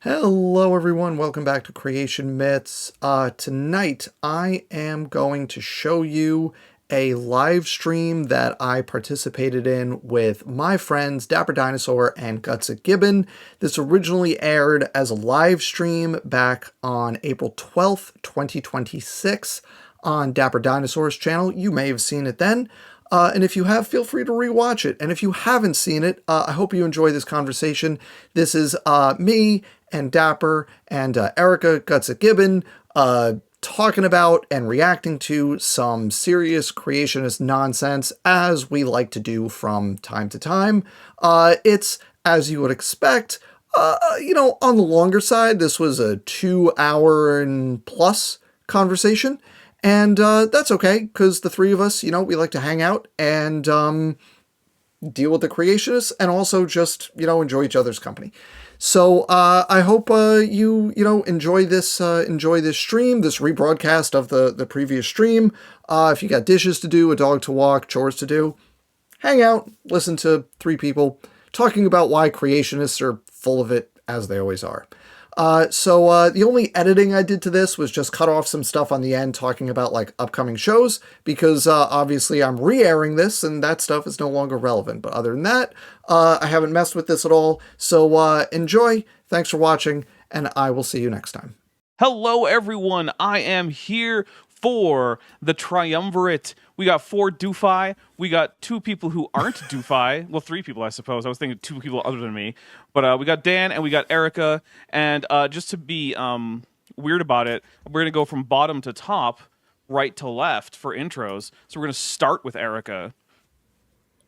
Hello everyone, welcome back to Creation Myths. Tonight I am going to show you a live stream that I participated in with my friends Dapper Dinosaur and Gutsa Gibbon. This originally aired as a live stream back on April 12th, 2026 on Dapper Dinosaur's channel. You may have seen it then. And if you have, feel free to rewatch it. And if you haven't seen it, I hope you enjoy this conversation. This is me and Dapper and Erica Gutsa Gibbon talking about and reacting to some serious creationist nonsense, as we like to do from time to time. It's, as you would expect, on the longer side. This was a 2 hour and plus conversation. And that's okay, because the three of us, we like to hang out and deal with the creationists and also just, enjoy each other's company. So I hope you enjoy this stream, this rebroadcast of the previous stream. If you got dishes to do, a dog to walk, chores to do, hang out, listen to three people talking about why creationists are full of it, as they always are. So the only editing I did to this was just cut off some stuff on the end talking about like upcoming shows, because obviously I'm re-airing this and that stuff is no longer relevant. But other than that, I haven't messed with this at all. So enjoy. Thanks for watching, and I will see you next time. Hello, everyone. I am here for the triumvirate. We got 4 doofi. We got 2 people who aren't doofi. Well, 3 people, I suppose. I was thinking 2 people other than me. But we got Dan and we got Erica. And just to be weird about it, we're going to go from bottom to top, right to left for intros. So we're going to start with Erica.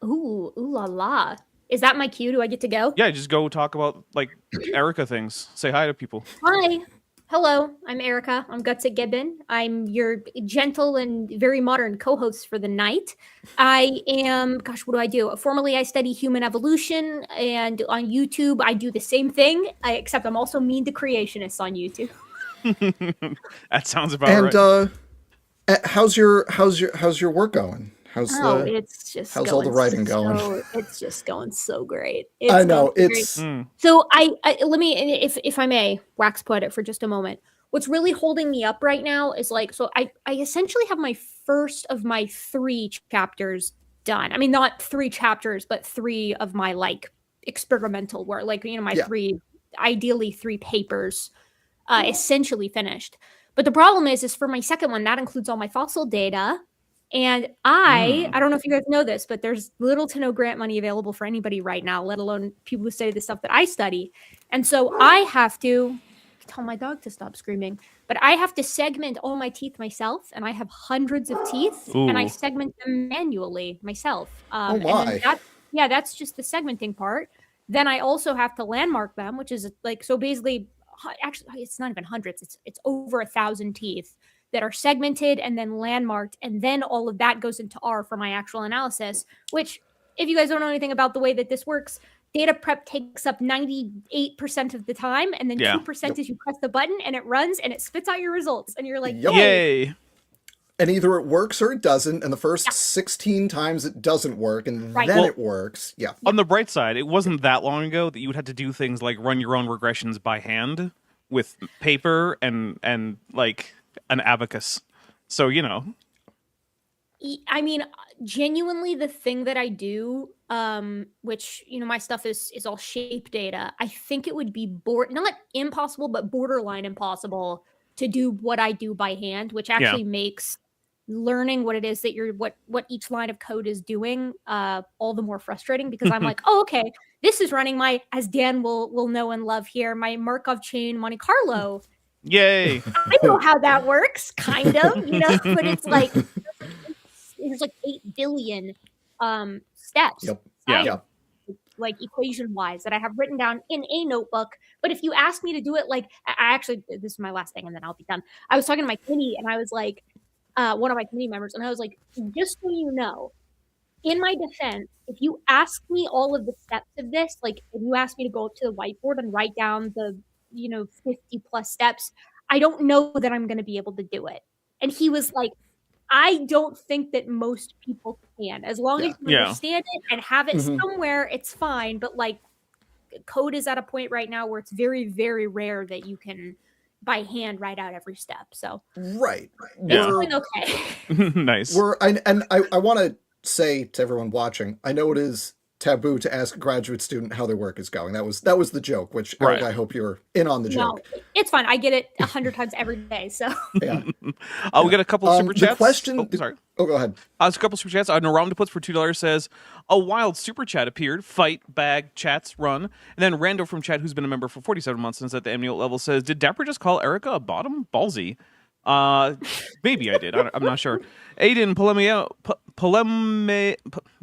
Ooh la la. Is that my cue? Do I get to go? Yeah, just go talk about, like, Erica things. Say hi to people. Hi. Hello, I'm Erica. I'm Gutsa Gibbon. I'm your gentle and very modern co-host for the night. I am, what do? Formerly, I study human evolution, and on YouTube, I do the same thing, except I'm also mean to creationists on YouTube. That sounds about right. And how's your work going? How's all the writing going? It's just going so great. I know it's. So I let me, if I may, wax poetic for just a moment. What's really holding me up right now is I essentially have my first of my 3 chapters done. I mean, not 3 chapters, but 3 of my experimental work. My 3, ideally 3 papers, essentially finished. But the problem is for my second one, that includes all my fossil data. And I don't know if you guys know this, but there's little to no grant money available for anybody right now, let alone people who study the stuff that I study. And so I have to tell my dog to stop screaming, but I have to segment all my teeth myself. And I have hundreds of teeth. Ooh. And I segment them manually myself. Oh my. And that's just the segmenting part. Then I also have to landmark them, which is so basically, actually, it's not even hundreds. It's over 1,000 teeth that are segmented and then landmarked, and then all of that goes into R for my actual analysis, which, if you guys don't know anything about the way that this works, data prep takes up 98% of the time, and then 2% is you press the button and it runs and it spits out your results, and you're like, yay! And either it works or it doesn't, and the first 16 times it doesn't work, and then it works. Yeah. On the bright side, it wasn't that long ago that you would have to do things like run your own regressions by hand with paper and like an abacus. So, I mean, genuinely, the thing that I do, which, my stuff is all shape data, I think it would be not impossible, but borderline impossible to do what I do by hand, which actually makes learning what it is that what each line of code is doing all the more frustrating, because I'm like, oh, okay, this is running my, as Dan will know and love here, my Markov chain Monte Carlo. Yay! I know how that works, kind of, but it's there's 8 billion steps. Yep. Yeah. Equation wise that I have written down in a notebook. But if you ask me to do it, I actually, this is my last thing and then I'll be done. I was talking to my committee and I was like, one of my committee members, and I was like, just so you know, in my defense, if you ask me all of the steps of this, if you ask me to go up to the whiteboard and write down the 50 plus steps, I don't know that I'm going to be able to do it. And he was like, I don't think that most people can. As long as you understand it and have it somewhere, it's fine. But code is at a point right now where it's very, very rare that you can by hand write out every step. So Right. it's Yeah. going okay. Nice. I want to say to everyone watching, I know it is taboo to ask a graduate student how their work is going. That was the joke, which Eric, Right. I hope you're in on the No, joke. it's fine. I get it 100 times every day. So Yeah. We got a couple of super chats. The question. Sorry. Oh, go ahead. A couple super chats. Naramda puts for $2 says, a wild super chat appeared. Fight, bag, chats, run. And then Rando from chat, who's been a member for 47 months since at the amniote level, says, did Dapper just call Erica a bottom? Ballsy. Maybe I did. I'm not sure. Aiden I'm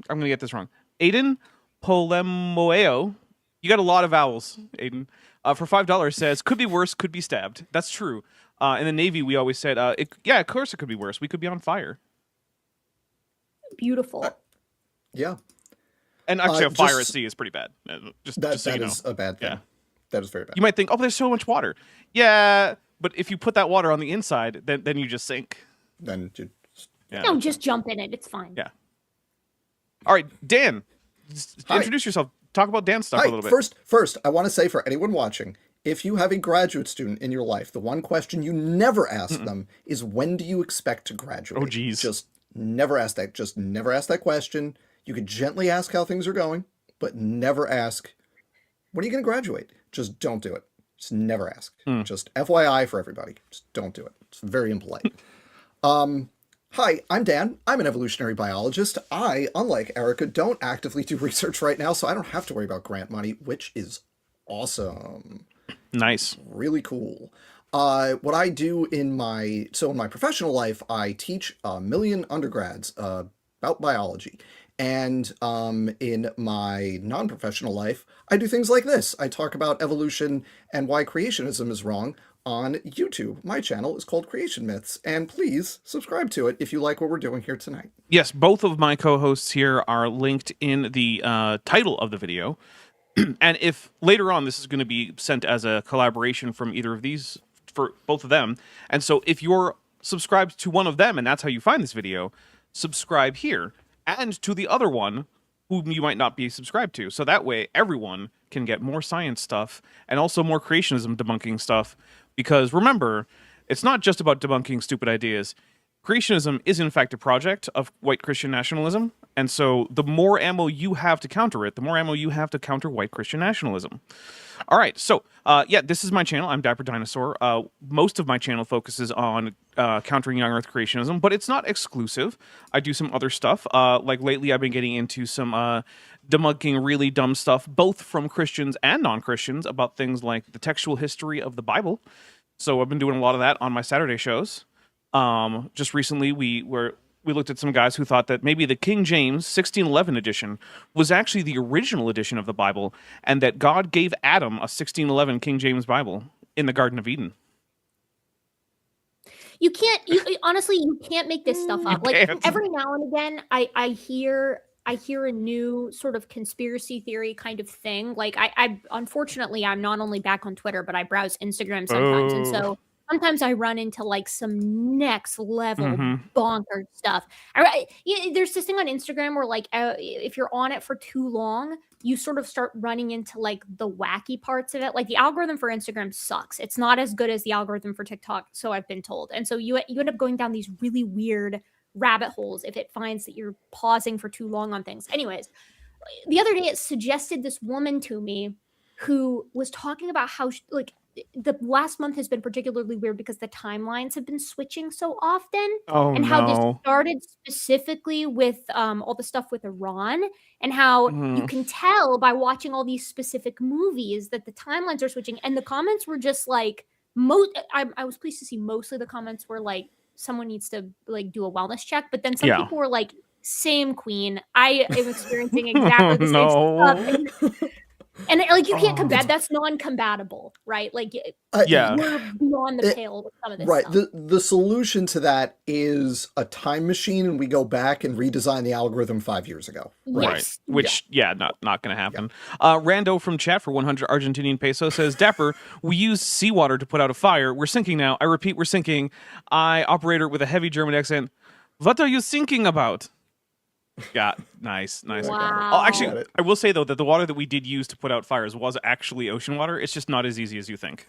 going to get this wrong. Aiden Polemoeo. You got a lot of vowels, Aiden. For $5 says, could be worse, could be stabbed. That's true. In the Navy, we always said, yeah, of course it could be worse. We could be on fire. beautiful. Yeah. And actually, a fire at sea is pretty bad. Just so that you is know. a bad thing. Yeah. That is very bad. You might think, oh, there's so much water. Yeah, but if you put that water on the inside, then you just sink. Then you, Yeah. No, just jump in it. It's fine. Yeah. All right, Dan, Hi. introduce yourself. Talk about Dan stuff Hi. a little bit. First, I want to say for anyone watching, if you have a graduate student in your life, the one question you never ask them is, when do you expect to graduate? Oh, geez. Just never ask that. Just never ask that question. You could gently ask how things are going, but never ask, when are you going to graduate? Just don't do it. Just never ask. Just FYI for everybody. Just don't do it. It's very impolite. Hi, I'm Dan. I'm an evolutionary biologist. I, unlike Erica, don't actively do research right now, so I don't have to worry about grant money, which is awesome. Nice. Really cool. What I do in my professional life, I teach a million undergrads about biology. And in my non-professional life, I do things like this. I talk about evolution and why creationism is wrong on YouTube. My channel is called Creation Myths, and please subscribe to it if you like what we're doing here tonight. Yes, both of my co-hosts here are linked in the title of the video. And if later on this is going to be sent as a collaboration from either of these, for both of them, and so if you're subscribed to one of them and that's how you find this video, subscribe here, and to the other one whom you might not be subscribed to. So that way everyone can get more science stuff and also more creationism debunking stuff. Because remember, it's not just about debunking stupid ideas. Creationism is in fact a project of white Christian nationalism. And so the more ammo you have to counter it, the more ammo you have to counter white Christian nationalism. All right, so yeah, this is my channel. I'm Dapper Dinosaur. Most of my channel focuses on countering young Earth creationism, but it's not exclusive. I do some other stuff. Like lately, I've been getting into some debunking really dumb stuff, both from Christians and non-Christians, about things like the textual history of the Bible. So I've been doing a lot of that on my Saturday shows. Just recently, we looked at some guys who thought that maybe the King James 1611 edition was actually the original edition of the Bible, and that God gave Adam a 1611 King James Bible in the Garden of Eden. You can't. Honestly, you can't make this stuff up. Like can't. every now and again, I hear a new sort of conspiracy theory kind of thing. Like I unfortunately, I'm not only back on Twitter, but I browse Instagram sometimes, and so sometimes I run into like some next level bonkers stuff. There's this thing on Instagram where like if you're on it for too long, you sort of start running into like the wacky parts of it. Like the algorithm for Instagram sucks. It's not as good as the algorithm for TikTok, so I've been told. And so you end up going down these really weird rabbit holes if it finds that you're pausing for too long on things. Anyways, the other day it suggested this woman to me who was talking about how like the last month has been particularly weird because the timelines have been switching so often. Oh, and how this no. started specifically with all the stuff with Iran, and how you can tell by watching all these specific movies that the timelines are switching. And the comments were just like, I was pleased to see mostly the comments were like, someone needs to like do a wellness check. But then some people were like, same queen. I am experiencing exactly the same stuff. And like you can't combat, that's non-combatable, right? Like yeah, we're beyond the pale with some of this right. stuff. The solution to that is a time machine, and we go back and redesign the algorithm 5 years ago. Right. Yes. Which, not going to happen. Rando from chat for 100 Argentinian peso says, Dapper, we use seawater to put out a fire. We're sinking now. I repeat, we're sinking. I, operator with a heavy German accent, what are you thinking about? Yeah, nice. Wow. Oh, Got actually, it. I will say though that the water that we did use to put out fires was actually ocean water. It's just not as easy as you think.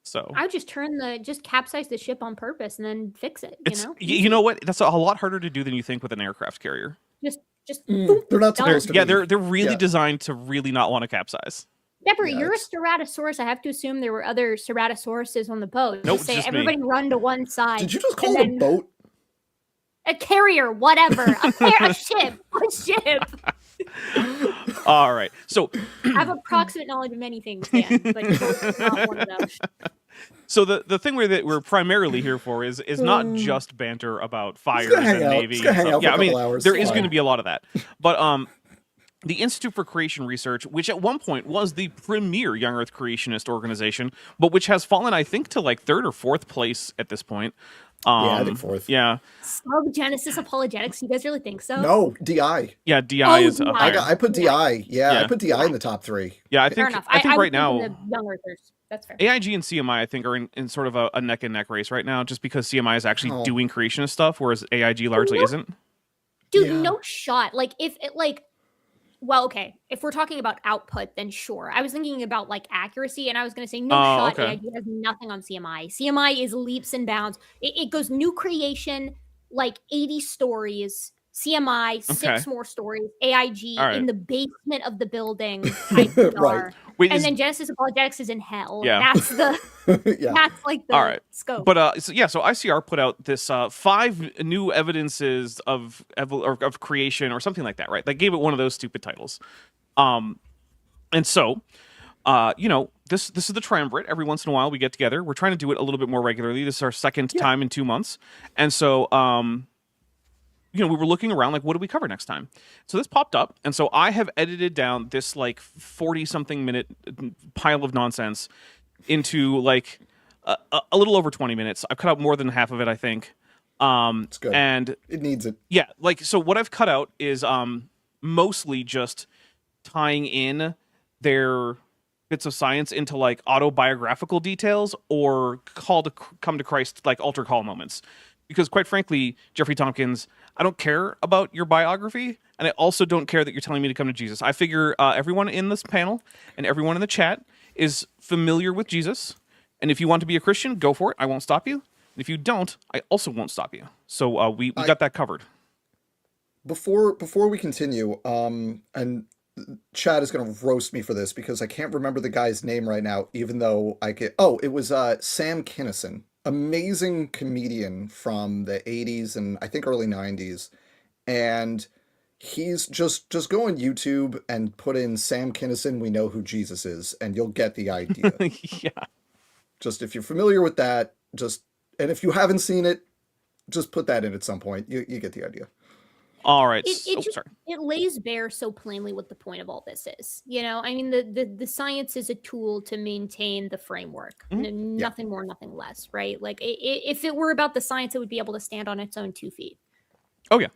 So I would just just capsize the ship on purpose and then fix it, you it's know? you know what? That's a lot harder to do than you think with an aircraft carrier. Just boom, They're not done. supposed to be. They're really Yeah. designed to really not want to capsize. Pepper, Yeah, you're a it's- Ceratosaurus. I have to assume there were other Ceratosauruses on the boat. Nope, Just it's say just me. everybody run to one side. Did you just call and it a then- boat? A carrier, whatever. A ship. A ship. All right. So I have approximate knowledge of many things, Dan, but boats are not one of them. So the thing that we're primarily here for is not just banter about fires gonna hang and out. Navy. Just gonna and hang stuff. out for Yeah, a I mean, couple hours. there It's is fine. going to be a lot of that. But the Institute for Creation Research, which at one point was the premier young Earth creationist organization, but which has fallen, I think, to like 3rd or 4th place at this point. I think 4th. Yeah, Sub Genesis apologetics. You guys really think so? No, DI. yeah. DI is DI. higher. I put DI. Yeah, I Yeah. put DI in the top 3. Yeah, I Fair think enough. I think would right now the young Earthers. That's fair. AIG and CMI I think are in sort of a neck and neck race right now, just because CMI is actually Oh. doing creationist stuff, whereas AIG largely no. isn't. Dude, Yeah. no shot. Like if it well, okay. If we're talking about output, then sure. I was thinking about like accuracy, and I was going to say no Oh, shot. okay. AIG has nothing on CMI. CMI is leaps and bounds. It goes new creation, like 80 stories. CMI, 6 Okay. more stories. AIG All right. in the basement of the building. ICR. Right. Wait, And is, then Genesis Apologetics is in hell. Yeah. That's the Yeah. that's like the All right. scope. But so ICR put out this 5 new evidences of creation or something like that, right? They gave it one of those stupid titles. And so this is the triumvirate. Every once in a while we get together. We're trying to do it a little bit more regularly. This is our second time in 2 months. And so we were looking around like, what do we cover next time? So this popped up, and so I have edited down this like 40-something minute pile of nonsense into like a little over 20 minutes. I've cut out more than half of it, I think. It's good. And It needs it. yeah, like so what I've cut out is mostly just tying in their bits of science into like autobiographical details or come to Christ like altar call moments. Because quite frankly, Jeffrey Tompkins, I don't care about your biography, and I also don't care that you're telling me to come to Jesus. I figure everyone in this panel and everyone in the chat is familiar with Jesus, and if you want to be a Christian, go for it. I won't stop you. And if you don't, I also won't stop you. So we got that covered. Before we continue, and Chad is going to roast me for this because I can't remember the guy's name right now, even though I could. Oh, it was Sam Kinison. Amazing comedian from the 80s and I think early 90s. And he's just go on YouTube and put in Sam Kinison, we know who Jesus is, and you'll get the idea. Yeah. Just if you're familiar with that, and if you haven't seen it, just put that in at some point. You get the idea. All right. It lays bare so plainly what the point of all this is. I mean, the science is a tool to maintain the framework. Nothing more, nothing less, right? Like if it were about the science, it would be able to stand on its own 2 feet. Oh yeah.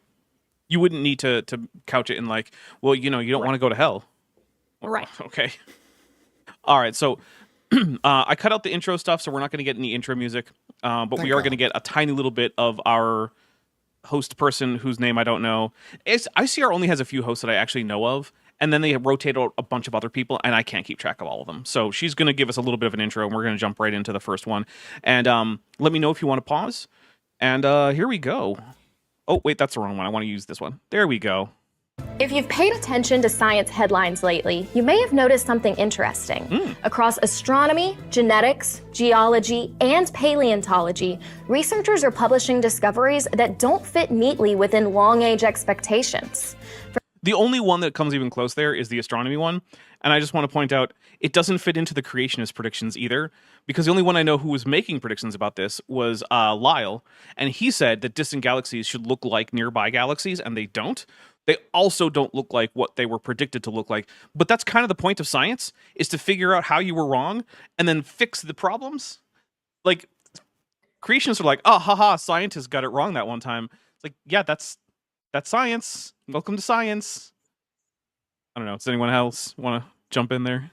You wouldn't need to couch it in like, well, you don't want to go to hell. Right. Okay. All right. So I cut out the intro stuff, so we're not going to get any intro music, but we are going to get a tiny little bit of our host person whose name I don't know. ICR only has a few hosts that I actually know of, and then they rotate out a bunch of other people, and I can't keep track of all of them. So she's going to give us a little bit of an intro, and we're going to jump right into the first one. And let me know if you want to pause. And here we go. Oh, wait, that's the wrong one. I want to use this one. There we go. If you've paid attention to science headlines lately, you may have noticed something interesting. Across astronomy, genetics, geology, and paleontology, researchers are publishing discoveries that don't fit neatly within long-age expectations. The only one that comes even close there is the astronomy one. And I just want to point out, it doesn't fit into the creationist predictions either, because the only one I know who was making predictions about this was Lyle. And he said that distant galaxies should look like nearby galaxies, and they don't. They also don't look like what they were predicted to look like. But that's kind of the point of science, is to figure out how you were wrong and then fix the problems. Like, creationists are like, oh, haha, scientists got it wrong that one time. It's like, yeah, that's science. Welcome to science. I don't know. Does anyone else want to jump in there?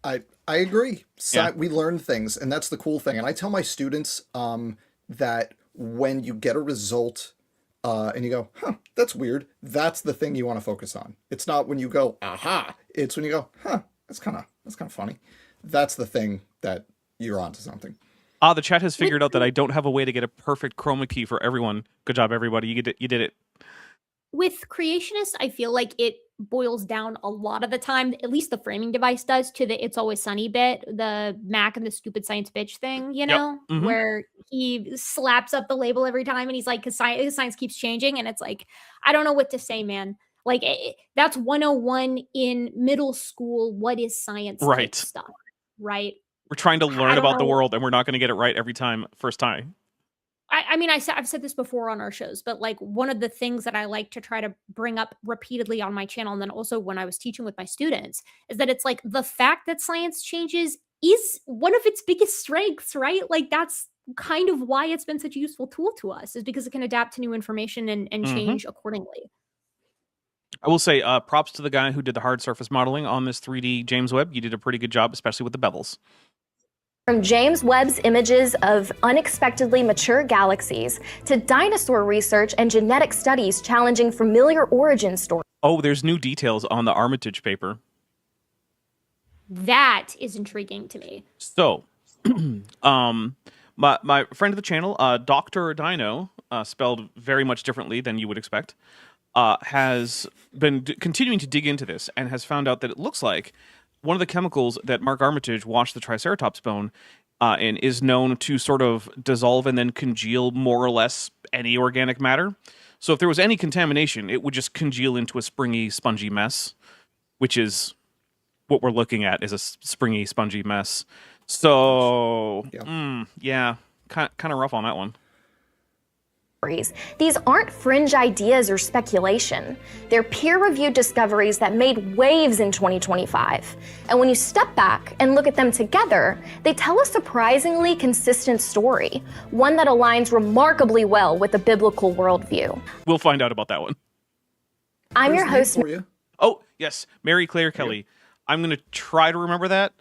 I agree. Yeah. We learn things, and that's the cool thing. And I tell my students that when you get a result and you go, huh, that's weird. That's the thing you want to focus on. It's not when you go, aha. It's when you go, huh, that's kind of funny. That's the thing that you're onto something. The chat has figured out that I don't have a way to get a perfect chroma key for everyone. Good job, everybody. You did it. With creationists, I feel like it boils down a lot of the time, at least the framing device does, to the It's Always Sunny bit, the Mac and the stupid science bitch thing, you know, where he slaps up the label every time and he's like, because science keeps changing. And it's like, I don't know what to say, man. Like, that's 101 in middle school. What is science type stuff, right? We're trying to learn about the world, and we're not going to get it right every time, first time. I mean, I've said this before on our shows, but like one of the things that I like to try to bring up repeatedly on my channel, and then also when I was teaching with my students, is that it's like the fact that science changes is one of its biggest strengths, right? Like that's kind of why it's been such a useful tool to us, is because it can adapt to new information and change accordingly. I will say props to the guy who did the hard surface modeling on this 3D James Webb. You did a pretty good job, especially with the bevels. From James Webb's images of unexpectedly mature galaxies to dinosaur research and genetic studies challenging familiar origin stories. Oh, there's new details on the Armitage paper. That is intriguing to me. So, my friend of the channel, Dr. Dino, spelled very much differently than you would expect, has been continuing to dig into this and has found out that it looks like one of the chemicals that Mark Armitage washed the Triceratops bone in is known to sort of dissolve and then congeal more or less any organic matter. So if there was any contamination, it would just congeal into a springy, spongy mess, which is what we're looking at, is a springy, spongy mess. So, yeah, kind of rough on that one. These aren't fringe ideas or speculation. They're peer-reviewed discoveries that made waves in 2025. And when you step back and look at them together, they tell a surprisingly consistent story, one that aligns remarkably well with the biblical worldview. We'll find out about that one. I'm your host. For you. Oh, yes, Mary Claire Kelly. I'm going to try to remember that.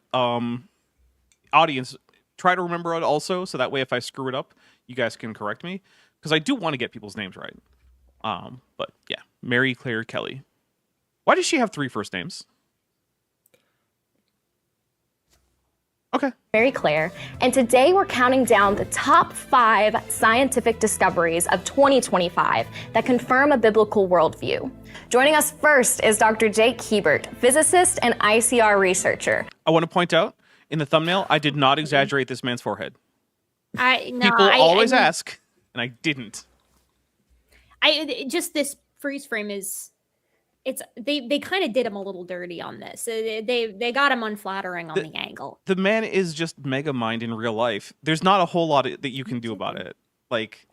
Audience, try to remember it also, so that way if I screw it up, you guys can correct me. Because I do want to get people's names right. But yeah, Mary Claire Kelly. Why does she have 3 first names? Okay. Mary Claire, and today we're counting down the top 5 scientific discoveries of 2025 that confirm a biblical worldview. Joining us first is Dr. Jake Hebert, physicist and ICR researcher. I want to point out, in the thumbnail, I did not exaggerate this man's forehead. People always ask. And I didn't. Just this freeze frame is, they kind of did him a little dirty on this. They got him unflattering on the angle. The man is just mega mind in real life. There's not a whole lot that you can do about it. Like,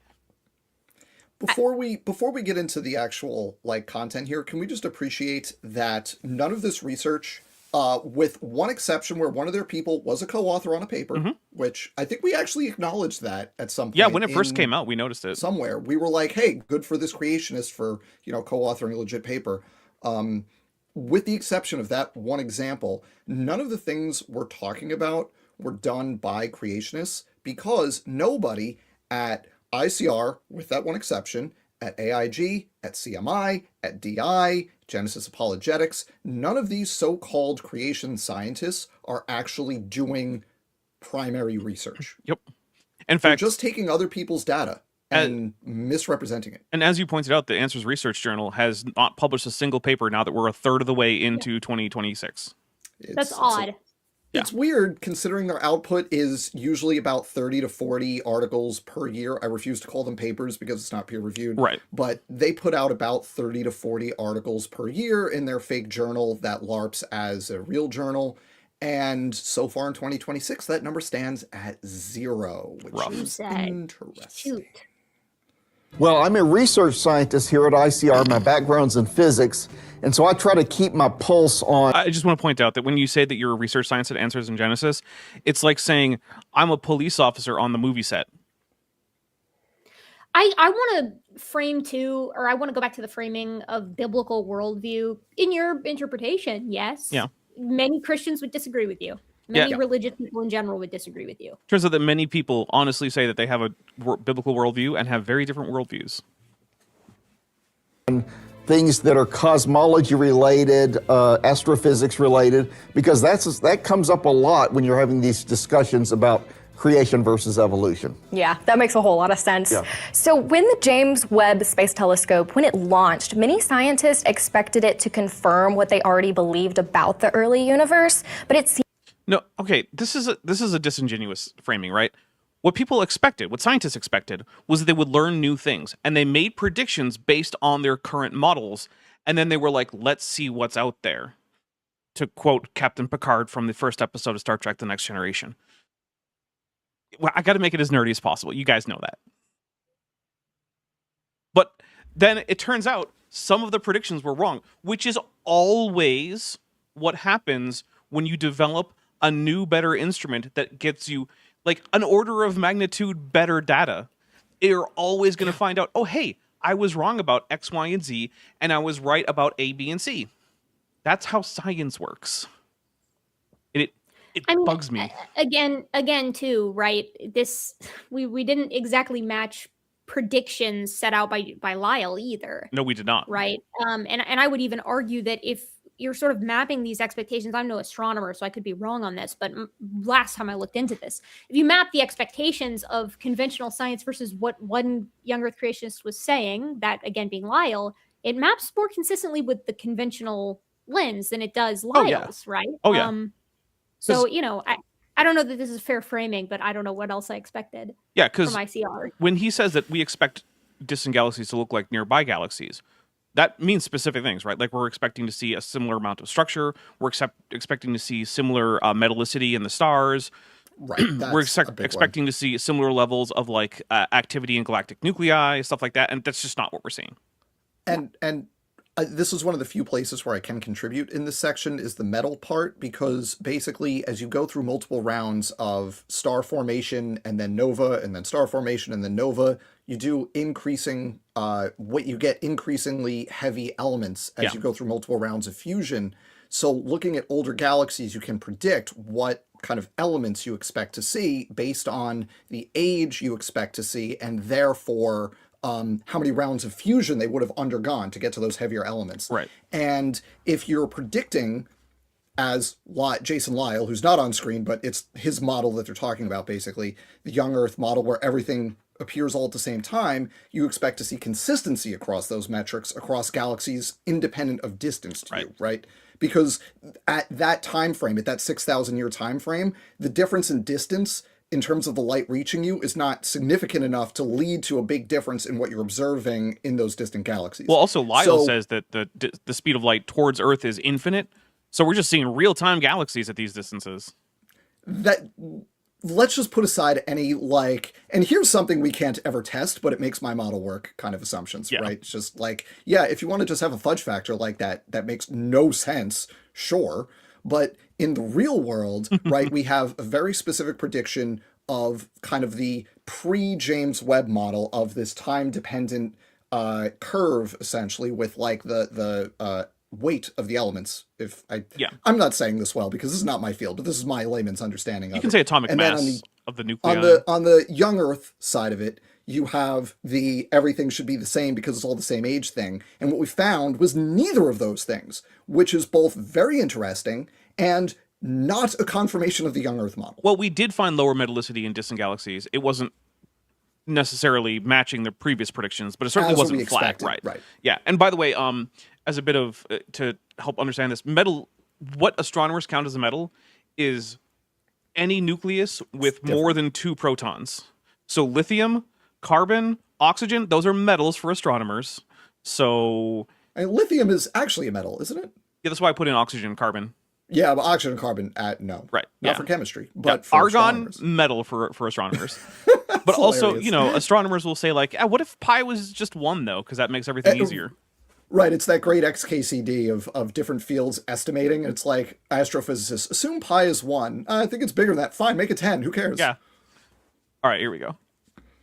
before we get into the actual like content here, can we just appreciate that none of this research, with one exception where one of their people was a co-author on a paper, which I think we actually acknowledged that at some point. Yeah, when it first came out, we noticed it. Somewhere. We were like, hey, good for this creationist for, co-authoring a legit paper. With the exception of that one example, none of the things we're talking about were done by creationists, because nobody at ICR, with that one exception, at AIG, at CMI, at DI, Genesis Apologetics, none of these so-called creation scientists are actually doing primary research. Yep. In fact, they're just taking other people's data and misrepresenting it. And as you pointed out, the Answers Research Journal has not published a single paper now that we're a third of the way into 2026. That's odd. It's weird considering their output is usually about 30 to 40 articles per year. I refuse to call them papers because it's not peer reviewed. Right. But they put out about 30 to 40 articles per year in their fake journal that LARPs as a real journal. And so far in 2026, that number stands at 0, which is interesting. Shoot. Well, I'm a research scientist here at ICR. My background's in physics, and so I try to keep my pulse on... I just want to point out that when you say that you're a research scientist at Answers in Genesis, it's like saying, I'm a police officer on the movie set. I want to frame too, or I want to go back to the framing of biblical worldview in your interpretation, yes. Yeah. Many Christians would disagree with you. Many religious people in general would disagree with you. Turns out that many people honestly say that they have a biblical worldview and have very different worldviews. things that are cosmology related, astrophysics related, because that comes up a lot when you're having these discussions about creation versus evolution. Yeah, that makes a whole lot of sense. Yeah. So when the James Webb Space Telescope, when it launched, many scientists expected it to confirm what they already believed about the early universe, but it seems No, okay, this is a disingenuous framing, right? What people expected, what scientists expected, was that they would learn new things, and they made predictions based on their current models, and then they were like, let's see what's out there, to quote Captain Picard from the first episode of Star Trek The Next Generation. Well, I got to make it as nerdy as possible. You guys know that. But then it turns out some of the predictions were wrong, which is always what happens when you develop a new, better instrument that gets you like an order of magnitude better data. You're always going to find out, oh, hey, I was wrong about X, Y, and Z, and I was right about A, B, and C. That's how science works. It bugs me. Again, too, right? This we didn't exactly match predictions set out by Lyle either. No, we did not. Right. And I would even argue that if you're sort of mapping these expectations, I'm no astronomer, so I could be wrong on this, but last time I looked into this, if you map the expectations of conventional science versus what one young Earth creationist was saying, that again being Lyle, it maps more consistently with the conventional lens than it does Lyle's, right? Oh yeah. So, I don't know that this is fair framing, but I don't know what else I expected. Yeah, because from ICR. When he says that we expect distant galaxies to look like nearby galaxies, that means specific things, right? Like we're expecting to see a similar amount of structure. We're expecting to see similar metallicity in the stars. Right. We're expecting to see similar levels of like activity in galactic nuclei, stuff like that, and that's just not what we're seeing. And this is one of the few places where I can contribute in this section is the metal part, because basically as you go through multiple rounds of star formation and then nova and then star formation and then nova, you do increasing, what you get increasingly heavy elements as you go through multiple rounds of fusion. So looking at older galaxies, you can predict what kind of elements you expect to see based on the age you expect to see, and therefore how many rounds of fusion they would have undergone to get to those heavier elements. Right. And if you're predicting, as Jason Lyle, who's not on screen, but it's his model that they're talking about, basically, the young Earth model where everything appears all at the same time, you expect to see consistency across those metrics, across galaxies, independent of distance to you, right? Because at that time frame, at that 6,000-year time frame, the difference in distance in terms of the light reaching you is not significant enough to lead to a big difference in what you're observing in those distant galaxies. Well, also Lyle says that the speed of light towards Earth is infinite, so we're just seeing real-time galaxies at these distances. Let's just put aside any, and here's something we can't ever test, but it makes my model work kind of assumptions, right? It's just like, if you want to just have a fudge factor like that, that makes no sense, sure. But in the real world, right, we have a very specific prediction of kind of the pre-James Webb model of this time-dependent curve, essentially, with like the weight of the elements. I'm not saying this well because this is not my field, but this is my layman's understanding of it. You can say atomic mass of the nuclei. On the young Earth side of it, you have the everything should be the same because it's all the same age thing. And what we found was neither of those things, which is both very interesting and not a confirmation of the young Earth model. Well, we did find lower metallicity in distant galaxies. It wasn't necessarily matching the previous predictions, but it certainly wasn't flat, right? Yeah. And by the way, as a bit of to help understand this, metal, what astronomers count as a metal is any nucleus with more than 2 protons. So lithium, carbon, oxygen, those are metals for astronomers. So and lithium is actually a metal, isn't it? Yeah, that's why I put in oxygen and carbon. Yeah, but oxygen and carbon, no. Right. Not for chemistry, but for argon, astronomers. metal for astronomers. But also, astronomers will say like, what if pi was just 1 though? Because that makes everything easier. Right, it's that great XKCD of different fields estimating. It's like astrophysicists, assume pi is 1. I think it's bigger than that. Fine, make it 10. Who cares? Yeah. All right, here we go.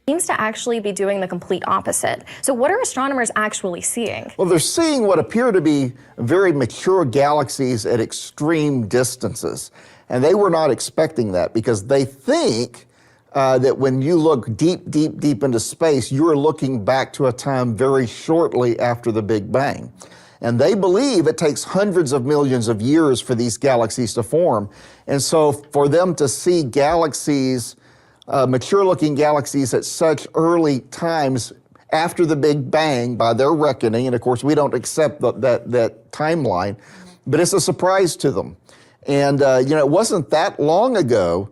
Seems to actually be doing the complete opposite. So what are astronomers actually seeing? Well, they're seeing what appear to be very mature galaxies at extreme distances. And they were not expecting that because they think that when you look deep, deep, deep into space, you're looking back to a time very shortly after the Big Bang. And they believe it takes hundreds of millions of years for these galaxies to form. And so for them to see galaxies, mature-looking galaxies at such early times after the Big Bang, by their reckoning, and of course we don't accept that timeline, but it's a surprise to them. And it wasn't that long ago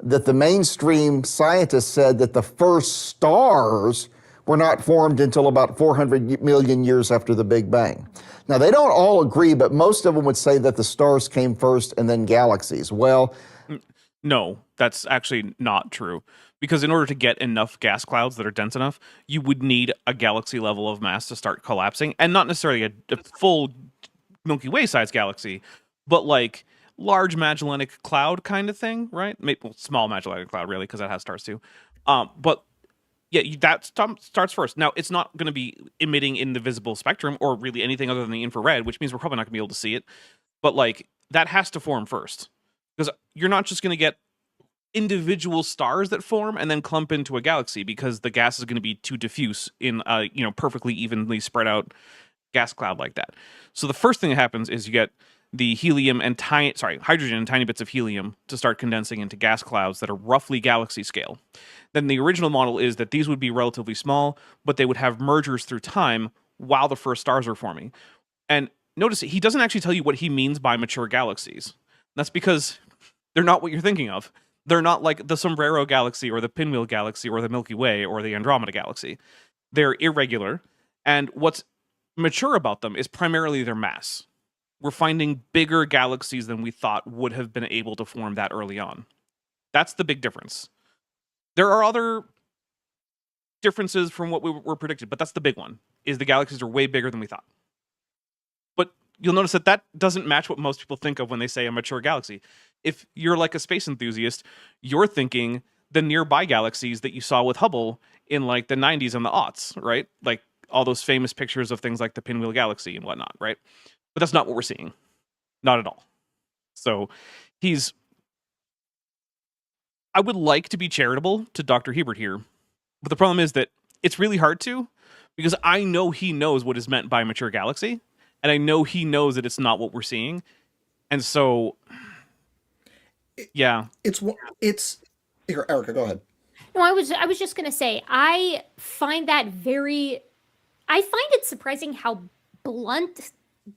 that the mainstream scientists said that the first stars were not formed until about 400 million years after the Big Bang. Now, they don't all agree, but most of them would say that the stars came first and then galaxies. Well, no, that's actually not true. Because in order to get enough gas clouds that are dense enough, you would need a galaxy level of mass to start collapsing. And not necessarily a full Milky Way sized galaxy, but like large Magellanic Cloud kind of thing, right? Maybe, well, small Magellanic Cloud, really, because that has stars too. But yeah, that starts first. Now, it's not going to be emitting in the visible spectrum or really anything other than the infrared, which means we're probably not going to be able to see it. But like that has to form first, because you're not just going to get individual stars that form and then clump into a galaxy, because the gas is going to be too diffuse in a perfectly evenly spread out gas cloud like that. So the first thing that happens is you get the helium and hydrogen and tiny bits of helium to start condensing into gas clouds that are roughly galaxy scale. Then the original model is that these would be relatively small, but they would have mergers through time while the first stars are forming. And notice he doesn't actually tell you what he means by mature galaxies. That's because they're not what you're thinking of. They're not like the Sombrero Galaxy or the Pinwheel Galaxy or the Milky Way or the Andromeda Galaxy. They're irregular, and what's mature about them is primarily their mass. We're finding bigger galaxies than we thought would have been able to form that early on. That's the big difference. There are other differences from what we were predicted, but that's the big one, is the galaxies are way bigger than we thought. But you'll notice that doesn't match what most people think of when they say a mature galaxy. If you're like a space enthusiast, you're thinking the nearby galaxies that you saw with Hubble in like the 90s and the aughts, right? Like all those famous pictures of things like the Pinwheel Galaxy and whatnot, right? But that's not what we're seeing. Not at all. So I would like to be charitable to Dr. Hebert here, but the problem is that it's really hard to, because I know he knows what is meant by mature galaxy, and I know he knows that it's not what we're seeing. And so, yeah. It's here, Erica, go ahead. No, I was just gonna say, I find it surprising how blunt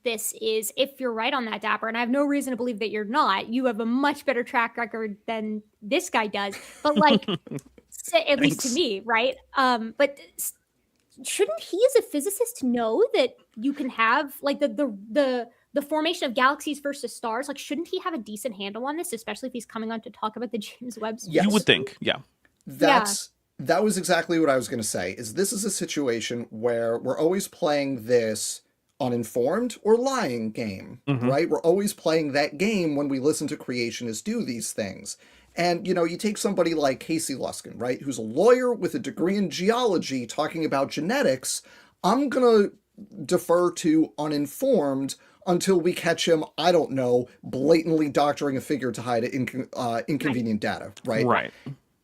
this is, if you're right on that, Dapper, and I have no reason to believe that you're not. You have a much better track record than this guy does, but like at least to me, right? But shouldn't he as a physicist know that you can have like the formation of galaxies versus stars? Like, shouldn't he have a decent handle on this, especially if he's coming on to talk about the James Webb Space? Yes. You would think, yeah. That was exactly what I was going to say. This is a situation where we're always playing this uninformed or lying game, right? We're always playing that game when we listen to creationists do these things. And, you take somebody like Casey Luskin, right, who's a lawyer with a degree in geology talking about genetics. I'm going to defer to uninformed until we catch him, I don't know, blatantly doctoring a figure to hide inconvenient data, right? Right.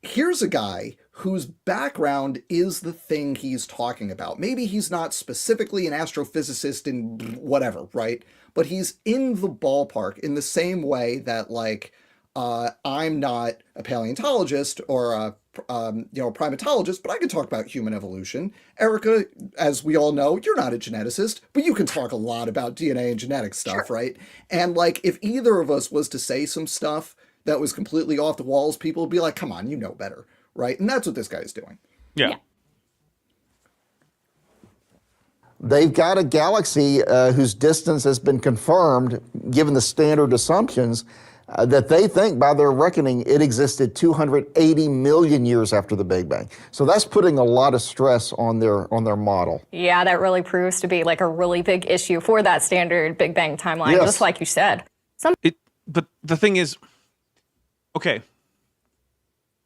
Here's a guy whose background is the thing he's talking about. Maybe he's not specifically an astrophysicist in whatever, right? But he's in the ballpark in the same way that, like, I'm not a paleontologist or a primatologist, but I can talk about human evolution. Erica, as we all know, you're not a geneticist, but you can talk a lot about DNA and genetic stuff, right? And like, if either of us was to say some stuff that was completely off the walls, people would be like, come on, you know better, right? And that's what this guy is doing. Yeah. they've got a galaxy whose distance has been confirmed, given the standard assumptions, that they think, by their reckoning, it existed 280 million years after the Big Bang. So that's putting a lot of stress on their model. Yeah, that really proves to be like a really big issue for that standard Big Bang timeline, Yes. just like you said. But the thing is, okay,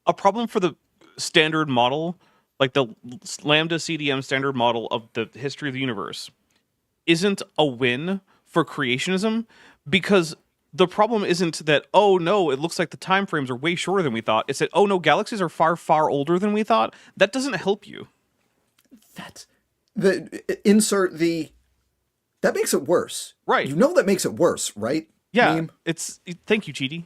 a problem for the standard model, like the Lambda CDM standard model of the history of the universe, isn't a win for creationism, because the problem isn't that, oh no, it looks like the time frames are way shorter than we thought. It's that, oh no, galaxies are far, far older than we thought. That doesn't help you. That makes it worse. Right. You know that makes it worse, right? Yeah. Meme? Thank you, Chidi.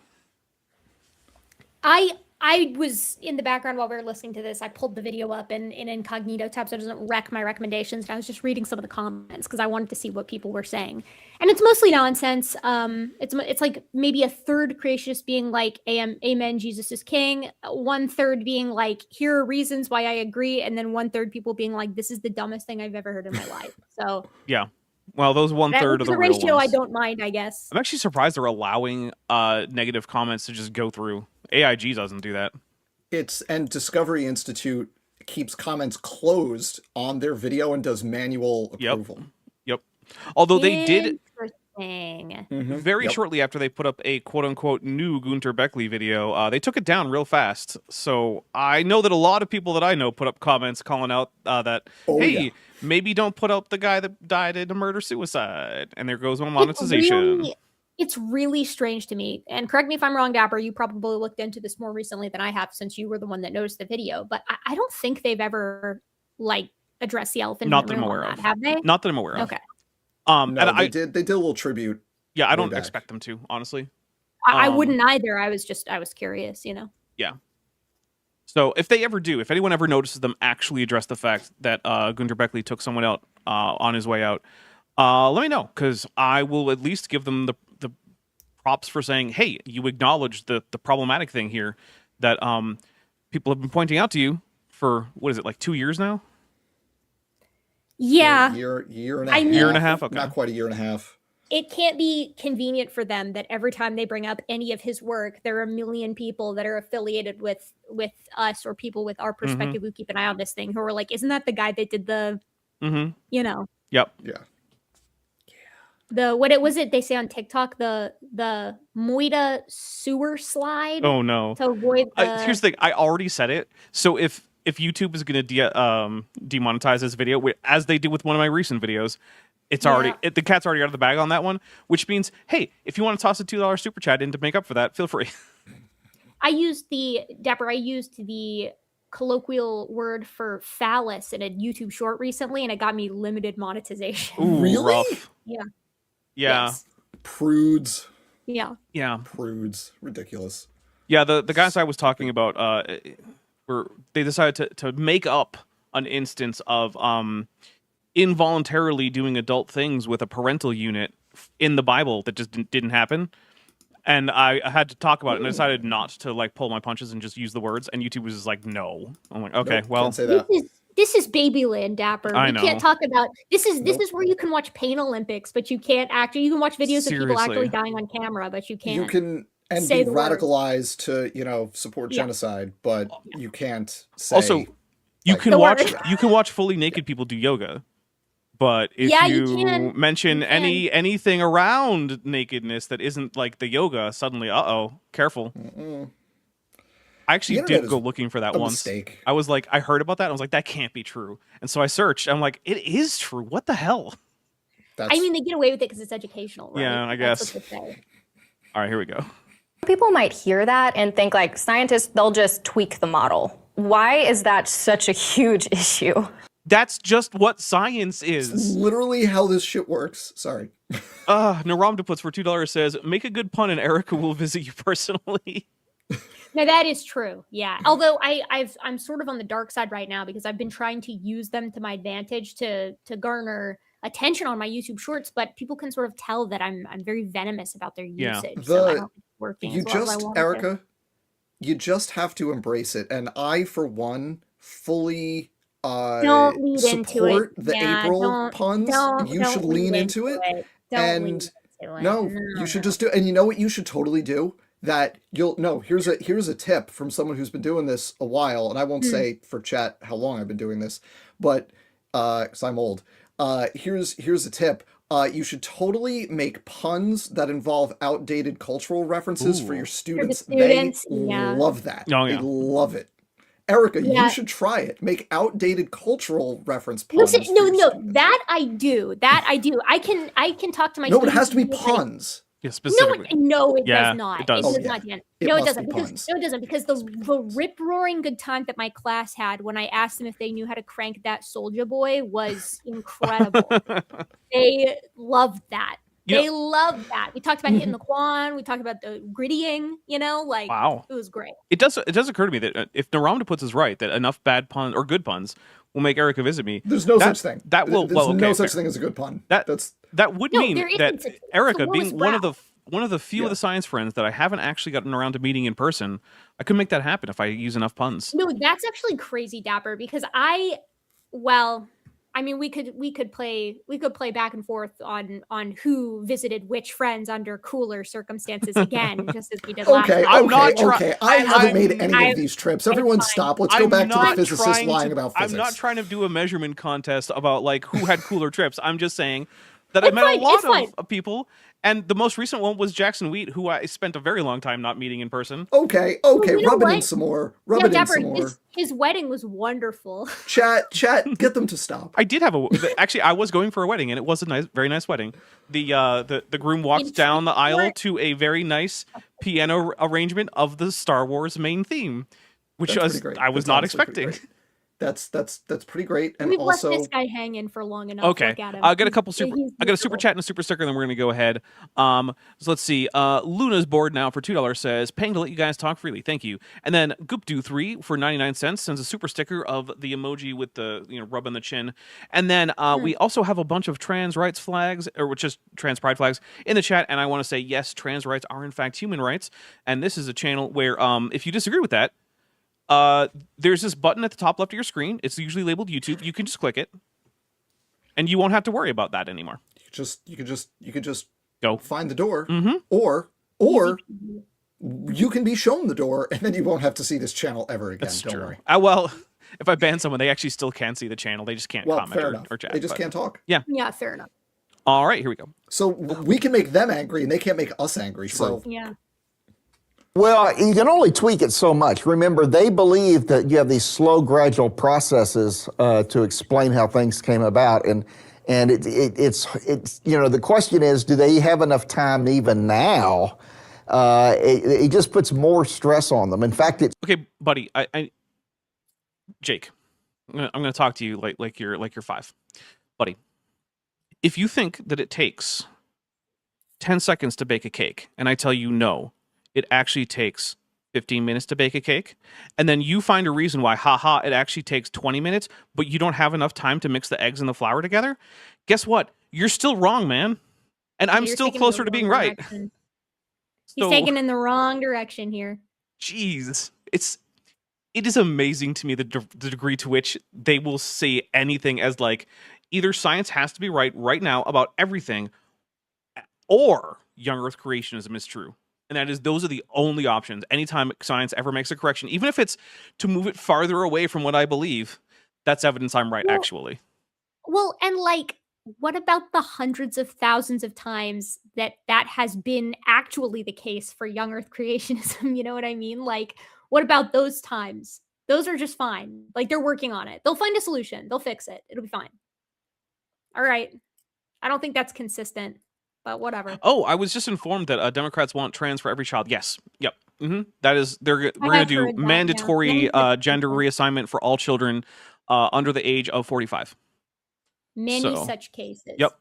I was in the background while we were listening to this. I pulled the video up in incognito tab so it doesn't wreck my recommendations. And I was just reading some of the comments because I wanted to see what people were saying. And it's mostly nonsense. It's like maybe a third creationist being like, amen, Jesus is king. 1/3 being like, here are reasons why I agree. And then 1/3 people being like, this is the dumbest thing I've ever heard in my life. So yeah. Well, those 1/3 of the real ratio ones. I don't mind, I guess. I'm actually surprised they're allowing negative comments to just go through. AIG doesn't do that. And Discovery Institute keeps comments closed on their video and does manual approval. Yep. Although they did Interesting. very shortly after they put up a quote-unquote new Gunter Beckley video, they took it down real fast. So I know that a lot of people that I know put up comments calling out that, maybe don't put up the guy that died in a murder-suicide. And there goes my monetization. It's really strange to me. And correct me if I'm wrong, Dapper, you probably looked into this more recently than I have since you were the one that noticed the video. But I don't think they've ever, like, addressed the elephant in the room on that, have they? Not that I'm aware of. Okay. No, they did a little tribute. Yeah, I don't expect them to, honestly. I wouldn't either. I was curious, you know? Yeah. So if they ever do, if anyone ever notices them actually address the fact that Gunter Beckley took someone out on his way out, let me know, because I will at least give them the props for saying, hey, you acknowledge the problematic thing here that people have been pointing out to you for, what is it, like 2 years now? Yeah. Year and a half. Okay. Not quite a year and a half. It can't be convenient for them that every time they bring up any of his work, there are a million people that are affiliated with us or people with our perspective who keep an eye on this thing who are like, isn't that the guy that did the, you know? Yep. Yeah. What was it they say on TikTok, the Moida sewer slide? Oh no. To avoid here's the thing, I already said it. So if YouTube is going to demonetize this video, as they did with one of my recent videos, it's already the cat's already out of the bag on that one, which means, hey, if you want to toss a $2 super chat in to make up for that, feel free. I used the colloquial word for phallus in a YouTube short recently, and it got me limited monetization. Ooh, really? Rough. Yeah. Yeah. Yes. Prudes. Yeah. Yeah. Prudes. Ridiculous. Yeah, the guys I was talking about, they decided to make up an instance of involuntarily doing adult things with a parental unit in the Bible that just didn't happen. And I had to talk about it, and I decided not to like pull my punches and just use the words. And YouTube was just like, "No." I'm like, "Okay, Nope, well, can't say that. This is Babyland, Dapper. I We know. can't talk about this is where you can watch Pain Olympics, but you can't you can watch videos of people Seriously. actually dying on camera, but you can't. You can say be the words. radicalized to support genocide, but you can't say. Also, you like, can The watch word. fully naked people do yoga, but if Yeah, you you can. mention You can. anything around nakedness that isn't like the yoga, suddenly, careful. I actually The internet did is go looking for that a once. mistake. I was like, I heard about that. I was like, that can't be true. And so I searched. I'm like, it is true. What the hell? That's, I mean, they get away with it because it's educational, right? Yeah, I That's guess. what they say. All right, here we go. People might hear that and think like scientists, they'll just tweak the model. Why is that such a huge issue? That's just what science is. literally how this shit works. Sorry. Naramda puts for $2 says, make a good pun and Erica will visit you personally. No, that is true. Yeah. Although I'm sort of on the dark side right now because I've been trying to use them to my advantage to garner attention on my YouTube shorts, but people can sort of tell that I'm very venomous about their Yeah. usage. So I don't think it's working. You as well as I just, want it to. Erica, you just have to embrace it. And I, for one, fully Don't lead into support it. the Yeah, April puns. You don't should lean into it. Don't And lean into it. No, you should just do. And you know what you should totally do? That here's a tip from someone who's been doing this a while, and I won't say for chat how long I've been doing this, but because I'm old. Here's a tip. You should totally make puns that involve outdated cultural references for your students. students, They yeah. love that. Oh, yeah. They love it. Erica, Yeah. you should try it. Make outdated cultural reference puns. Listen, for your no, students. that I do. I can talk to my No, but it has students to be and be like, puns. Yeah, specifically. No, it Yeah, does not. it does. It does Oh, yeah. not, Dan. It No, it must doesn't. be Because puns. no, it doesn't. Because the rip roaring good time that my class had when I asked them if they knew how to crank that Soldier Boy was incredible. They loved that. You They loved that. We talked about hitting the quan. We talked about the grittying. Like Wow. it was great. It does occur to me that if Naramda puts us right, that enough bad puns or good puns will make Erica visit me. There's no such thing. That will. There's Well, okay, no such fair. thing as a good pun. That would No, mean there that isn't such- Erica, so what being was one of the few of the science friends that I haven't actually gotten around to meeting in person, I could make that happen if I use enough puns. No, that's actually crazy, Dapper, because we could play back and forth on who visited which friends under cooler circumstances again, just as we did last Okay, time. okay. I haven't made any of these trips. Everyone fine. stop. Let's go back to the not physicist trying lying to- about physics. I'm not trying to do a measurement contest about like who had cooler trips. I'm just saying that I It's met fine, a lot it's fine. of people, and the most recent one was Jackson Wheat, who I spent a very long time not meeting in person. Okay, you know rub it in what? some more. Yeah, Rub it in Dapper, some more. his wedding was wonderful. Chat, get them to stop. I did have actually I was going for a wedding, and it was a very nice wedding. The groom walked down the aisle to a very nice piano arrangement of the Star Wars main theme, which That's pretty great. I was That's not honestly pretty expecting. great. That's pretty great. And We've also, left this guy hanging for long enough. Okay, Look at him. I got a couple He's super. I got a super miserable. chat and a super sticker, and then we're gonna go ahead. So let's see. Luna's board now for $2 says, "Paying to let you guys talk freely, thank you." And then Goopdo3 for 99 cents sends a super sticker of the emoji with the rubbing the chin. And then we also have a bunch of trans rights flags, or just trans pride flags in the chat. And I want to say yes, trans rights are in fact human rights. And this is a channel where if you disagree with that, there's this button at the top left of your screen. It's usually labeled YouTube. You can just click it, and you won't have to worry about that anymore. you could just Go. find the door, Mm-hmm. or you can be shown the door, and then you won't have to see this channel ever again. That's Don't true. worry. Well, if I ban someone, they actually still can see the channel. They just can't Well, comment fair or, enough. or chat. They just but- can't talk. Yeah, fair enough. All right, here we go. So we can make them angry, and they can't make us angry. So Yeah. Well, you can only tweak it so much. Remember, they believe that you have these slow, gradual processes to explain how things came about, and it's the question is, do they have enough time even now? It just puts more stress on them. In fact, it's Okay, buddy. Jake, I'm gonna talk to you like you're 5, buddy. If you think that it takes 10 seconds to bake a cake, and I tell you no, it actually takes 15 minutes to bake a cake, and then you find a reason why, it actually takes 20 minutes, but you don't have enough time to mix the eggs and the flour together, guess what? You're still wrong, man. And I'm You're still taking it closer the to being wrong right. direction. He's So- taken in the wrong direction here. Jeez, it is amazing to me the degree to which they will say anything as like either science has to be right now about everything, or young Earth creationism is true. And that is, those are the only options. Anytime science ever makes a correction, even if it's to move it farther away from what I believe, that's evidence I'm right, Well, actually. Well, and what about the hundreds of thousands of times that has been actually the case for young Earth creationism? You know what I mean? What about those times? Those are just fine. They're working on it. They'll find a solution. They'll fix it. It'll be fine. All right. I don't think that's consistent, but whatever. Oh, I was just informed that Democrats want trans for every child. Yes. Yep. That is, we're going to have do heard that, yeah. mandatory Many gender reassignment for all children under the age of 45. Many So, such cases. Yep.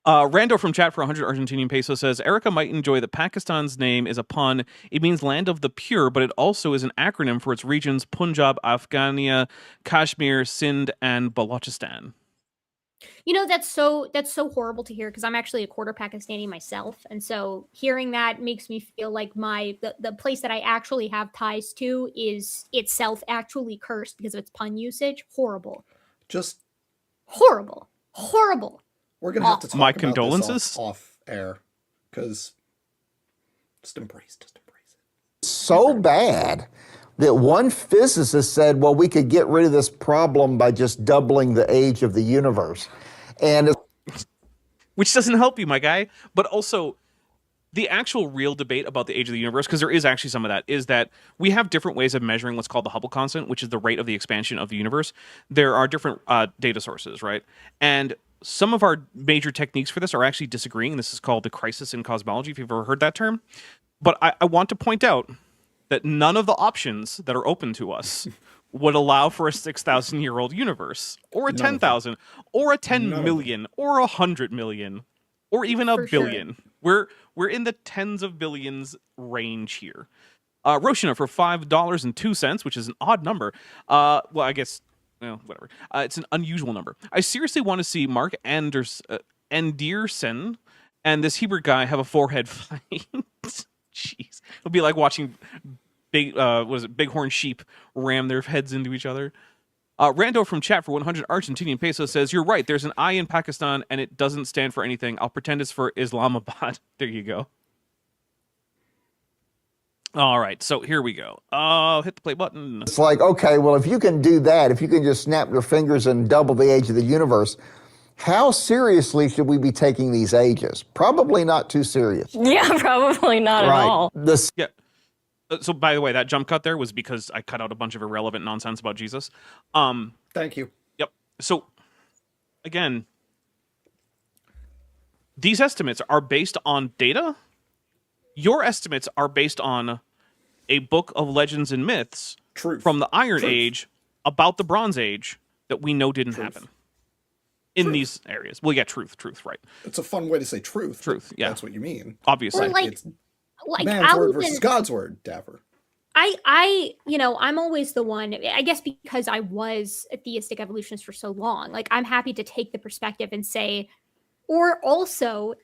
Rando from chat for 100 Argentinian peso says, Erica might enjoy that Pakistan's name is a pun. It means land of the pure, but it also is an acronym for its regions Punjab, Afghania, Kashmir, Sindh, and Balochistan. That's so horrible to hear, because I'm actually a quarter Pakistani myself, and so hearing that makes me feel like the place that I actually have ties to is itself actually cursed because of its pun usage. Horrible. just Horrible. we're gonna have to talk My about condolences? this off air, because just embrace it. so bad that one physicist said, well, we could get rid of this problem by just doubling the age of the universe. And Which doesn't help you, my guy. But also, the actual real debate about the age of the universe, because there is actually some of that, is that we have different ways of measuring what's called the Hubble constant, which is the rate of the expansion of the universe. There are different data sources, right? And some of our major techniques for this are actually disagreeing. This is called the crisis in cosmology, if you've ever heard that term. But I want to point out that none of the options that are open to us would allow for a 6,000-year-old universe, or a 10,000, or a 10 million, or 100 million, or even a billion. Sure. We're in the tens of billions range here. Roshina for $5.02, which is an odd number. Well, I guess, well, whatever. It's an unusual number. I seriously want to see Mark Anderson and this Hebrew guy have a forehead fight. Jeez, it'll be like watching bighorn sheep ram their heads into each other. Rando from chat for 100 Argentinian pesos says, "You're right. There's an I in Pakistan, and it doesn't stand for anything. I'll pretend it's for Islamabad." There you go. All right, so here we go. Hit the play button. It's like, okay, well, if you can do that, if you can just snap your fingers and double the age of the universe, how seriously should we be taking these ages? Probably not too serious. Yeah, probably not at all. Yeah. So, by the way, that jump cut there was because I cut out a bunch of irrelevant nonsense about Jesus. Thank you. Yep. So, again, these estimates are based on data. Your estimates are based on a book of legends and myths from the Iron Age about the Bronze Age that we know didn't happen in these areas. Well, yeah, truth, right. It's a fun way to say truth. Truth, yeah. That's what you mean. Obviously. Or it's man's word versus God's word, Dapper. I'm always the one, I guess because I was a theistic evolutionist for so long, like I'm happy to take the perspective and say, or also,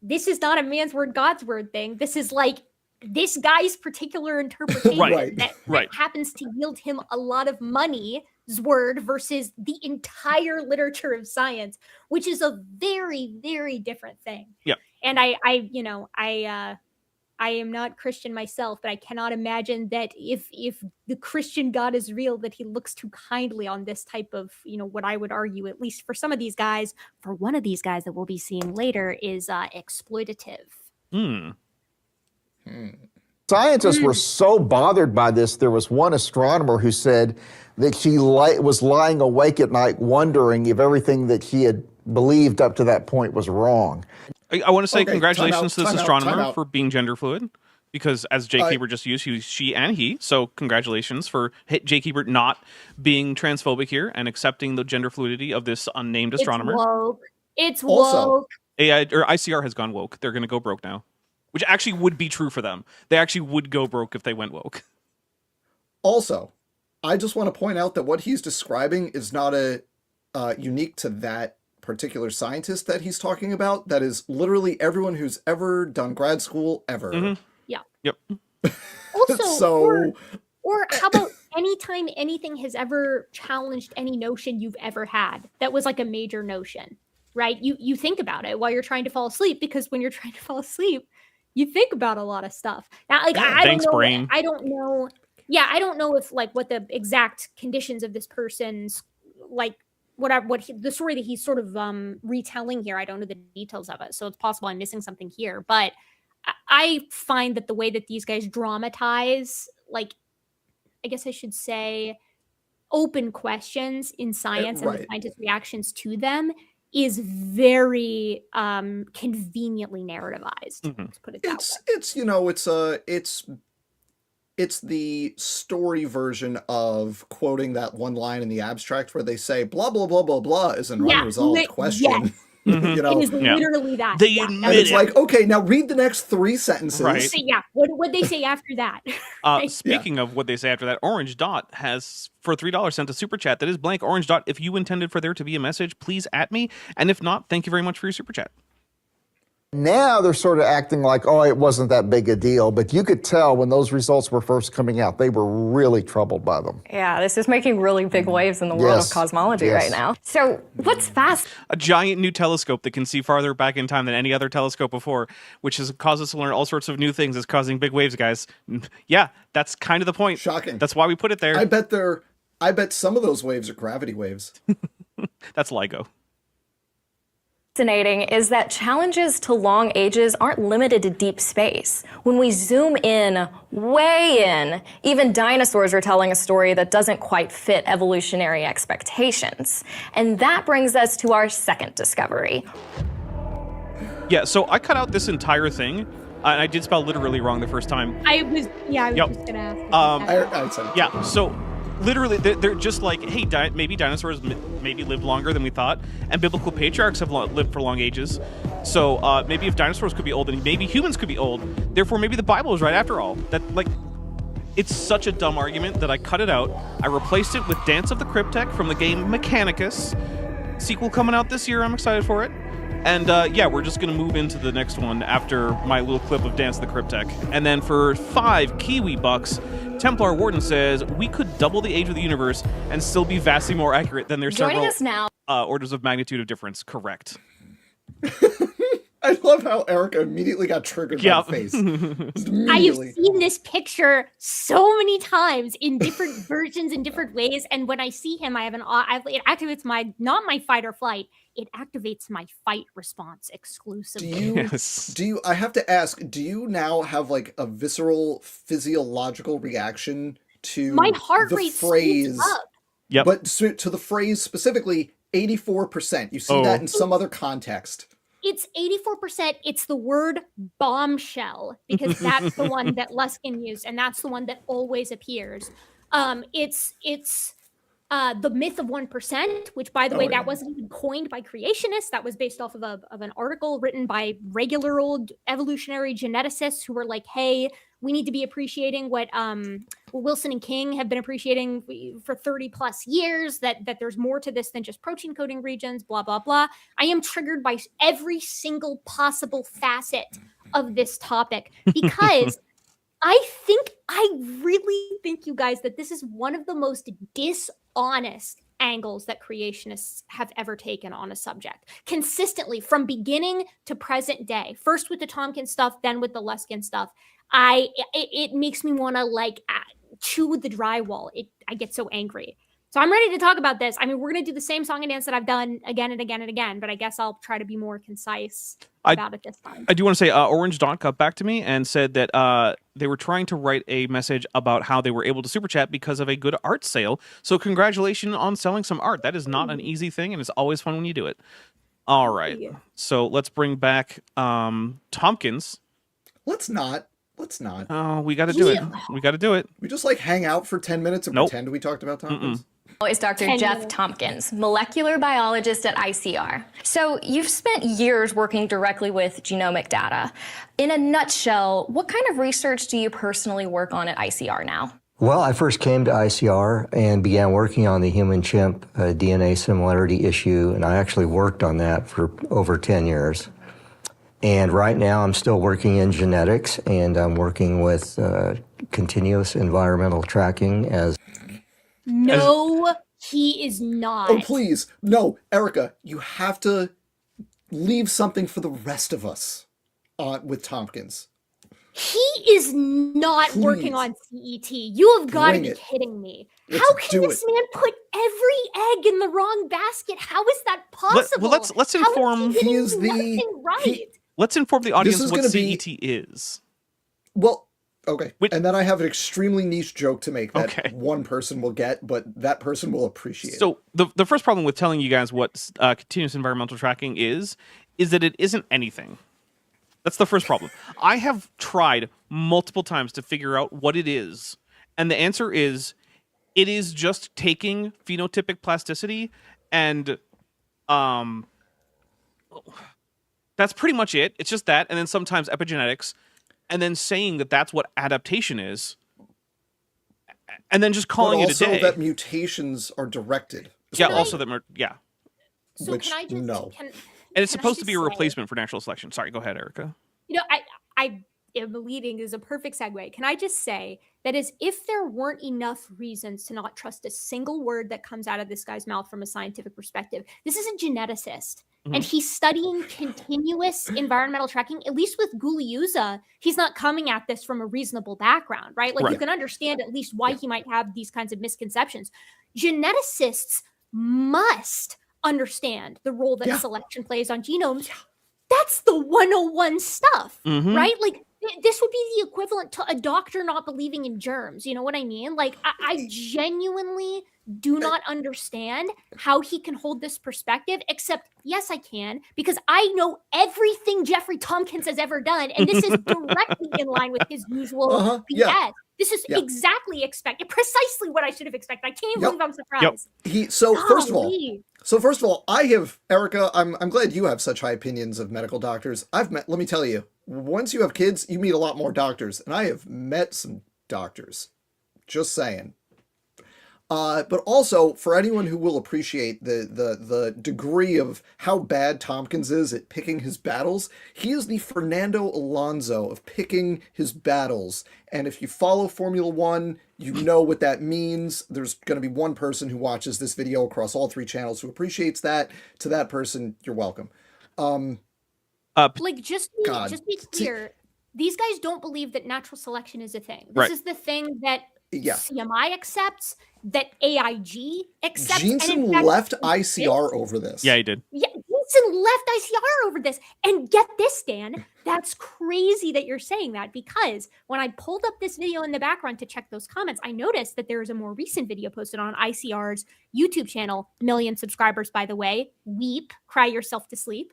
this is not a man's word, God's word thing. This is like this guy's particular interpretation that happens to yield him a lot of money's word versus the entire literature of science, which is a very, very different thing. Yeah. And I am not Christian myself, but I cannot imagine that if the Christian God is real, that he looks too kindly on this type of, what I would argue, at least for some of these guys, for one of these guys that we'll be seeing later, is exploitative. Scientists were so bothered by this, there was one astronomer who said that she was lying awake at night wondering if everything that she had believed up to that point was wrong. I want to say congratulations to this astronomer for being gender fluid, because as Jake Hebert just used, she and he. So congratulations for Jake Hebert not being transphobic here and accepting the gender fluidity of this unnamed astronomer. It's woke. ICR has gone woke. They're going to go broke now, which actually would be true for them. They actually would go broke if they went woke. Also, I just want to point out that what he's describing is not unique to that particular scientist that he's talking about. That is literally everyone who's ever done grad school ever. Mm-hmm. Yeah. Yep. Also, or how about anytime anything has ever challenged any notion you've ever had that was like a major notion, right? You think about it while you're trying to fall asleep, because when you're trying to fall asleep, you think about a lot lot of stuff. Now, like thanks, brain. I don't know. Yeah, I don't know if like what the exact conditions of this person's like the story that he's sort of retelling here. I don't know the details of it, so it's possible I'm missing something here. But I find that the way that these guys dramatize, like, I guess I should say, open questions in science and the scientists' reactions to them is very conveniently narrativized. Let's put it that way. It's the story version of quoting that one line in the abstract where they say blah blah blah blah blah is an unresolved question. Yes. It is literally that. They admit and it's like, okay, now read the next 3 sentences. Right. What they say after that? Speaking of what they say after that, Orange Dot has, for $3, sent a super chat that is blank. Orange Dot, if you intended for there to be a message, please at me. And if not, thank you very much for your super chat. Now they're sort of acting like, oh, it wasn't that big a deal. But you could tell when those results were first coming out, they were really troubled by them. Yeah, this is making really big waves in the world of cosmology right now. So what's fast? A giant new telescope that can see farther back in time than any other telescope before, which has caused us to learn all sorts of new things, is causing big waves, guys. Yeah, that's kind of the point. Shocking. That's why we put it there. I bet some of those waves are gravity waves. That's LIGO. Fascinating is that challenges to long ages aren't limited to deep space. When we zoom in, way in, even dinosaurs are telling a story that doesn't quite fit evolutionary expectations. And that brings us to our second discovery. Yeah, so I cut out this entire thing, and I did spell literally wrong the first time. I was just gonna ask. I said it. Yeah, so literally, they're just like, hey, maybe dinosaurs maybe lived longer than we thought, and biblical patriarchs have lived for long ages. So maybe if dinosaurs could be old, then maybe humans could be old. Therefore, maybe the Bible is right after all. It's such a dumb argument that I cut it out. I replaced it with Dance of the Cryptek from the game Mechanicus. Sequel coming out this year. I'm excited for it. And yeah, we're just going to move into the next one after my little clip of Dance of the Cryptek. And then for 5 Kiwi bucks, Templar Warden says, we could double the age of the universe and still be vastly more accurate than their Joining several us now. orders of magnitude of difference. Correct. I love how Erica immediately got triggered by the face. Just I have immediately. seen this picture so many times in different versions in different ways, and when I see him, it activates not my fight or flight. It activates my fight response exclusively. I have to ask, do you now have like a visceral physiological reaction to My heart the rate phrase? speeds up. Yep. But to the phrase specifically, 84%. You see that in some other context. It's 84%. It's the word bombshell, because that's the one that Luskin used, and that's the one that always appears. It's the myth of 1%, which, by the way, that wasn't even coined by creationists. That was based off of an article written by regular old evolutionary geneticists who were like, hey, we need to be appreciating what Wilson and King have been appreciating for 30 plus years, that there's more to this than just protein coding regions, blah, blah, blah. I am triggered by every single possible facet of this topic because I really think, you guys, that this is one of the most dishonest angles that creationists have ever taken on a subject, consistently from beginning to present day. First with the Tompkins stuff, then with the Luskin stuff. It makes me want to chew the drywall. I get so angry. So I'm ready to talk about this. I mean, we're going to do the same song and dance that I've done again and again and again, but I guess I'll try to be more concise about it this time. I do want to say Orange Dawn got back to me and said that they were trying to write a message about how they were able to super chat because of a good art sale. So congratulations on selling some art. That is not an easy thing, and it's always fun when you do it. All right. Yeah. So let's bring back Tompkins. Let's not. Oh, we got to do it. We got to do it. We just hang out for 10 minutes and pretend we talked about Tompkins. Is Dr. Jeff Tompkins, molecular biologist at ICR. So you've spent years working directly with genomic data. In a nutshell, what kind of research do you personally work on at ICR now? Well, I first came to ICR and began working on the human-chimp DNA similarity issue, and I actually worked on that for over 10 years. And right now I'm still working in genetics, and I'm working with continuous environmental tracking as... No, he is not. Oh, please. No, Erica, you have to leave something for the rest of us with Tompkins. He is not working on CET. You have got to be kidding me. How can this man put every egg in the wrong basket? How is that possible? Let's inform. Let's inform the audience what CET is. Well, okay. And then I have an extremely niche joke to make that one person will get, but that person will appreciate. So the first problem with telling you guys what continuous environmental tracking is that it isn't anything. That's the first problem. I have tried multiple times to figure out what it is, and the answer is it is just taking phenotypic plasticity and that's pretty much it. It's just that, and then sometimes epigenetics, and then saying that that's what adaptation is, and then just calling it a day. Also that mutations are directed. Yeah, So Which, can I just... no. And it's supposed to be a replacement for natural selection. Sorry, go ahead, Erica. You know, I am leading is a perfect segue. Can I just say that as if there weren't enough reasons to not trust a single word that comes out of this guy's mouth from a scientific perspective, this is a geneticist. And he's studying continuous environmental tracking. At least with Guliusa, he's not coming at this from a reasonable background, right? Like you can understand at least why he might have these kinds of misconceptions. Geneticists must understand the role that selection plays on genomes. That's the 101 stuff, right? Like this would be the equivalent to a doctor not believing in germs. You know what I mean? Like I genuinely do not understand how he can hold this perspective, except yes, I can, because I know everything Jeffrey Tompkins has ever done, and this is directly in line with his usual BS. This is exactly precisely what I should have expected. I can't believe I'm surprised. First of all, I have, Erica, I'm glad you have such high opinions of medical doctors. Let me tell you, once you have kids, you meet a lot more doctors, and I have met some doctors. Just saying. But also, for anyone who will appreciate the degree of how bad Tompkins is at picking his battles, he is the Fernando Alonso of picking his battles. And if you follow Formula One, you know what that means. There's going to be one person who watches this video across all 3 channels who appreciates that. To that person, you're welcome. Just be clear. These guys don't believe that natural selection is a thing. This is the thing that CMI accepts, that AIG accepts. Jensen left ICR over this. Yeah, he did. Yeah, Jensen left ICR over this. And get this, Dan, that's crazy that you're saying that, because when I pulled up this video in the background to check those comments, I noticed that there is a more recent video posted on ICR's YouTube channel, 1 million subscribers, by the way. Weep, cry yourself to sleep.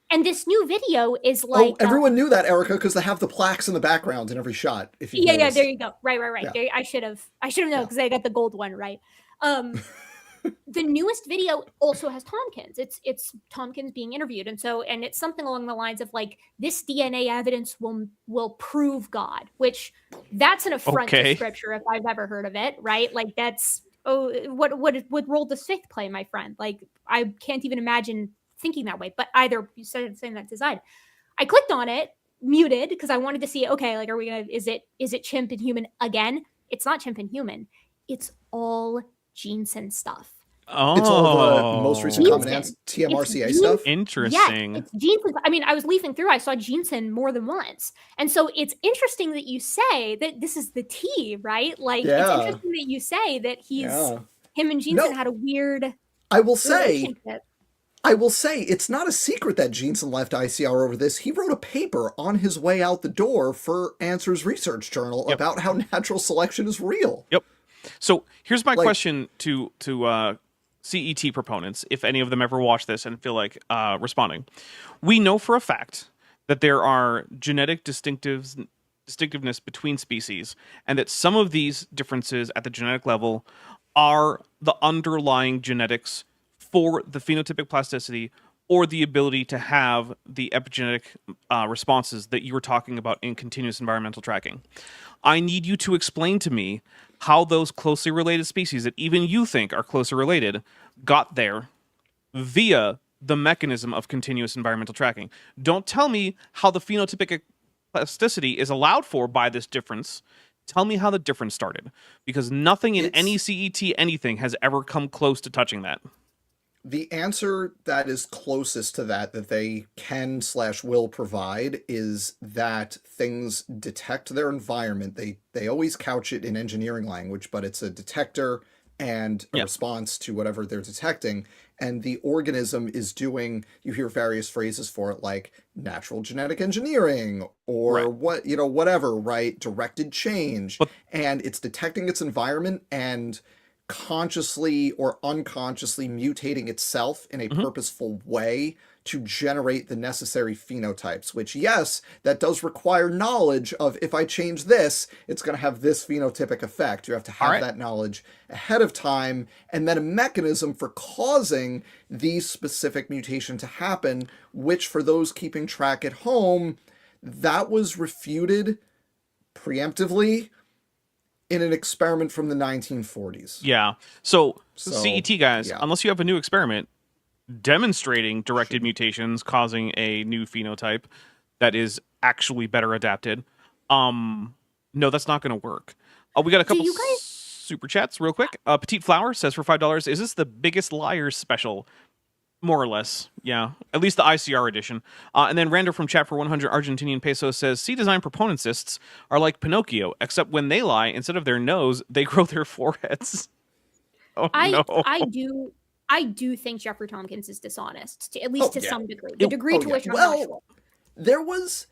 And this new video is like... Oh, everyone knew that, Erica, because they have the plaques in the background in every shot. If you yeah, there you go. Right. Yeah. I should have known because I got the gold one right. The newest video also has Tompkins. It's Tompkins being interviewed, and it's something along the lines of like, this DNA evidence will prove God, which that's an affront to scripture if I've ever heard of it. Right? Like that's what role does faith play, my friend? Like I can't even imagine thinking that way, but either you said saying that design. I clicked on it, muted, because I wanted to see, okay, like, are we gonna, is it chimp and human again? It's not chimp and human. It's all Jensen stuff. Oh, it's all the most recent common TMRCA stuff. Interesting. Yeah, it's Jensen. I mean, I was leafing through, I saw Jensen more than once. And so it's interesting that you say that this is the T, right? Like, it's interesting that you say that him and Jensen had a weird I will say, it's not a secret that Jensen left ICR over this. He wrote a paper on his way out the door for Answers Research Journal about how natural selection is real. Yep. So here's my question to CET proponents, if any of them ever watch this and feel like responding. We know for a fact that there are genetic distinctiveness between species, and that some of these differences at the genetic level are the underlying genetics for the phenotypic plasticity or the ability to have the epigenetic responses that you were talking about in continuous environmental tracking. I need you to explain to me how those closely related species that even you think are closely related got there via the mechanism of continuous environmental tracking. Don't tell me how the phenotypic plasticity is allowed for by this difference. Tell me how the difference started, because nothing in any CET anything has ever come close to touching that. The answer that is closest to that they can/will provide is that things detect their environment. They always couch it in engineering language, but it's a detector and a response to whatever they're detecting. And the organism is doing, you hear various phrases for it, like natural genetic engineering or whatever, right? Directed change. And it's detecting its environment and consciously or unconsciously mutating itself in a purposeful way to generate the necessary phenotypes, which, yes, that does require knowledge of, if I change this, it's going to have this phenotypic effect. You have to have that knowledge ahead of time, and then a mechanism for causing the specific mutation to happen, which, for those keeping track at home, that was refuted preemptively in an experiment from the 1940s. Yeah. So CET guys, unless you have a new experiment demonstrating directed mutations causing a new phenotype that is actually better adapted, no, that's not going to work. We got a couple super chats real quick. Petite Flower says for $5, is this the Biggest Liars special? More or less, yeah. At least the ICR edition. And then Randall from chat for 100 Argentinian pesos says, C-design proponentsists are like Pinocchio, except when they lie, instead of their nose, they grow their foreheads. Oh, no. I do think Jeffrey Tompkins is dishonest, at least to some degree. The It- degree to which I'm not Well, sure. there was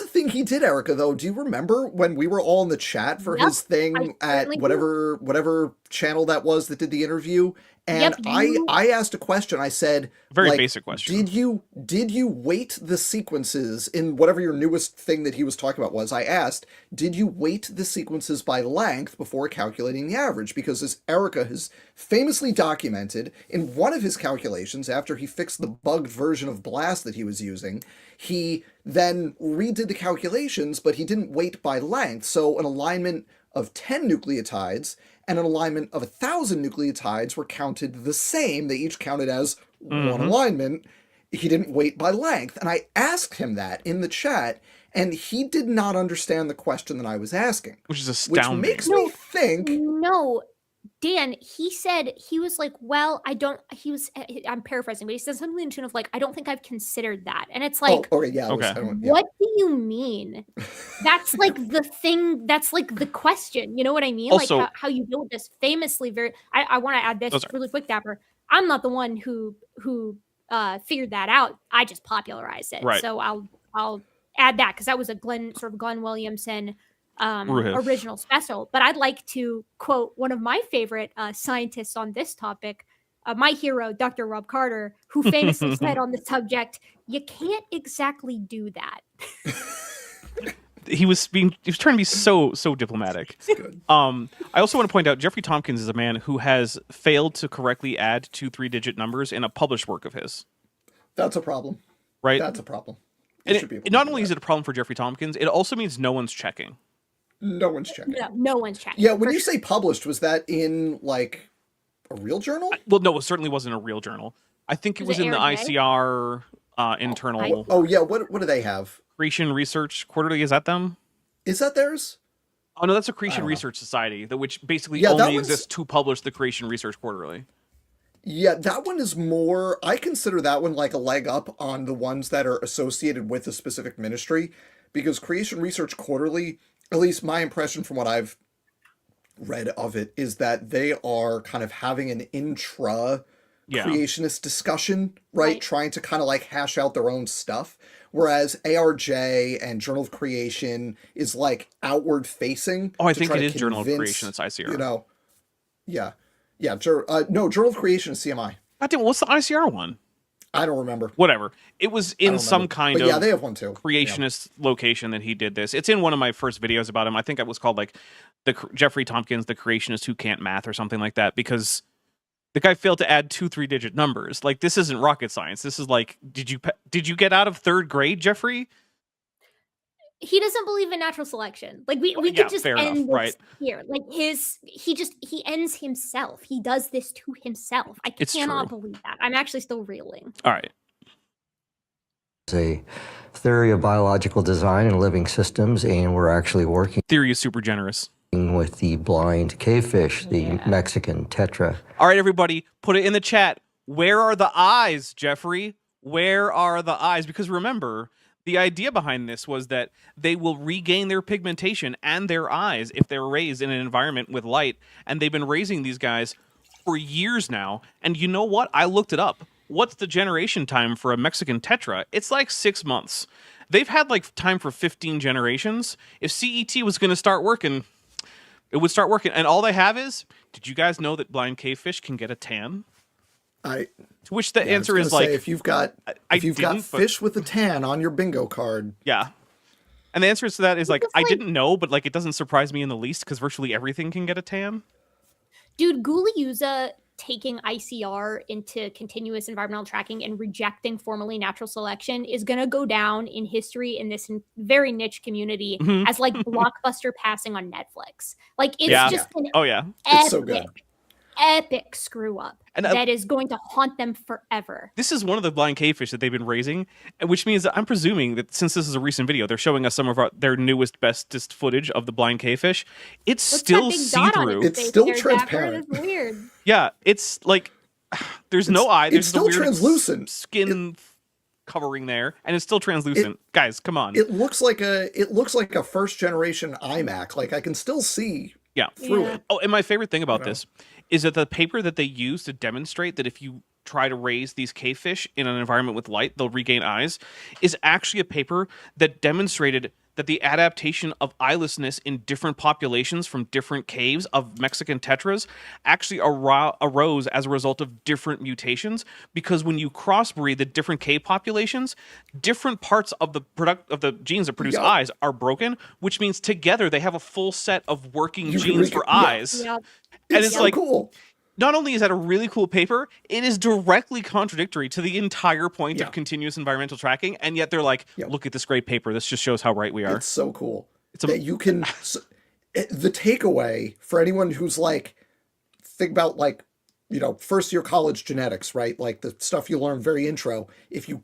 a thing he did, Erica, though. Do you remember when we were all in the chat for Yep, his thing I at certainly do. whatever channel that was that did the interview? And Yep, I asked a question. I said, Very like, basic question. Did you weight the sequences in whatever your newest thing that he was talking about was? I asked, did you weight the sequences by length before calculating the average? Because as Erica has famously documented in one of his calculations, after he fixed the bugged version of Blast that he was using, he then redid the calculations, but he didn't weight by length. So an alignment of 10 nucleotides and an alignment of 1,000 nucleotides were counted the same. They each counted as one alignment. He didn't weight by length. And I asked him that in the chat, and he did not understand the question that I was asking. Which is astounding. Which makes me think... No, Dan, he said, he was like, well, I'm paraphrasing, but he said something in the tune of like, I don't think I've considered that. And it's like, okay, yeah. Okay. What do you mean? That's like the thing, that's like the question. You know what I mean? Also- like how you deal with this famously I want to add this really quick, Dapper. I'm not the one who figured that out. I just popularized it. Right. So I'll add that because that was a Glenn Williamson original special. But I'd like to quote one of my favorite scientists on this topic, my hero, Dr. Rob Carter, who famously said on the subject, "You can't exactly do that." He was trying to be so diplomatic. I also want to point out Jeffrey Tompkins is a man who has failed to correctly add 2 3-digit numbers in a published work of his. That's a problem. Right? That's a problem. And not only is it a problem for Jeffrey Tompkins, it also means no one's checking. No one's checking. No one's checking. Yeah, when you say published, was that in like a real journal? Well, no, it certainly wasn't a real journal. I think it was in the ICR internal Oh yeah, what do they have? Creation Research Quarterly. Is that them? Is that theirs? Oh no, that's a Creation Research Society, which basically Yeah, that only one's- exists to publish the Creation Research Quarterly. Yeah, that one is more, I consider that one like a leg up on the ones that are associated with a specific ministry, because Creation Research Quarterly, at least my impression from what I've read of it, is that they are kind of having an creationist discussion, right? Trying to kind of like hash out their own stuff. Whereas ARJ and Journal of Creation is like outward facing. Oh, I think it is Journal of Creation. It's ICR. You know, yeah. No, Journal of Creation is CMI. God damn, what's the ICR one? I don't remember. Whatever. It was in some kind of they have one too. creationist location that he did this. It's in one of my first videos about him. I think it was called like Jeffrey Tompkins, the creationist who can't math or something like that, because the guy failed to add 2 3-digit numbers. Like, this isn't rocket science. This is like, did you get out of 3rd grade, Jeffrey? He doesn't believe in natural selection. Like we could just end this here. Like he ends himself. He does this to himself. I cannot believe that. I'm actually still reeling. All right. It's a theory of biological design and living systems, and we're actually working Theory is super generous. with the blind cavefish, the Mexican tetra. All right, everybody, put it in the chat. Where are the eyes, Jeffrey? Where are the eyes? Because remember, the idea behind this was that they will regain their pigmentation and their eyes if they're raised in an environment with light. And they've been raising these guys for years now. And you know what? I looked it up. What's the generation time for a Mexican tetra? It's like 6 months. They've had like time for 15 generations. If CET was going to start working, it would start working. And all they have is, did you guys know that blind cavefish can get a tan? To which the answer is like, if you've got fish with a tan on your bingo card. Yeah. And the answer to that is like, I didn't know, but like it doesn't surprise me in the least because virtually everything can get a tan. Dude, Guliusa taking ICR into continuous environmental tracking and rejecting formally natural selection is going to go down in history in this very niche community as like Blockbuster passing on Netflix. Like it's just an it's so good. Epic screw up that is going to haunt them forever. This is one of the blind cavefish that they've been raising, which means that I'm presuming that since this is a recent video, they're showing us some of their newest, bestest footage of the blind cavefish. It's still see-through. It's still transparent. It's weird. Yeah, it's like there's no eye. There's it's still weird translucent skin covering there, and it's still translucent. Guys, come on. It looks like a first generation iMac. Like I can still see Yeah. through Yeah. it. Oh, and my favorite thing about You know? this is that the paper that they use to demonstrate that if you try to raise these cavefish in an environment with light, they'll regain eyes, is actually a paper that demonstrated that the adaptation of eyelessness in different populations from different caves of Mexican tetras actually arose as a result of different mutations, because when you crossbreed the different cave populations, different parts of the genes that produce Yup. eyes are broken, which means together they have a full set of working You can genes for yeah. eyes. Yeah. And It's it's so like, cool. not only is that a really cool paper, it is directly contradictory to the entire point Yeah. of continuous environmental tracking, and yet they're like, Yep. look at this great paper. This just shows how right we are. It's so cool It's a- that you can. The takeaway for anyone who's like, think about like, first year college genetics, right? Like the stuff you learn very intro. If you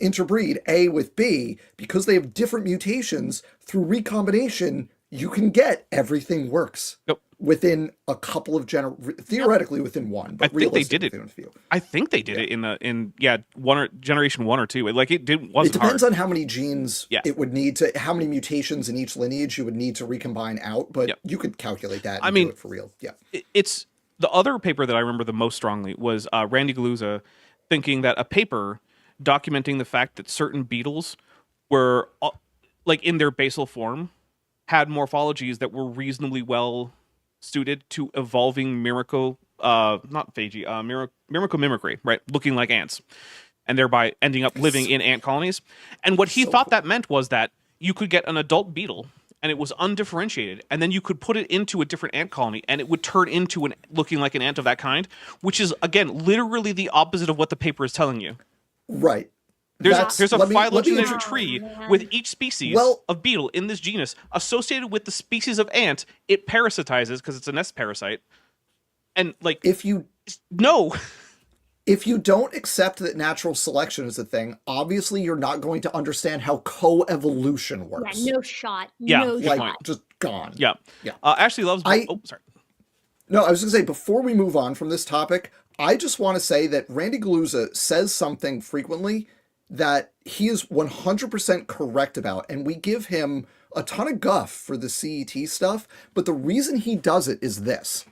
interbreed A with B, because they have different mutations through recombination, you can get everything works. Yep. Within a couple of theoretically within one, but I think they did realistically it. within a few. I think they did it in generation 1 or 2. Like It wasn't depends hard. on how many genes Yeah. it would need to, how many mutations in each lineage you would need to recombine out, but Yep. you could calculate that and I mean, do it for real. Yeah. It's the other paper that I remember the most strongly was Randy Galuza thinking that a paper documenting the fact that certain beetles were like in their basal form had morphologies that were reasonably well suited to evolving miracle mimicry, right? Looking like ants, and thereby ending up living in ant colonies. And what he So thought cool. that meant was that you could get an adult beetle and it was undifferentiated, and then you could put it into a different ant colony and it would turn into looking like an ant of that kind, which is again literally the opposite of what the paper is telling you. Right. There's a let me phylogenetic Oh, tree man. with each species Well- of beetle in this genus associated with the species of ant it parasitizes because it's a nest parasite. And like, if you no, don't accept that natural selection is a thing, obviously you're not going to understand how co-evolution works. Yeah, no shot. Yeah, No good like shot. point. just gone. yeah, Yeah. Ashley loves. Oh, sorry. No, I was going to say, before we move on from this topic, I just want to say that Randy Galuza says something frequently that he is 100% correct about, and we give him a ton of guff for the CET stuff, but the reason he does it is this.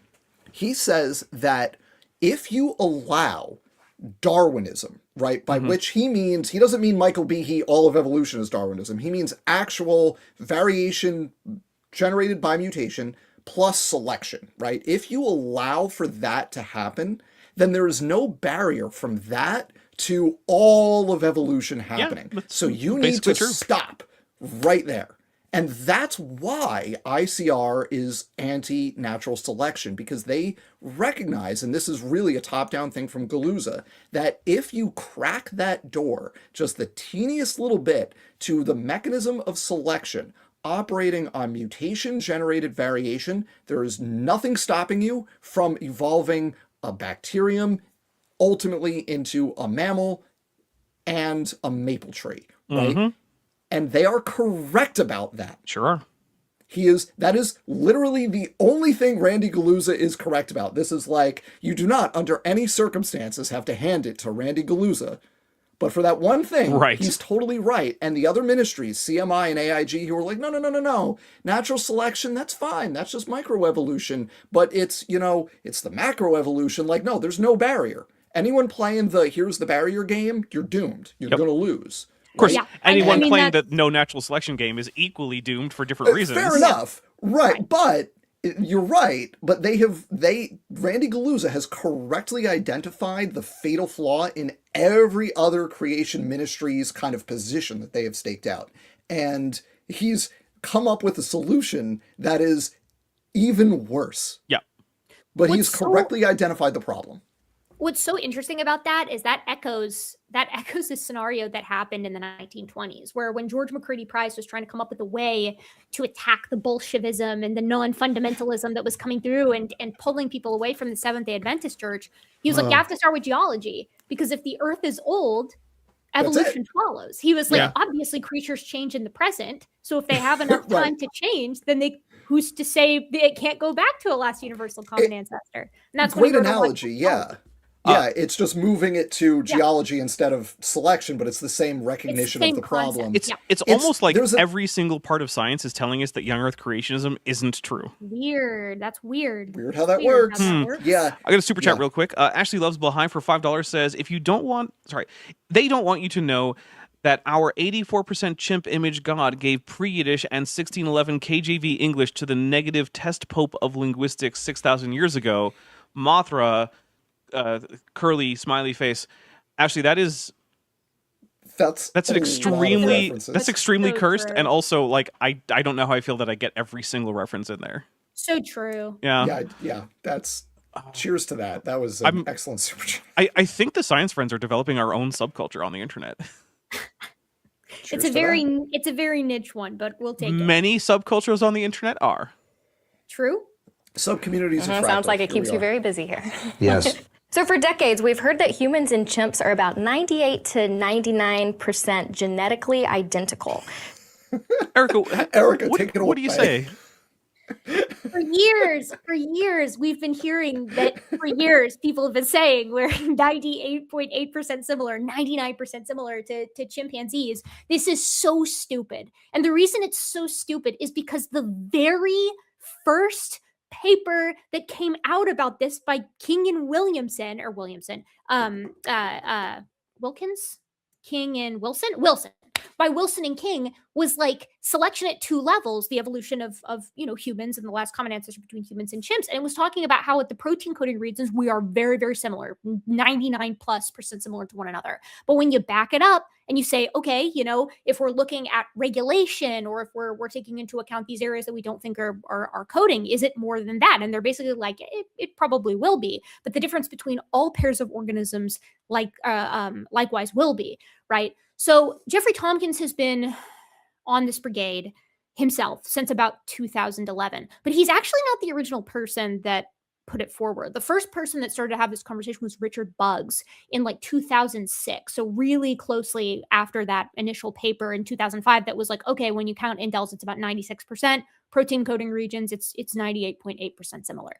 He says that if you allow Darwinism, right, by which he means, he doesn't mean Michael Behe, all of evolution is Darwinism, he means actual variation generated by mutation plus selection, right? If you allow for that to happen, then there is no barrier from that to all of evolution happening. So you need to basically true. stop right there. And that's why ICR is anti-natural selection, because they recognize, and this is really a top-down thing from Galuza, that if you crack that door just the teeniest little bit to the mechanism of selection operating on mutation-generated variation, there is nothing stopping you from evolving a bacterium ultimately into a mammal and a maple tree, right? And they are correct about that. Sure. That is literally the only thing Randy Galuza is correct about. This is like, you do not, under any circumstances, have to hand it to Randy Galuza. But for that one thing, Right. he's totally right. And the other ministries, CMI and AIG, who are like, no. Natural selection, that's fine. That's just microevolution. But it's, it's the macroevolution. Like, no, there's no barrier. Anyone playing the here's the barrier game, you're doomed. You're going to lose. Of course, Yeah, anyone I mean, playing that's- the no natural selection game is equally doomed for different reasons. Fair enough. Right. But you're right. But Randy Galuza has correctly identified the fatal flaw in every other creation ministry's kind of position that they have staked out. And he's come up with a solution that is even worse. Yeah. But What's he's so- correctly identified the problem. What's so interesting about that is that echoes this scenario that happened in the 1920s, where when George McCready Price was trying to come up with a way to attack the Bolshevism and the non-fundamentalism that was coming through and pulling people away from the Seventh-day Adventist Church, he was like, you have to start with geology, because if the Earth is old, That's it. evolution follows. He was like, Yeah. obviously creatures change in the present, so if they have enough Right. time to change, then who's to say it can't go back to a last universal common ancestor? And that's when he Great wrote a lot of analogy, yeah. Yeah, it's just moving it to geology instead of selection, but it's the same recognition of the problem. It's almost like there's every single part of science is telling us that young Earth creationism isn't true. Weird. That's weird. Weird how that works. Yeah. I got a super chat real quick. Ashley Loves Behind for $5 says, if you don't want, they don't want you to know that our 84% chimp image god gave pre-Yiddish and 1611 KJV English to the negative test pope of linguistics 6,000 years ago. Mothra, curly smiley face. Ashley, that's an extremely cursed, and also like I don't know how I feel that I get every single reference in there. So true. Yeah. That's cheers to that. That was an excellent super chat. I think the science friends are developing our own subculture on the internet. It's a very niche one, but we'll take it. Many subcultures on the internet are. True. Sub-communities are sounds like it keeps you very busy here. Yes. So for decades, we've heard that humans and chimps are about 98 to 99% genetically identical. Erica, take it away. What do you say? For years, we've been hearing that for years, people have been saying we're 98.8% similar, 99% similar to chimpanzees. This is so stupid. And the reason it's so stupid is because the very first paper that came out about this by King and Williamson, Wilkins? King and Wilson? Wilson. By Wilson and King was like selection at two levels, the evolution of humans and the last common ancestor between humans and chimps. And it was talking about how at the protein coding regions, we are very, very similar, 99+% similar to one another. But when you back it up and you say, okay, if we're looking at regulation or if we're taking into account these areas that we don't think are coding, is it more than that? And they're basically like, it probably will be. But the difference between all pairs of organisms likewise will be, right? So Jeffrey Tompkins has been on this brigade himself since about 2011, but he's actually not the original person that put it forward. The first person that started to have this conversation was Richard Buggs in like 2006. So really closely after that initial paper in 2005 that was like, okay, when you count indels, it's about 96%. Protein coding regions, it's 98.8% similar.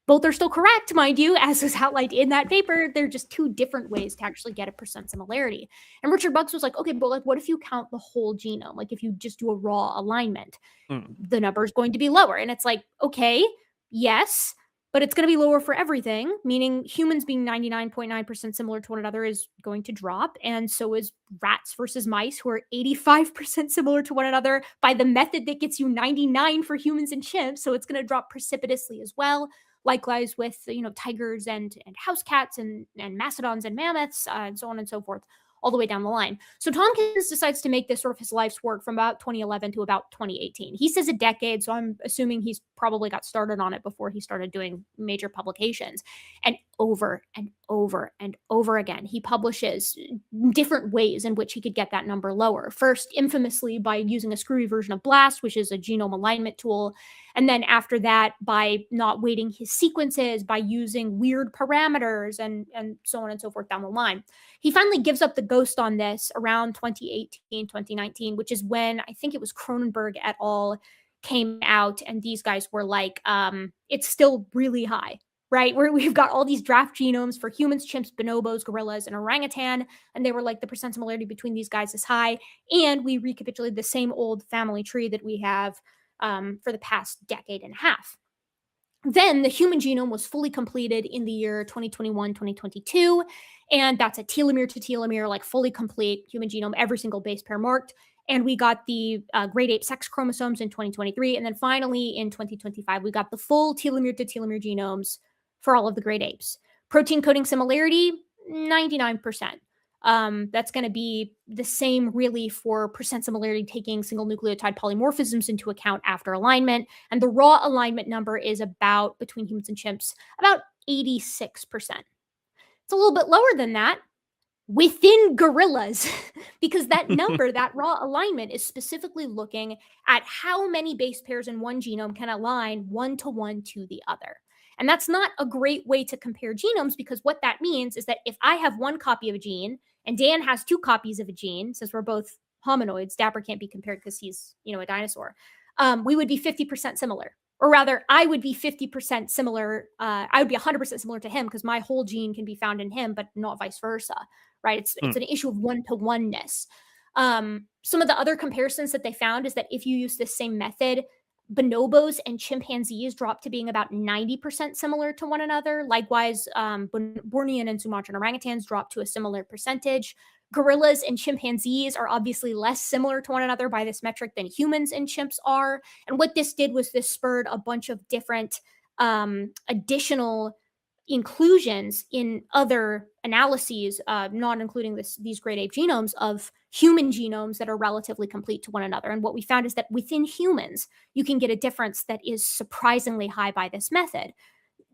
Both are still correct, mind you, as is outlined in that paper. They're just two different ways to actually get a percent similarity. And Richard Buggs was like, okay, but like, what if you count the whole genome? Like if you just do a raw alignment, the number is going to be lower. And it's like, okay, yes, but it's going to be lower for everything, meaning humans being 99.9% similar to one another is going to drop. And so is rats versus mice, who are 85% similar to one another by the method that gets you 99 for humans and chimps. So it's going to drop precipitously as well. Likewise with, tigers and house cats and mastodons and mammoths and so on and so forth, all the way down the line. So Tompkins decides to make this sort of his life's work from about 2011 to about 2018. He says a decade, so I'm assuming he's probably got started on it before he started doing major publications. And over and over and over again, he publishes different ways in which he could get that number lower. First, infamously, by using a screwy version of BLAST, which is a genome alignment tool. And then after that, by not weighting his sequences, by using weird parameters and so on and so forth down the line. He finally gives up the ghost on this around 2018, 2019, which is when I think it was Cronenberg et al. Came out and these guys were like, it's still really high, right? We've got all these draft genomes for humans, chimps, bonobos, gorillas, and orangutan. And they were like, the percent similarity between these guys is high. And we recapitulated the same old family tree that we have for the past decade and a half. Then the human genome was fully completed in the year 2021, 2022. And that's a telomere to telomere, like fully complete human genome, every single base pair marked. And we got the great ape sex chromosomes in 2023. And then finally in 2025, we got the full telomere to telomere genomes for all of the great apes. Protein coding similarity, 99%. That's going to be the same really for percent similarity, taking single nucleotide polymorphisms into account after alignment. And the raw alignment number is about, between humans and chimps, about 86%. It's a little bit lower than that within gorillas, because that number, that raw alignment, is specifically looking at how many base pairs in one genome can align one-to-one to the other. And that's not a great way to compare genomes, because what that means is that if I have one copy of a gene and Dan has two copies of a gene, since we're both hominoids, Dapper can't be compared because he's, a dinosaur, we would be 50% similar, or rather, I would be 50% similar. I would be 100% similar to him because my whole gene can be found in him, but not vice versa, right? It's an issue of one-to-oneness. Some of the other comparisons that they found is that if you use this same method, bonobos and chimpanzees drop to being about 90% similar to one another. Likewise, Bornean and Sumatran orangutans drop to a similar percentage. Gorillas and chimpanzees are obviously less similar to one another by this metric than humans and chimps are. And what this did was this spurred a bunch of different additional inclusions in other analyses, not including these great ape genomes, of human genomes that are relatively complete to one another. And what we found is that within humans, you can get a difference that is surprisingly high by this method.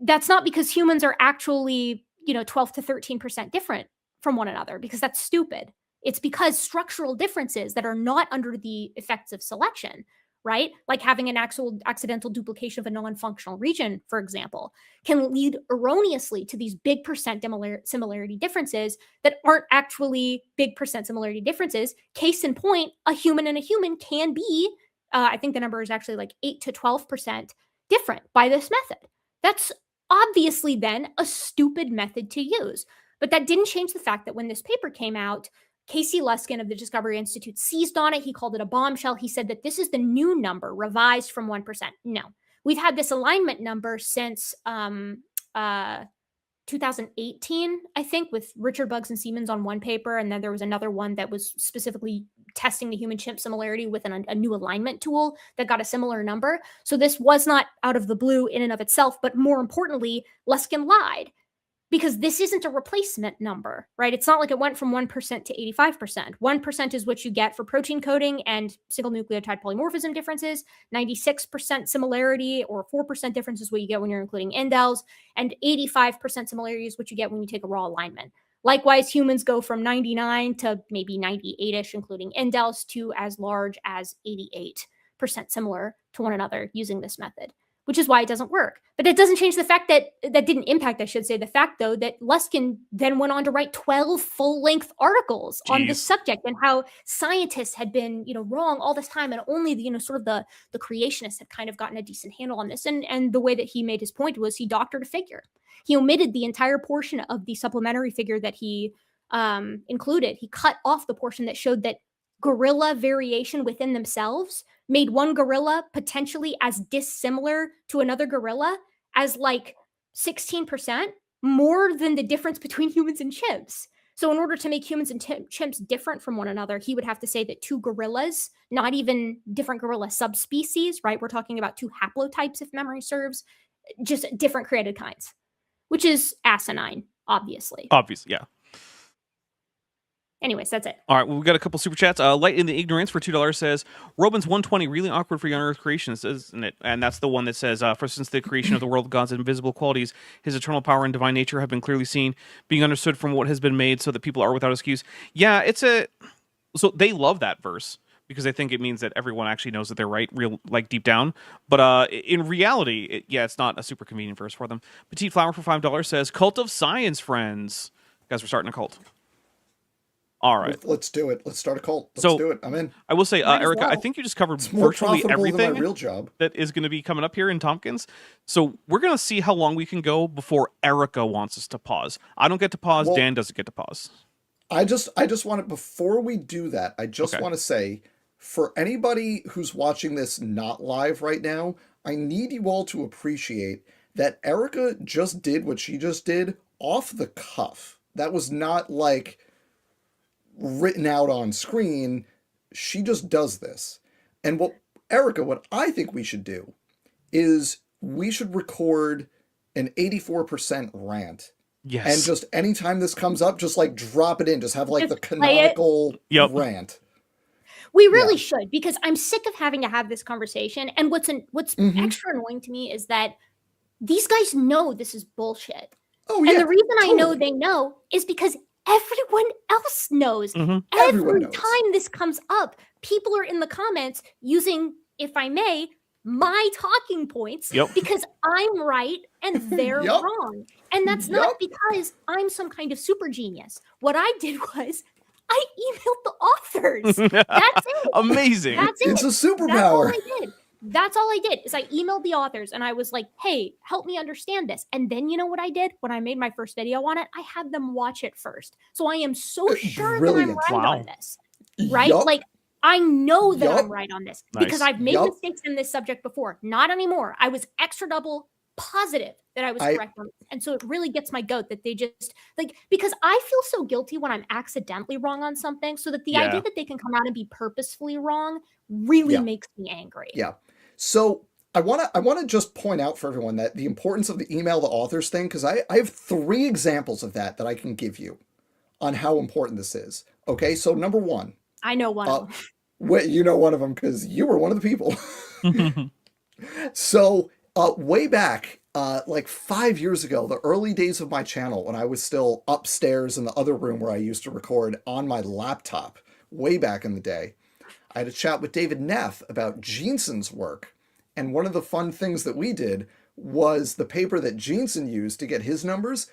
That's not because humans are actually, 12 to 13% different from one another, because that's stupid. It's because structural differences that are not under the effects of selection, right? Like having an accidental duplication of a non-functional region, for example, can lead erroneously to these big percent similarity differences that aren't actually big percent similarity differences. Case in point, a human and a human can be, I think the number is actually like 8 to 12% different by this method. That's obviously then a stupid method to use. But that didn't change the fact that when this paper came out, Casey Luskin of the Discovery Institute seized on it. He called it a bombshell. He said that this is the new number, revised from 1%. No, we've had this alignment number since 2018, I think, with Richard Buggs and Siemens on one paper. And then there was another one that was specifically testing the human-chimp similarity with a new alignment tool that got a similar number. So this was not out of the blue in and of itself. But more importantly, Luskin lied, because this isn't a replacement number, right? It's not like it went from 1% to 85%. 1% is what you get for protein coding and single nucleotide polymorphism differences. 96% similarity or 4% difference is what you get when you're including indels. And 85% similarity is what you get when you take a raw alignment. Likewise, humans go from 99 to maybe 98-ish, including indels, to as large as 88% similar to one another using this method, which is why it doesn't work. But it doesn't change the fact that didn't impact, I should say, the fact, though, that Luskin then went on to write 12 full-length articles on this subject and how scientists had been, wrong all this time, and only the, sort of the creationists had kind of gotten a decent handle on this. And the way that he made his point was he doctored a figure. He omitted the entire portion of the supplementary figure that he included. He cut off the portion that showed that gorilla variation within themselves made one gorilla potentially as dissimilar to another gorilla as like 16% more than the difference between humans and chimps. So in order to make humans and chimps different from one another, he would have to say that two gorillas, not even different gorilla subspecies, right? We're talking about two haplotypes, if memory serves, just different created kinds, which is asinine, obviously. Obviously, yeah. Anyways, that's it. All right, well, we got a couple super chats. Light in the Ignorance for $2 says, Robin's 120, really awkward for young Earth creationists, isn't it? And that's the one that says, for since the creation of the world, God's invisible qualities, his eternal power and divine nature have been clearly seen, being understood from what has been made, so that people are without excuse. Yeah, so they love that verse, because I think it means that everyone actually knows that they're right, deep down. But in reality, it's not a super convenient verse for them. Petite Flower for $5 says, Cult of Science, friends. Guys, we're starting a cult. All right. Let's do it. Let's start a cult. Let's do it. I'm in. I will say, Erica, I think you just covered virtually everything than my real job that is going to be coming up here in Tompkins. So we're going to see how long we can go before Erica wants us to pause. I don't get to pause. Well, Dan doesn't get to pause. I just want to, before we do that, I just want to say, for anybody who's watching this not live right now, I need you all to appreciate that Erica just did what she just did off the cuff. That was not like written out on screen. She just does this. And what I think we should do is we should record an 84% rant. Yes. And just anytime this comes up, just like drop it in. Just have like the canonical rant. We really should, because I'm sick of having to have this conversation. And what's extra annoying to me is that these guys know this is bullshit. Oh, yeah. And the reason I know they know is because everyone else knows. Every time this comes up, people are in the comments using, if I may, my talking points because I'm right and they're wrong. And that's not because I'm some kind of super genius. What I did was I emailed the authors. That's it. Amazing. That's it. It's a superpower. That's all I did. That's all I did is I emailed the authors and I was like, hey, help me understand this. And then you know what I did when I made my first video on it? I had them watch it first. So I am so sure that I'm Brilliant. right Wow. on this. Right? Yup. Like I know that Yup. I'm right on this Nice. because I've made Yup. mistakes in this subject before. Not anymore. I was extra double positive that I was correct on this. And so it really gets my goat that they just like, because I feel so guilty when I'm accidentally wrong on something, so that the Yeah. idea that they can come out and be purposefully wrong really Yeah. makes me angry. Yeah. So I want to just point out for everyone that the importance of the email the authors thing, because I have 3 examples of that I can give you on how important this is. Okay, so number 1. I know one of them. You know one of them because you were one of the people. So way back, like 5 years ago, the early days of my channel, when I was still upstairs in the other room where I used to record on my laptop, way back in the day, I had a chat with David Neff about Jeanson's work. And one of the fun things that we did was the paper that Jeanson used to get his numbers.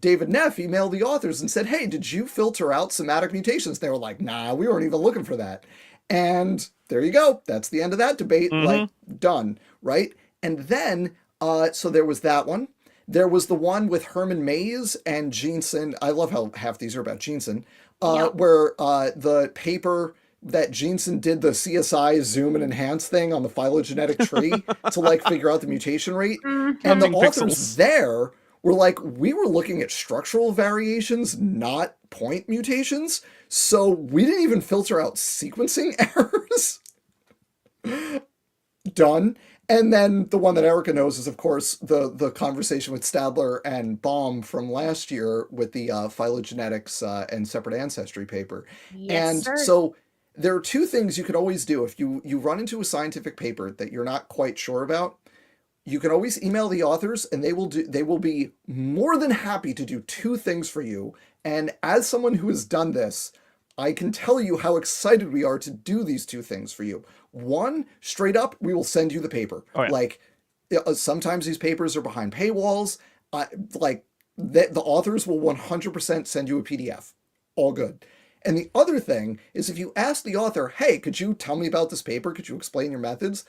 David Neff emailed the authors and said, hey, did you filter out somatic mutations? They were like, nah, we weren't even looking for that. And there you go. That's the end of that debate. Like, done, right? And then, so there was that one. There was the one with Herman Mays and Jeanson. I love how half these are about Jeanson, where the paper that Jeanson did the CSI zoom and enhance thing on the phylogenetic tree to like figure out the mutation rate. And the authors there were like, we were looking at structural variations, not point mutations. So we didn't even filter out sequencing errors. Done. And then the one that Erica knows is, of course, the conversation with Stadler and Baum from last year with the phylogenetics and separate ancestry paper. Yes, and sir. so there are 2 things you could always do if you run into a scientific paper that you're not quite sure about. You can always email the authors and they will be more than happy to do 2 things for you. And as someone who has done this, I can tell you how excited we are to do these 2 things for you. 1, straight up, we will send you the paper. Oh, yeah. Like, sometimes these papers are behind paywalls. Like, the authors will 100% send you a PDF. All good. And the other thing is, if you ask the author, hey, could you tell me about this paper? Could you explain your methods?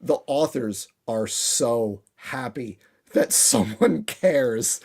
The authors are so happy that someone cares.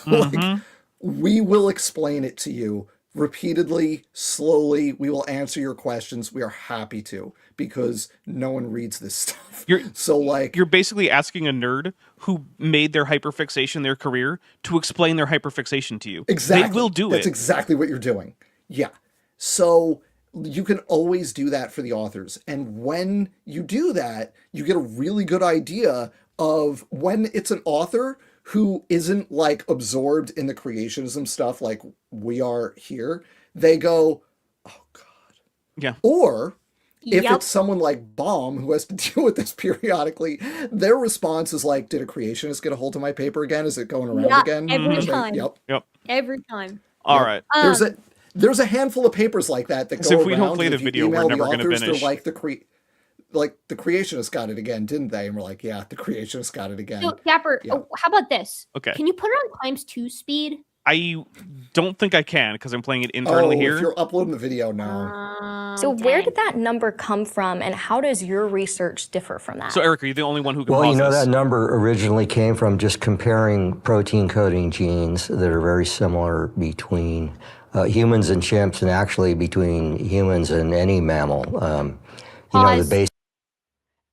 Like, we will explain it to you repeatedly, slowly. We will answer your questions. We are happy to, because no one reads this stuff. You're basically asking a nerd who made their hyperfixation their career to explain their hyperfixation to you. Exactly. They will do That's it. exactly what you're doing. Yeah. So you can always do that for the authors. And when you do that, you get a really good idea of when it's an author who isn't like absorbed in the creationism stuff like we are here. They go, oh God. Yeah. Or if Yep. it's someone like Baum who has to deal with this periodically, their response is like, did a creationist get a hold of my paper again? Is it going around Yeah, again? every Like, time. Yep. Every time. All right. There's a handful of papers like that go So if we around. don't play and the if you video, we're email never the gonna authors, finish. They're like the creationists got it again, didn't they? And we're like, yeah, the creationists got it again. So, Dapper, Yeah. how about this? Okay. Can you put it on ×2 speed? I don't think I can because I'm playing it internally here. If you're uploading the video, no. So where dang. did that number come from, and how does your research differ from that? So, Erica, you're the only one who can Well, pause you know, this. that number originally came from just comparing protein coding genes that are very similar between humans and chimps, and actually between humans and any mammal. You know, the Pause. base.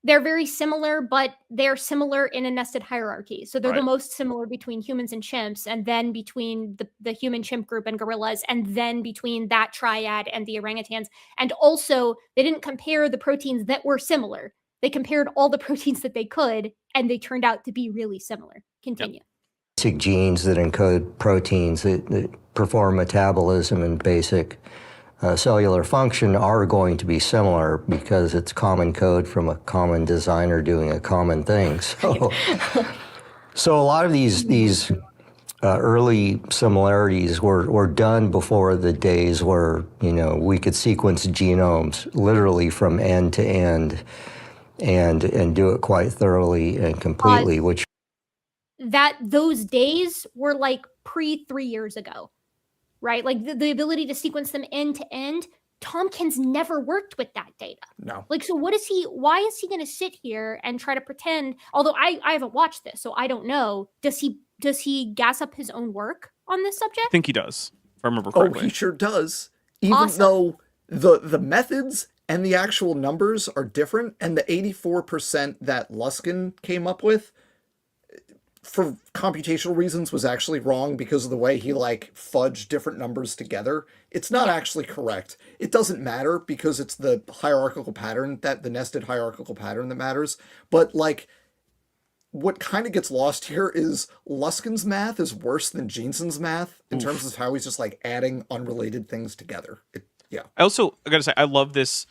They're very similar, but they're similar in a nested hierarchy. So they're the Right. most similar between humans and chimps, and then between the human chimp group and gorillas, and then between that triad and the orangutans. And also, they didn't compare the proteins that were similar. They compared all the proteins that they could, and they turned out to be really similar. Continue. Basic genes that encode proteins that perform metabolism and basic cellular function are going to be similar because it's common code from a common designer doing a common thing. So a lot of these early similarities were done before the days where, you know, we could sequence genomes literally from end to end and do it quite thoroughly and completely, which Those days were like pre 3 years ago, right? Like the ability to sequence them end to end Tompkins never worked with that data. No. Like, so why is he going to sit here and try to pretend, although I haven't watched this, so I don't know. Does he gas up his own work on this subject? I think he does, if I remember Oh, correctly. he sure does. Even Awesome. though the methods and the actual numbers are different, and the 84% that Luskin came up with, for computational reasons, was actually wrong because of the way he like fudged different numbers together. It's not actually correct. It doesn't matter because it's the hierarchical pattern, that the nested hierarchical pattern that matters. But like, what kind of gets lost here is Luskin's math is worse than Jensen's math in terms of how he's just like adding unrelated things together. Yeah. I gotta say, I love this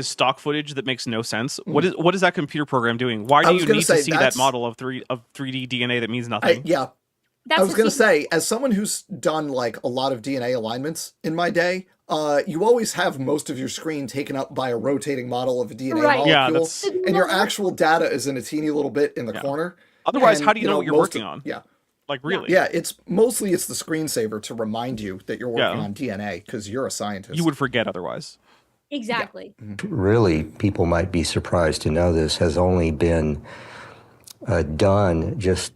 stock footage that makes no sense. What is that computer program doing? Why do you need to see that model of 3D DNA that means nothing? I was going to say, as someone who's done like a lot of DNA alignments in my day, you always have most of your screen taken up by a rotating model of a DNA molecule, and your actual data is in a teeny little bit in the corner. Otherwise, and, how do you know what you're working on? Yeah. Like, really? Yeah, it's the screensaver to remind you that you're working on DNA because you're a scientist. You would forget otherwise. Exactly. Yeah. Really, people might be surprised to know this has only been done just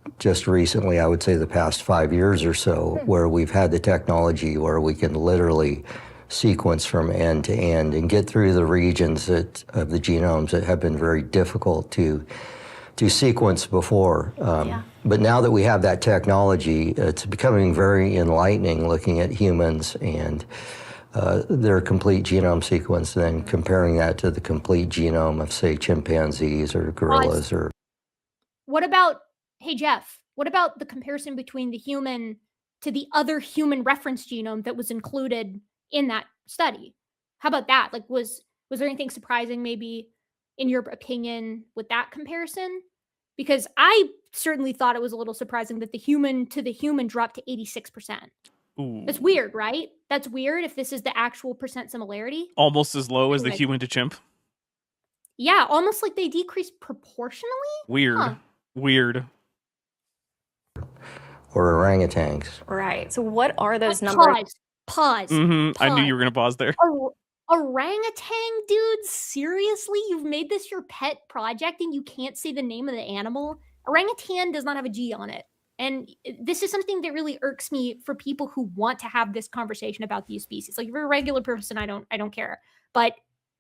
recently, I would say the past 5 years or so, where we've had the technology where we can literally sequence from end to end and get through the regions of the genomes that have been very difficult to sequence before. But now that we have that technology, it's becoming very enlightening looking at humans and their complete genome sequence, and then comparing that to the complete genome of, say, chimpanzees or gorillas. Or what about, hey Jeff, what about the comparison between the human to the other human reference genome that was included in that study? How about that? Like, was there anything surprising maybe in your opinion with that comparison? Because I certainly thought it was a little surprising that the human to the human dropped to 86%. Ooh. That's weird, right? That's weird if this is the actual percent similarity. Almost as low as the human to chimp. Yeah, almost like they decreased proportionally. Weird. Huh. Weird. Or orangutans. Right. So what are those numbers? Pause. I knew you were going to pause there. Orangutan, dude? Seriously? You've made this your pet project and you can't say the name of the animal? Orangutan does not have a G on it. And this is something that really irks me for people who want to have this conversation about these species. Like, if you're a regular person, I don't care. But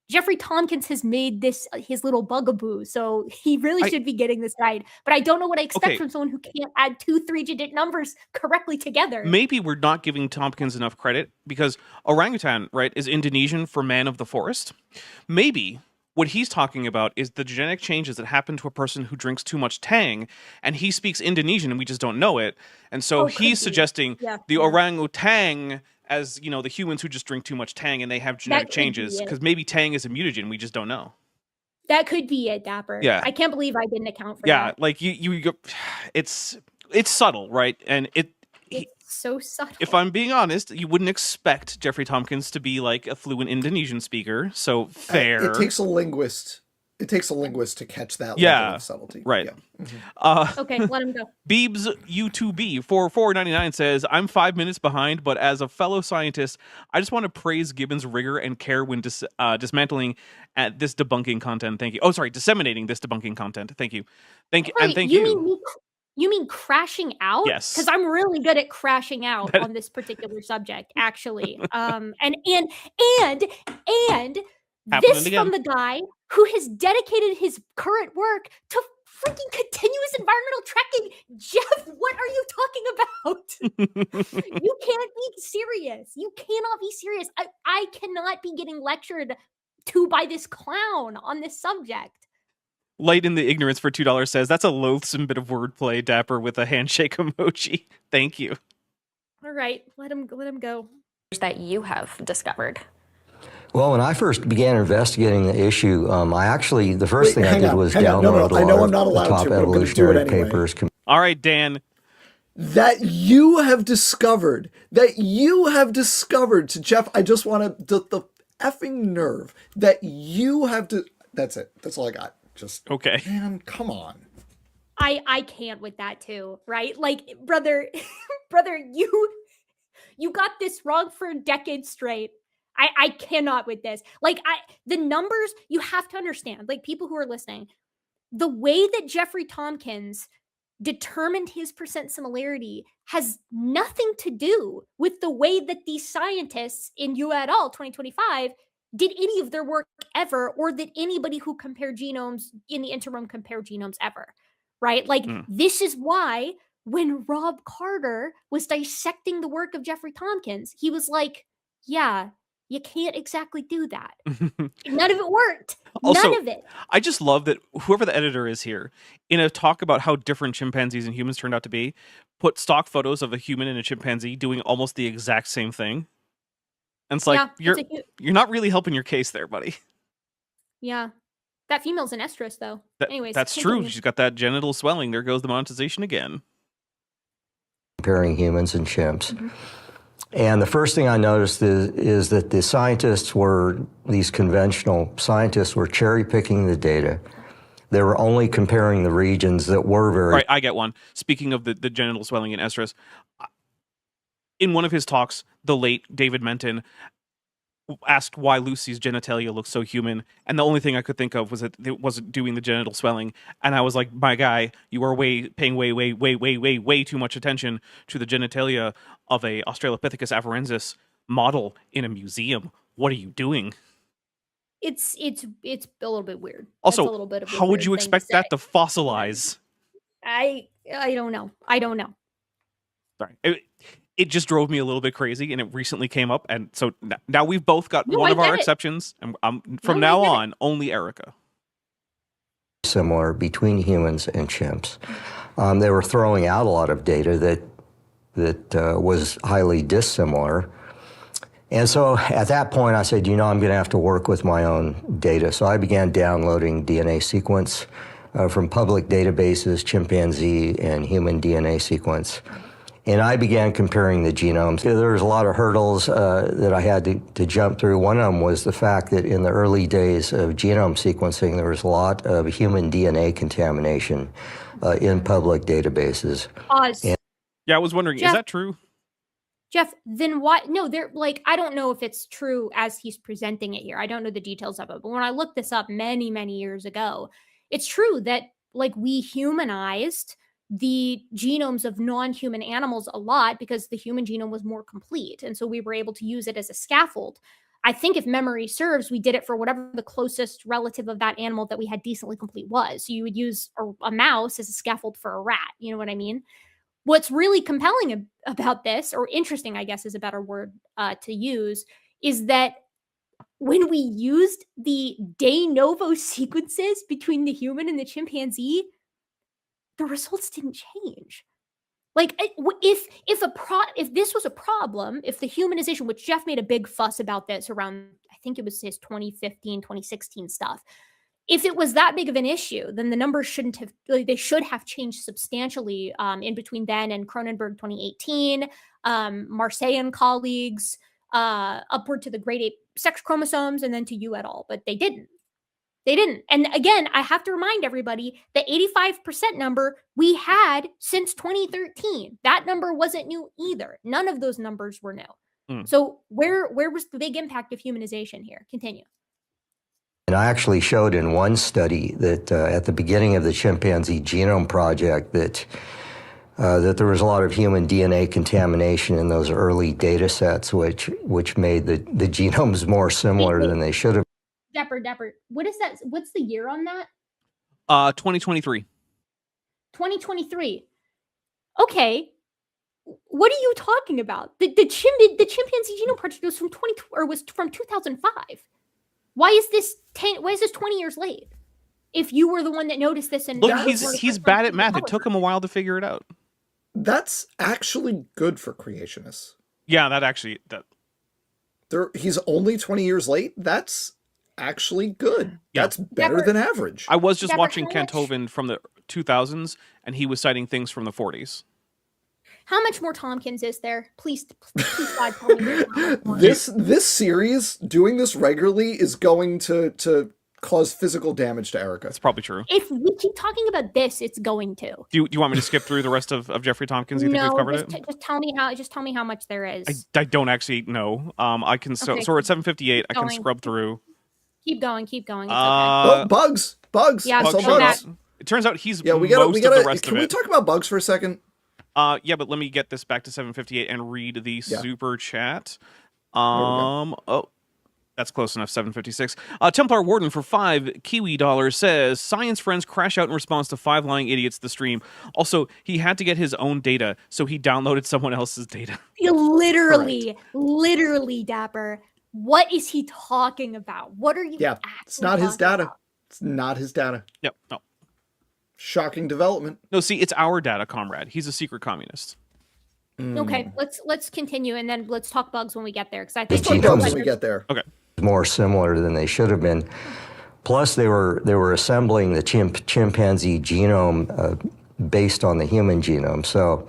Jeffrey Tompkins has made this his little bugaboo, so he really should be getting this right. But I don't know what I expect from someone who can't add 2 3-digit numbers correctly together. Maybe we're not giving Tompkins enough credit because orangutan, right, is Indonesian for man of the forest. Maybe what he's talking about is the genetic changes that happen to a person who drinks too much Tang, and he speaks Indonesian and we just don't know it. And so he's suggesting the orangutan as, you know, the humans who just drink too much Tang and they have genetic changes, because maybe Tang is a mutagen, we just don't know. That could be it, Dapper. Yeah. I can't believe I didn't account for that. Yeah, like you it's subtle, right? And it's so subtle. If I'm being honest, you wouldn't expect Jeffrey Tompkins to be like a fluent Indonesian speaker. So fair. It takes a linguist. It takes a linguist to catch that level of subtlety. Right. Yeah. Okay, let him go. Beebs U2B for $4.99 says, I'm 5 minutes behind, but as a fellow scientist, I just want to praise Gibbons' rigor and care when dismantling at this debunking content. Thank you. Oh, sorry, disseminating this debunking content. Thank you. Thank you. Wait, And thank you. You mean crashing out? Yes. Because I'm really good at crashing out on this particular subject, actually. And this from the guy who has dedicated his current work to freaking continuous environmental tracking. Jeff, what are you talking about? You can't be serious. You cannot be serious. I cannot be getting lectured to by this clown on this subject. Light in the Ignorance for $2 says, that's a loathsome bit of wordplay, Dapper, with a handshake emoji. Thank you. All right, let him go. That you have discovered. Well, when I first began investigating the issue, the first thing I did was download I know I'm not the allowed top to, but I'm gonna do it evolutionary anyway. papers. All right, Dan. That you have discovered, to Jeff, I just want to, the effing nerve that you have to, that's it. That's all I got. Just, okay. Man, come on. I can't with that too, right? Like, brother, you got this wrong for decades straight. I cannot with this. Like, the numbers, you have to understand, like, people who are listening, the way that Jeffrey Tompkins determined his percent similarity has nothing to do with the way that these scientists in You et al. 2025 did any of their work ever, or that anybody who compared genomes in the interim compared genomes ever, right? Like, this is why when Rob Carter was dissecting the work of Jeffrey Tompkins, he was like, yeah, you can't exactly do that. None of it worked. Also, None of it. I just love that whoever the editor is here, in a talk about how different chimpanzees and humans turned out to be, put stock photos of a human and a chimpanzee doing almost the exact same thing. And it's like, Yeah, you're not really helping your case there, buddy. Yeah. That female's an estrus, though. Anyways, That's continue. true. She's got that genital swelling. There goes the monetization again. Comparing humans and chimps. And the first thing I noticed is that the scientists these conventional scientists were cherry picking the data. They were only comparing the regions that were very... Right, I get one. Speaking of the genital swelling in estrus, in one of his talks, the late David Menton asked why Lucy's genitalia looked so human, and the only thing I could think of was that it wasn't doing the genital swelling. And I was like, my guy, you are paying way too much attention to the genitalia of a Australopithecus afarensis model in a museum. What are you doing? It's a little bit weird. Also, it's a little bit of a how would weird you thing expect to that say. to fossilize? I don't know. I don't know. Sorry. It just drove me a little bit crazy, and it recently came up, and so now we've both got No, one I of our get it. exceptions, and from No, I now get it. on, only Erica. similar between humans and chimps. They were throwing out a lot of data that was highly dissimilar. And so at that point, I said, I'm going to have to work with my own data. So I began downloading DNA sequence from public databases, chimpanzee and human DNA sequence. And I began comparing the genomes. There was a lot of hurdles that I had to jump through. One of them was the fact that in the early days of genome sequencing, there was a lot of human DNA contamination in public databases. Yeah, I was wondering, Jeff, is that true? Jeff, then why? No, they're like, I don't know if it's true as he's presenting it here. I don't know the details of it. But when I looked this up many, many years ago, it's true that like we humanized the genomes of non-human animals a lot because the human genome was more complete. And so we were able to use it as a scaffold. I think if memory serves, we did it for whatever the closest relative of that animal that we had decently complete was. So you would use a mouse as a scaffold for a rat. You know what I mean? What's really compelling about this, or interesting, I guess is a better word to use, is that when we used the de novo sequences between the human and the chimpanzee, the results didn't change. Like if this was a problem, if the humanization, which Jeff made a big fuss about this around, I think it was his 2015, 2016 stuff. If it was that big of an issue, then the numbers shouldn't have, they should have changed substantially in between then and Cronenberg 2018, Marseille and colleagues, upward to the grade 8 sex chromosomes, and then to you et al. But they didn't. They didn't. And again, I have to remind everybody the 85% number we had since 2013. That number wasn't new either. None of those numbers were new. So where was the big impact of humanization here? Continue. And I actually showed in one study that at the beginning of the chimpanzee genome project that there was a lot of human DNA contamination in those early data sets, which made the genomes more similar than they should have. Depper, what is that? What's the year on that? 2023. 2023. Okay. What are you talking about? The chimpanzee genome project was from 2005. Why is this 20 years late? If you were the one that noticed this and look, he's bad at math. It took him a while to figure it out. That's actually good for creationists. Yeah, He's only 20 years late. That's actually good. Yeah. That's better than average. I was just watching Kent Hovind from the 2000s, and he was citing things from the 40s. How much more Tompkins is there? Please God, tell me. This series, doing this regularly, is going to cause physical damage to Erica. That's probably true. If we keep talking about this, it's going to. Do you want me to skip through the rest of Jeffrey Tompkins? You think we've covered it? Just tell me how much there is. I don't actually know. I can so we're at 758. I can scrub through. Keep going. It's okay. Oh, bugs. Yeah, I saw so bugs. It turns out he's we most gotta, of the rest can of we it. talk about bugs for a second? Yeah, but let me get this back to 758 and read the super chat. Oh, that's close enough. 756. Templar Warden for $5 Kiwi says science friends crash out in response to 5 lying idiots. The stream. Also, he had to get his own data, so he downloaded someone else's data. Literally, Dapper. What is he talking about? What are you? Yeah, it's not his data. It's not his data. Yep. No. Shocking development. No, see, it's our data, comrade. He's a secret communist. Okay, let's continue, and then let's talk bugs when we get there, because I think Let's talk bugs when we get there. Okay. More similar than they should have been. Plus, they were assembling the chimpanzee genome based on the human genome. So,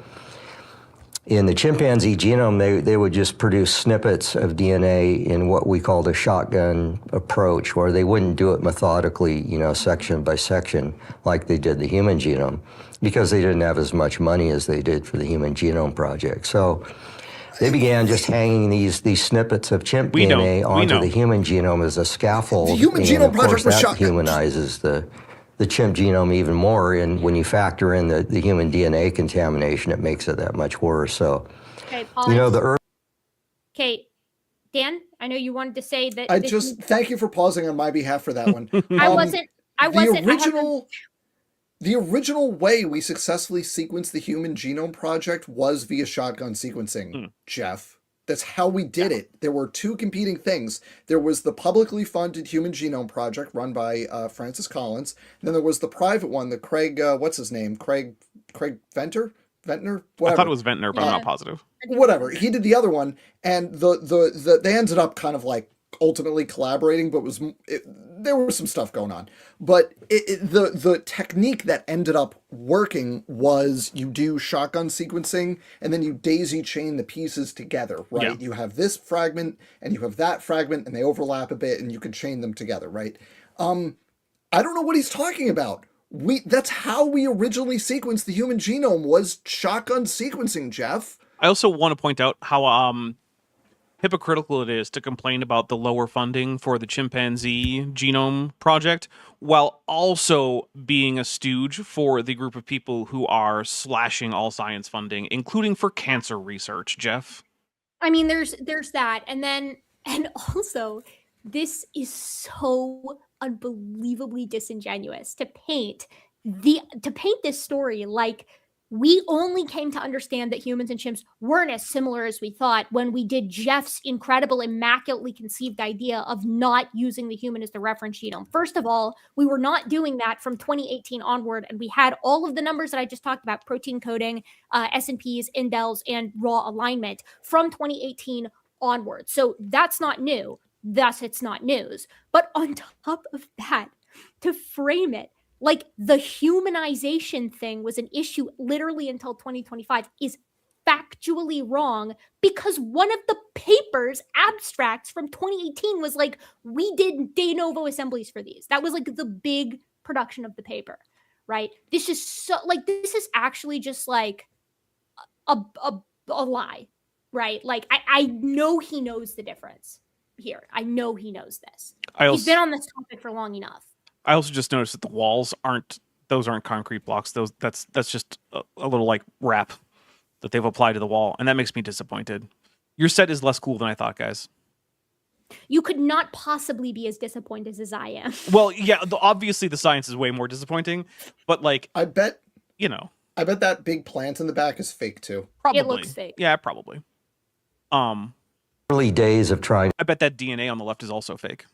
in the chimpanzee genome, they would just produce snippets of DNA in what we called a shotgun approach, where they wouldn't do it methodically, section by section, like they did the human genome, because they didn't have as much money as they did for the Human Genome Project. So they began just hanging these snippets of chimp DNA onto the human genome as a scaffold. The Human Genome Project was shotgun. Humanizes the chimp genome even more, and when you factor in the human DNA contamination, it makes it that much worse. So, okay, pause. the earth. Okay, Dan, I know you wanted to say that. Thank you for pausing on my behalf for that one. I wasn't. The original way we successfully sequenced the Human Genome Project was via shotgun sequencing, Jeff. That's how we did it. There were 2 competing things. There was the publicly funded Human Genome Project run by Francis Collins. And then there was the private one, the Craig, what's his name? Craig Ventnor? Whatever. I thought it was Ventnor, but I'm not positive. Whatever. He did the other one. And they ended up kind of like ultimately collaborating, but there was some stuff going on. But the technique that ended up working was you do shotgun sequencing and then you daisy chain the pieces together, right? Yeah. You have this fragment and you have that fragment and they overlap a bit and you can chain them together, right? I don't know what he's talking about. That's how we originally sequenced the human genome, was shotgun sequencing, Jeff. I also want to point out how hypocritical it is to complain about the lower funding for the chimpanzee genome project while also being a stooge for the group of people who are slashing all science funding, including for cancer research. Jeff? I mean, there's that, and also this is so unbelievably disingenuous to paint this story like we only came to understand that humans and chimps weren't as similar as we thought when we did Jeff's incredible, immaculately conceived idea of not using the human as the reference genome. First of all, we were not doing that from 2018 onward, and we had all of the numbers that I just talked about, protein coding, S&Ps, indels, and raw alignment from 2018 onward. So that's not new. Thus, it's not news. But on top of that, to frame it like the humanization thing was an issue literally until 2025 is factually wrong, because one of the paper's abstracts from 2018 was like, we did de novo assemblies for these. That was like the big production of the paper, right? This is this is actually just like a lie, right? Like I know he knows the difference here. I know he knows this. He's been on this topic for long enough. I also just noticed that the walls aren't concrete blocks. That's just a little like wrap that they've applied to the wall, and that makes me disappointed. Your set is less cool than I thought, guys. You could not possibly be as disappointed as I am. Well, yeah, obviously the science is way more disappointing, but like I bet that big plant in the back is fake too. Probably. It looks fake. Yeah, probably. Early days of trying. I bet that DNA on the left is also fake.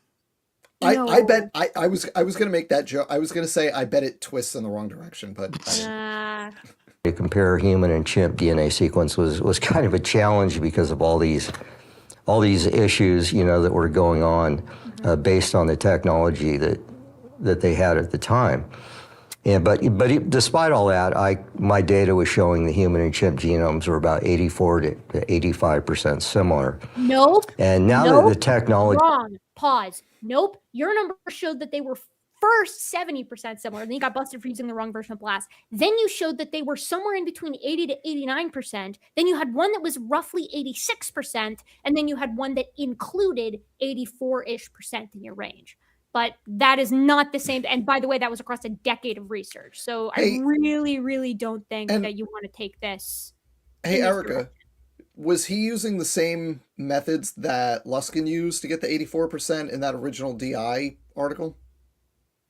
No. I bet I was gonna make that joke. I was gonna say I bet it twists in the wrong direction, but to compare human and chimp DNA sequence was kind of a challenge because of all these issues, that were going on based on the technology that they had at the time. And but despite all that, my data was showing the human and chimp genomes were about 84 to 85% similar. Nope. And now that the technology Wrong. Pause. Nope. Your number showed that they were first 70% similar. Then you got busted for using the wrong version of BLAST. Then you showed that they were somewhere in between 80 to 89%. Then you had one that was roughly 86%. And then you had one that included 84-ish% in your range. But that is not the same. And by the way, that was across a decade of research. So Hey, I really, really don't think and- that you want to take this. Hey, in this Erica, direction. was he using the same methods that Luskin used to get the 84% in that original DI article?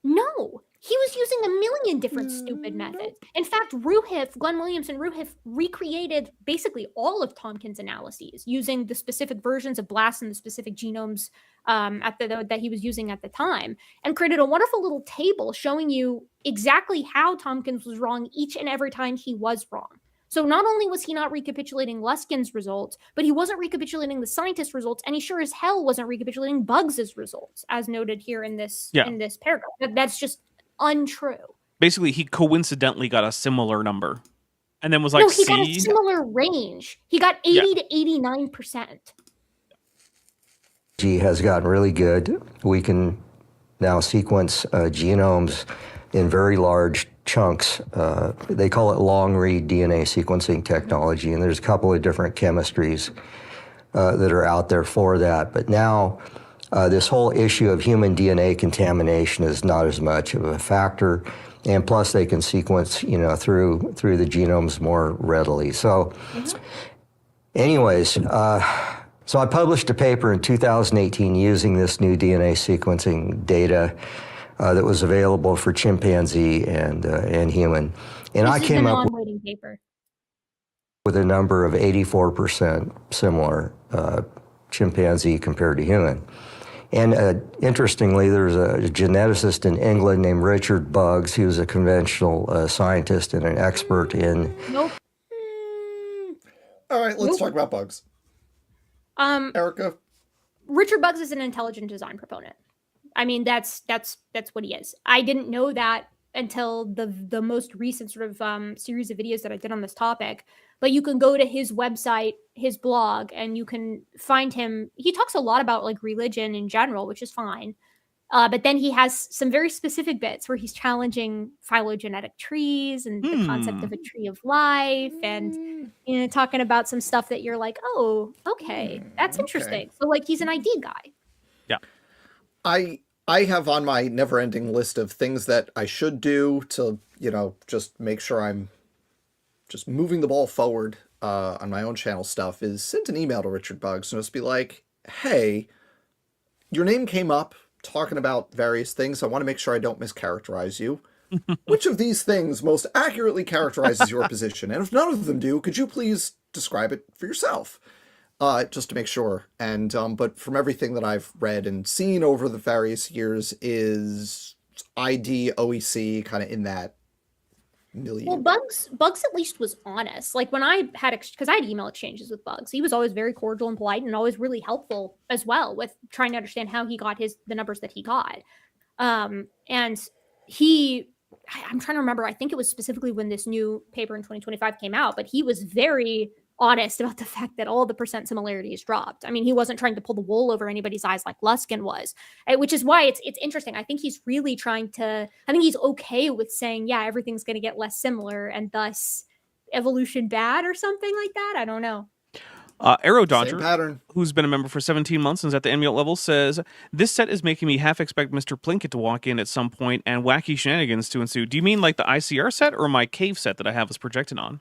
No, he was using a million different stupid methods. In fact, Glenn Williams and Ruhif recreated basically all of Tompkins' analyses using the specific versions of BLAST and the specific genomes that he was using at the time, and created a wonderful little table showing you exactly how Tompkins was wrong each and every time he was wrong. So not only was he not recapitulating Luskin's results, but he wasn't recapitulating the scientist's results, and he sure as hell wasn't recapitulating Bugs's results, as noted here in this paragraph. That's just untrue. Basically, he coincidentally got a similar number, and then was like, No, he got a "See, similar range. He got 80 to 89%. G has gotten really good. We can now sequence genomes in very large chunks. They call it long-read DNA sequencing technology, and there's a couple of different chemistries that are out there for that. But now, this whole issue of human DNA contamination is not as much of a factor, and plus they can sequence, through the genomes more readily. So, anyways, so I published a paper in 2018 using this new DNA sequencing data that was available for chimpanzee and human. And I came up with a number of 84% similar chimpanzee compared to human. And interestingly, there's a geneticist in England named Richard Bugs. He was a conventional scientist and an expert in... Nope. All right, let's talk about bugs. Erica? Richard Bugs is an intelligent design proponent. I mean, that's what he is. I didn't know that until the most recent sort of series of videos that I did on this topic. But you can go to his website, his blog, and you can find him. He talks a lot about like religion in general, which is fine. But then he has some very specific bits where he's challenging phylogenetic trees and the concept of a tree of life, and talking about some stuff that you're like, oh, okay, that's interesting. So like, he's an ID guy. Yeah. I have on my never-ending list of things that I should do to, just make sure I'm just moving the ball forward on my own channel stuff is send an email to Richard Bugs and just be like, hey, your name came up talking about various things. I want to make sure I don't mischaracterize you. Which of these things most accurately characterizes your position? And if none of them do, could you please describe it for yourself? Just to make sure. And but from everything that I've read and seen over the various years is ID, OEC, kind of in that million. Well, Bugs at least was honest. Like when I had, because I had email exchanges with Bugs, he was always very cordial and polite and always really helpful as well with trying to understand how he got the numbers that he got. And I'm trying to remember, I think it was specifically when this new paper in 2025 came out, but he was very honest about the fact that all the percent similarities dropped. I mean, he wasn't trying to pull the wool over anybody's eyes like Luskin was, which is why it's interesting. I think he's really I think he's okay with saying, yeah, everything's going to get less similar and thus evolution bad or something like that. I don't know. Arrow Dodger, who's been a member for 17 months and is at the Amulette level, says, this set is making me half expect Mr. Plinkett to walk in at some point and wacky shenanigans to ensue. Do you mean like the ICR set or my cave set that I have us projected on?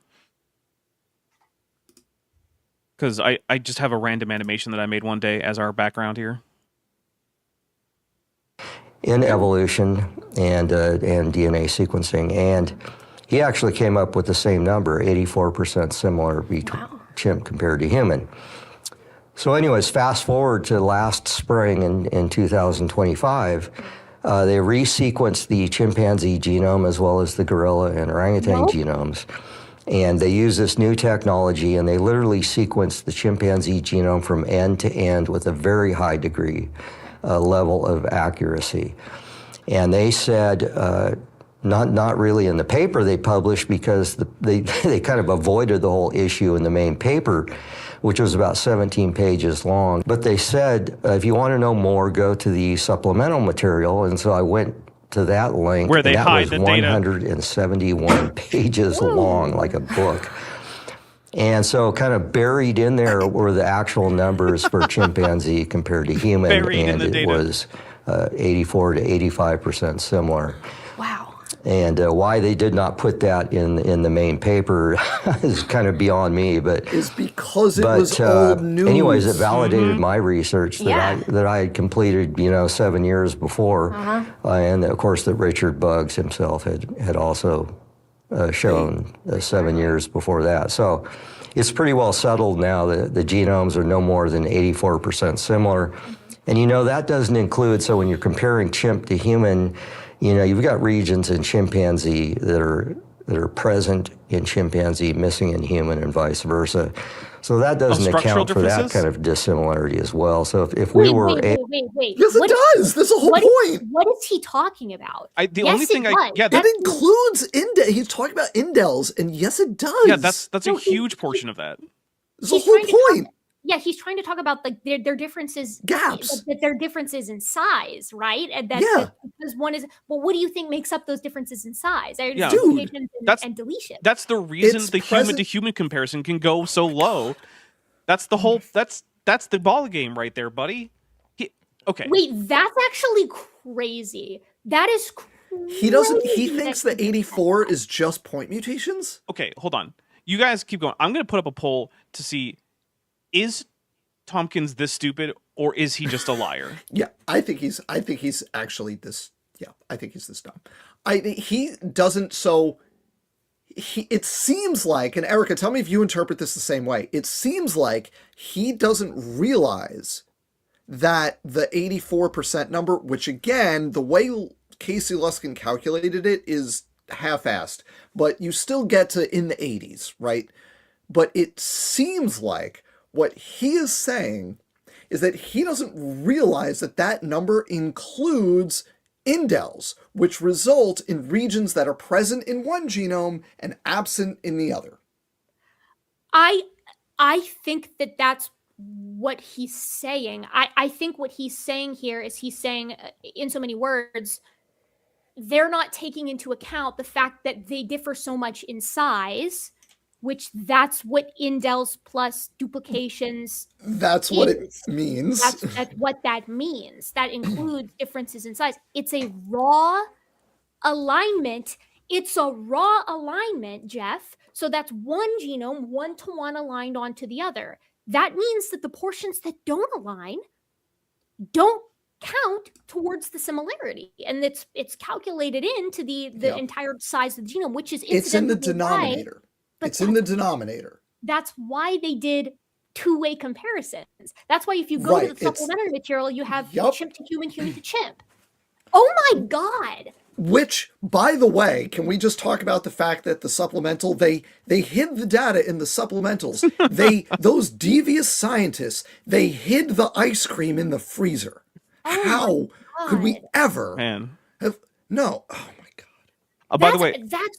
Because I just have a random animation that I made one day as our background here. In evolution and DNA sequencing. And he actually came up with the same number, 84% similar between chimp compared to human. So anyways, fast forward to last spring in 2025, they resequenced the chimpanzee genome as well as the gorilla and orangutan genomes. And they use this new technology, and they literally sequenced the chimpanzee genome from end to end with a very high degree level of accuracy. And they said Not really in the paper they published, because they kind of avoided the whole issue in the main paper, which was about 17 pages long. But they said, if you want to know more, go to the supplemental material. And so I went to that link. Where they and that hide was the data. 171 pages long, like a book. And so kind of buried in there were the actual numbers for chimpanzee compared to human. Buried in and the it data. was 84 to 85% similar. Wow. And why they did not put that in the main paper is kind of beyond me. But Is because it was old news. anyways, it validated my research that Yeah. I had completed, 7 years before, and of course that Richard Buggs himself had also shown 7 years before that. So it's pretty well settled now that the genomes are no more than 84% similar. And that doesn't include, so when you're comparing chimp to human, you've got regions in chimpanzee that are present in chimpanzee, missing in human, and vice versa. So that doesn't structural account for that differences? kind of dissimilarity as well. So if we were wait. Yes, it does. That's the whole point. What is he talking about? The only thing It includes He's talking about indels, and yes, it does. Yeah, that's a huge portion of that. That's the whole point. He's trying to talk about like their differences, Gaps. that their differences in size, right? And because one is, well, what do you think makes up those differences in size? Yeah. Duplications That's- and deletion. That's the reason It's the human to human comparison can go so low. That's the whole. That's the ball game right there, buddy. Okay. Wait, that's actually crazy. That is crazy. He doesn't. He thinks that 84 is just point mutations. Okay, hold on. You guys keep going. I'm going to put up a poll to see, is Tompkins this stupid, or is he just a liar? Yeah, I think he's actually this. Yeah, I think he's this dumb. He doesn't. So it seems like, and Erica, tell me if you interpret this the same way. It seems like he doesn't realize that the 84% number, which again, the way Casey Luskin calculated it is half-assed, but you still get to in the 80s, right? But it seems like what he is saying is that he doesn't realize that that number includes indels, which result in regions that are present in one genome and absent in the other. I think that that's what he's saying. I think what he's saying here is he's saying, in so many words, they're not taking into account the fact that they differ so much in size, which that's what indels plus duplications That's what it means. That's what that means. That includes differences in size. It's a raw alignment. It's a raw alignment, Jeff. So that's one genome, 1-to-1 aligned onto the other. That means that the portions that don't align don't count towards the similarity, and it's calculated into the entire size of the genome, which is It's in the incidentally denominator. but It's in the denominator. That's why they did two-way comparisons. That's why if you go to the supplementary material, you have chimp to human, human to chimp. Oh my God. Which, by the way, can we just talk about the fact that the supplemental, they hid the data in the supplementals. Those devious scientists, they hid the ice cream in the freezer. How could we ever have, no, oh my God. By the way, that's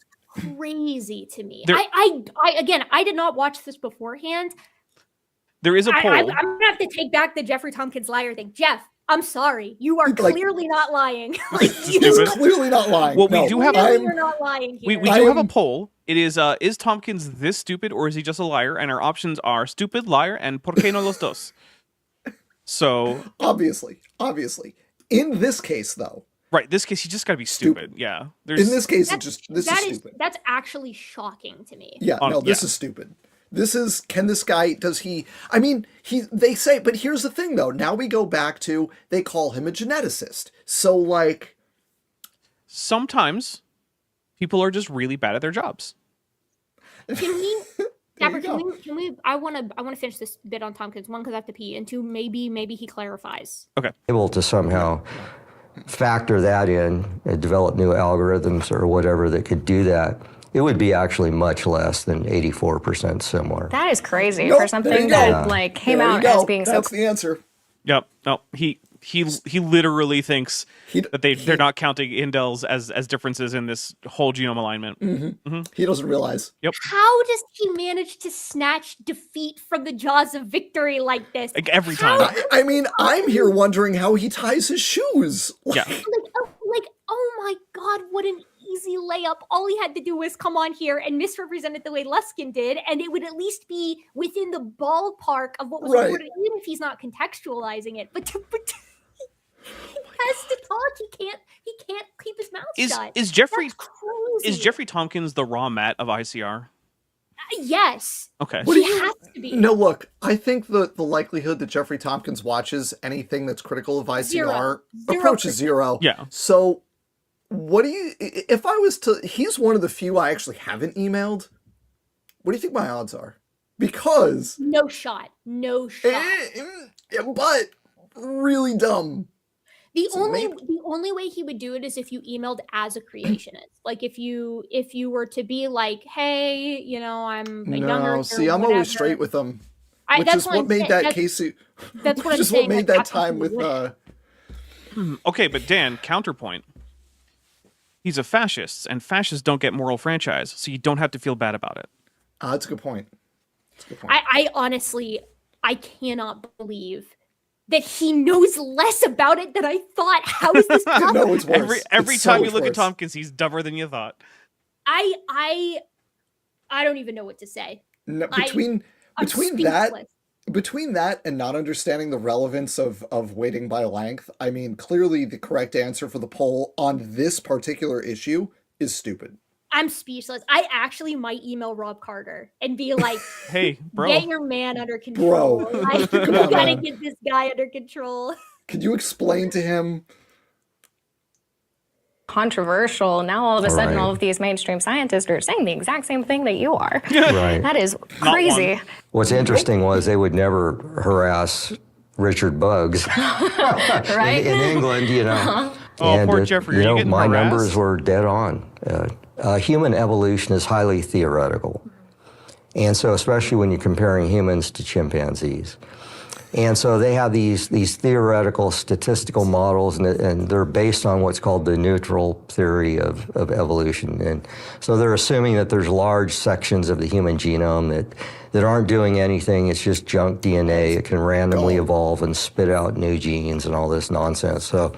crazy to me. I did not watch this beforehand. There is a poll. I'm gonna have to take back the Jeffrey Tompkins liar thing. Jeff, I'm sorry. You are clearly not lying. He's clearly not lying. Well, we do have. You're not lying here. We do have a poll. It is Tompkins this stupid, or is he just a liar? And our options are stupid, liar, and por qué no los dos. So obviously, in this case, though. Right, this case, you just got to be stupid. Yeah. In this case, this is stupid. That's actually shocking to me. Yeah, this is stupid. This is, I mean, they say, but here's the thing though, now we go back to, they call him a geneticist. So like. Sometimes people are just really bad at their jobs. Can we, I want to finish this bit on Tompkins. One, because I have to pee, and two, maybe he clarifies. Okay. Able to somehow factor that in and develop new algorithms or whatever that could do that, it would be actually much less than 84% similar. That is crazy for something that came out as being That's the answer. Yep. No, he He literally thinks He- that they're not counting indels as differences in this whole genome alignment. He doesn't realize. How does he manage to snatch defeat from the jaws of victory like this? Like every How- time. I mean, I'm here wondering how he ties his shoes. Yeah. Oh my God, what an easy layup. All he had to do was come on here and misrepresent it the way Luskin did, and it would at least be within the ballpark of what was Right. reported, even if he's not contextualizing it. But he has to talk. He can't keep his mouth shut. Is Jeffrey That's crazy. is Jeffrey Tompkins the raw mat of ICR? Yes. Okay. What do He you- has to be. No, look, I think the likelihood that Jeffrey Tompkins watches anything that's critical of ICR Zero. approaches 0. Yeah. So, what do you, if I was to, he's one of the few I actually haven't emailed. What do you think my odds are? Because, No shot. No shot. but really dumb. The So only way he would do it is if you emailed as a creationist. Like if you were to be like, hey, you know, I'm a younger. No, see, I'm always straight with them. Which that's is what what I'm made saying. that Casey. That's what Which I'm is saying. what made like, that that's what time he with would. Okay, but Dan, counterpoint. He's a fascist, and fascists don't get moral franchise, so you don't have to feel bad about it. That's a good point. That's a good point. I honestly, I cannot believe that he knows less about it than I thought. How is this possible? No, it's worse. Every It's so time you much look at worse. Tompkins, he's dumber than you thought. I don't even know what to say. No, I'm speechless. between that and not understanding the relevance of weighting by length, I mean, clearly the correct answer for the poll on this particular issue is stupid. I'm speechless. I actually might email Rob Carter and be like, Hey, bro. get your man under control. Bro. Like, Come you on, gotta man. get this guy under control. Could you explain to him? Controversial. Now all of a sudden, Right. all of these mainstream scientists are saying the exact same thing that you are. Right. That is Not crazy. one. What's interesting was they would never harass Richard Buggs Right? in England, you know. Oh, poor Jeffrey. Are You you know, getting my harassed? numbers were dead on. Human evolution is highly theoretical. And so, especially when you're comparing humans to chimpanzees. And so they have these theoretical statistical models, and they're based on what's called the neutral theory of evolution. And so they're assuming that there's large sections of the human genome that aren't doing anything. It's just junk DNA. It can randomly evolve and spit out new genes and all this nonsense. So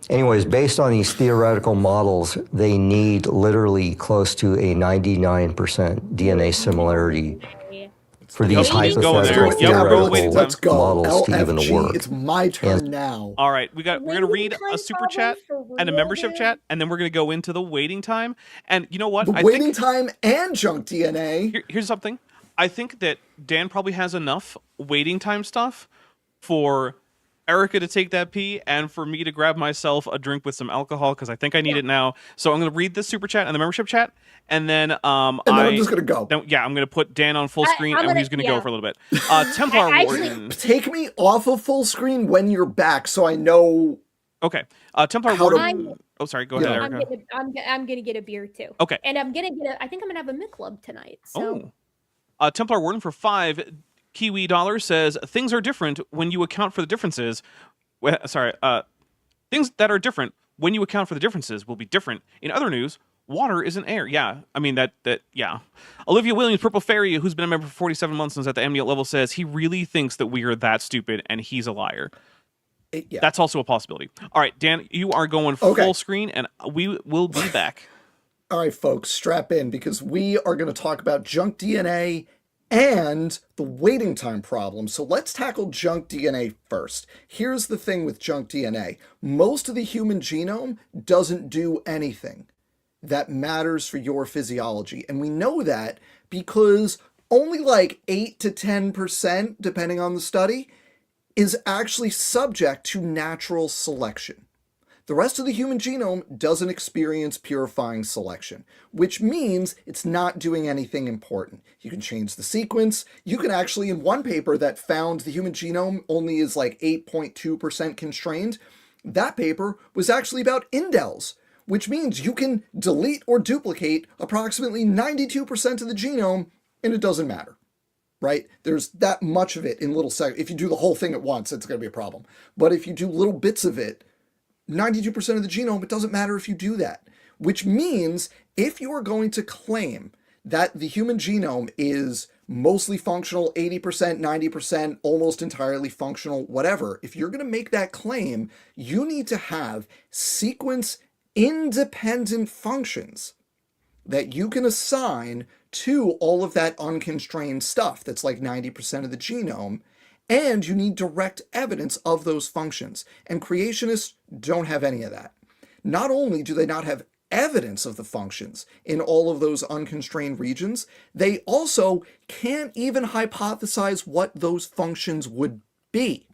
anyways, based on these theoretical models, they need literally close to a 99% DNA similarity for these He's going there. hypothetical Yep, theoretical waiting time. Let's go. models to even LFG, work. it's my turn And- now. All right, we're gonna read Waiting a time super chat problem for and a real, membership dude? chat, and then we're gonna go into the waiting time. And you know what? The I waiting think time and junk DNA. here's something. I think that Dan probably has enough waiting time stuff for Erica to take that pee and for me to grab myself a drink with some alcohol because I think I need it now. So I'm gonna read this super chat and the membership chat, and then And then I'm just gonna go. I'm gonna put Dan on full screen I'm and gonna- he's gonna go yeah. for a little bit. Templar I actually- Warden. Take me off of full screen when you're back, so I know. Okay. Templar How to- Warden. Oh, sorry. Go ahead, Yeah. Erica. I'm gonna get a beer too. Okay. And I think I'm gonna have a Michelob tonight. So Templar Warden for 5 Kiwi dollars says things are different when you account for the differences. Things that are different when you account for the differences will be different. In other news, water isn't air. Yeah, I mean yeah. Olivia Williams, Purple Fairy, who's been a member for 47 months and is at the Amniote level, says he really thinks that we are that stupid and he's a liar. Yeah. That's also a possibility. All right, Dan, you are going Okay. full screen, and we will be back. All right, folks, strap in because we are going to talk about junk DNA and the waiting time problem. So let's tackle junk DNA first. Here's the thing with junk DNA. Most of the human genome doesn't do anything that matters for your physiology. And we know that because only like 8 to 10%, depending on the study, is actually subject to natural selection. The rest of the human genome doesn't experience purifying selection, which means it's not doing anything important. You can change the sequence. You can actually, in one paper that found the human genome only is like 8.2% constrained, that paper was actually about indels, which means you can delete or duplicate approximately 92% of the genome and it doesn't matter. right? There's that much of it in little segments. If you do the whole thing at once, it's going to be a problem. But if you do little bits of it, 92% of the genome, it doesn't matter if you do that. Which means if you are going to claim that the human genome is mostly functional, 80%, 90%, almost entirely functional, whatever, if you're going to make that claim, you need to have sequence-independent functions that you can assign to all of that unconstrained stuff that's like 90% of the genome, and you need direct evidence of those functions. And creationists don't have any of that. Not only do they not have evidence of the functions in all of those unconstrained regions, they also can't even hypothesize what those functions would be.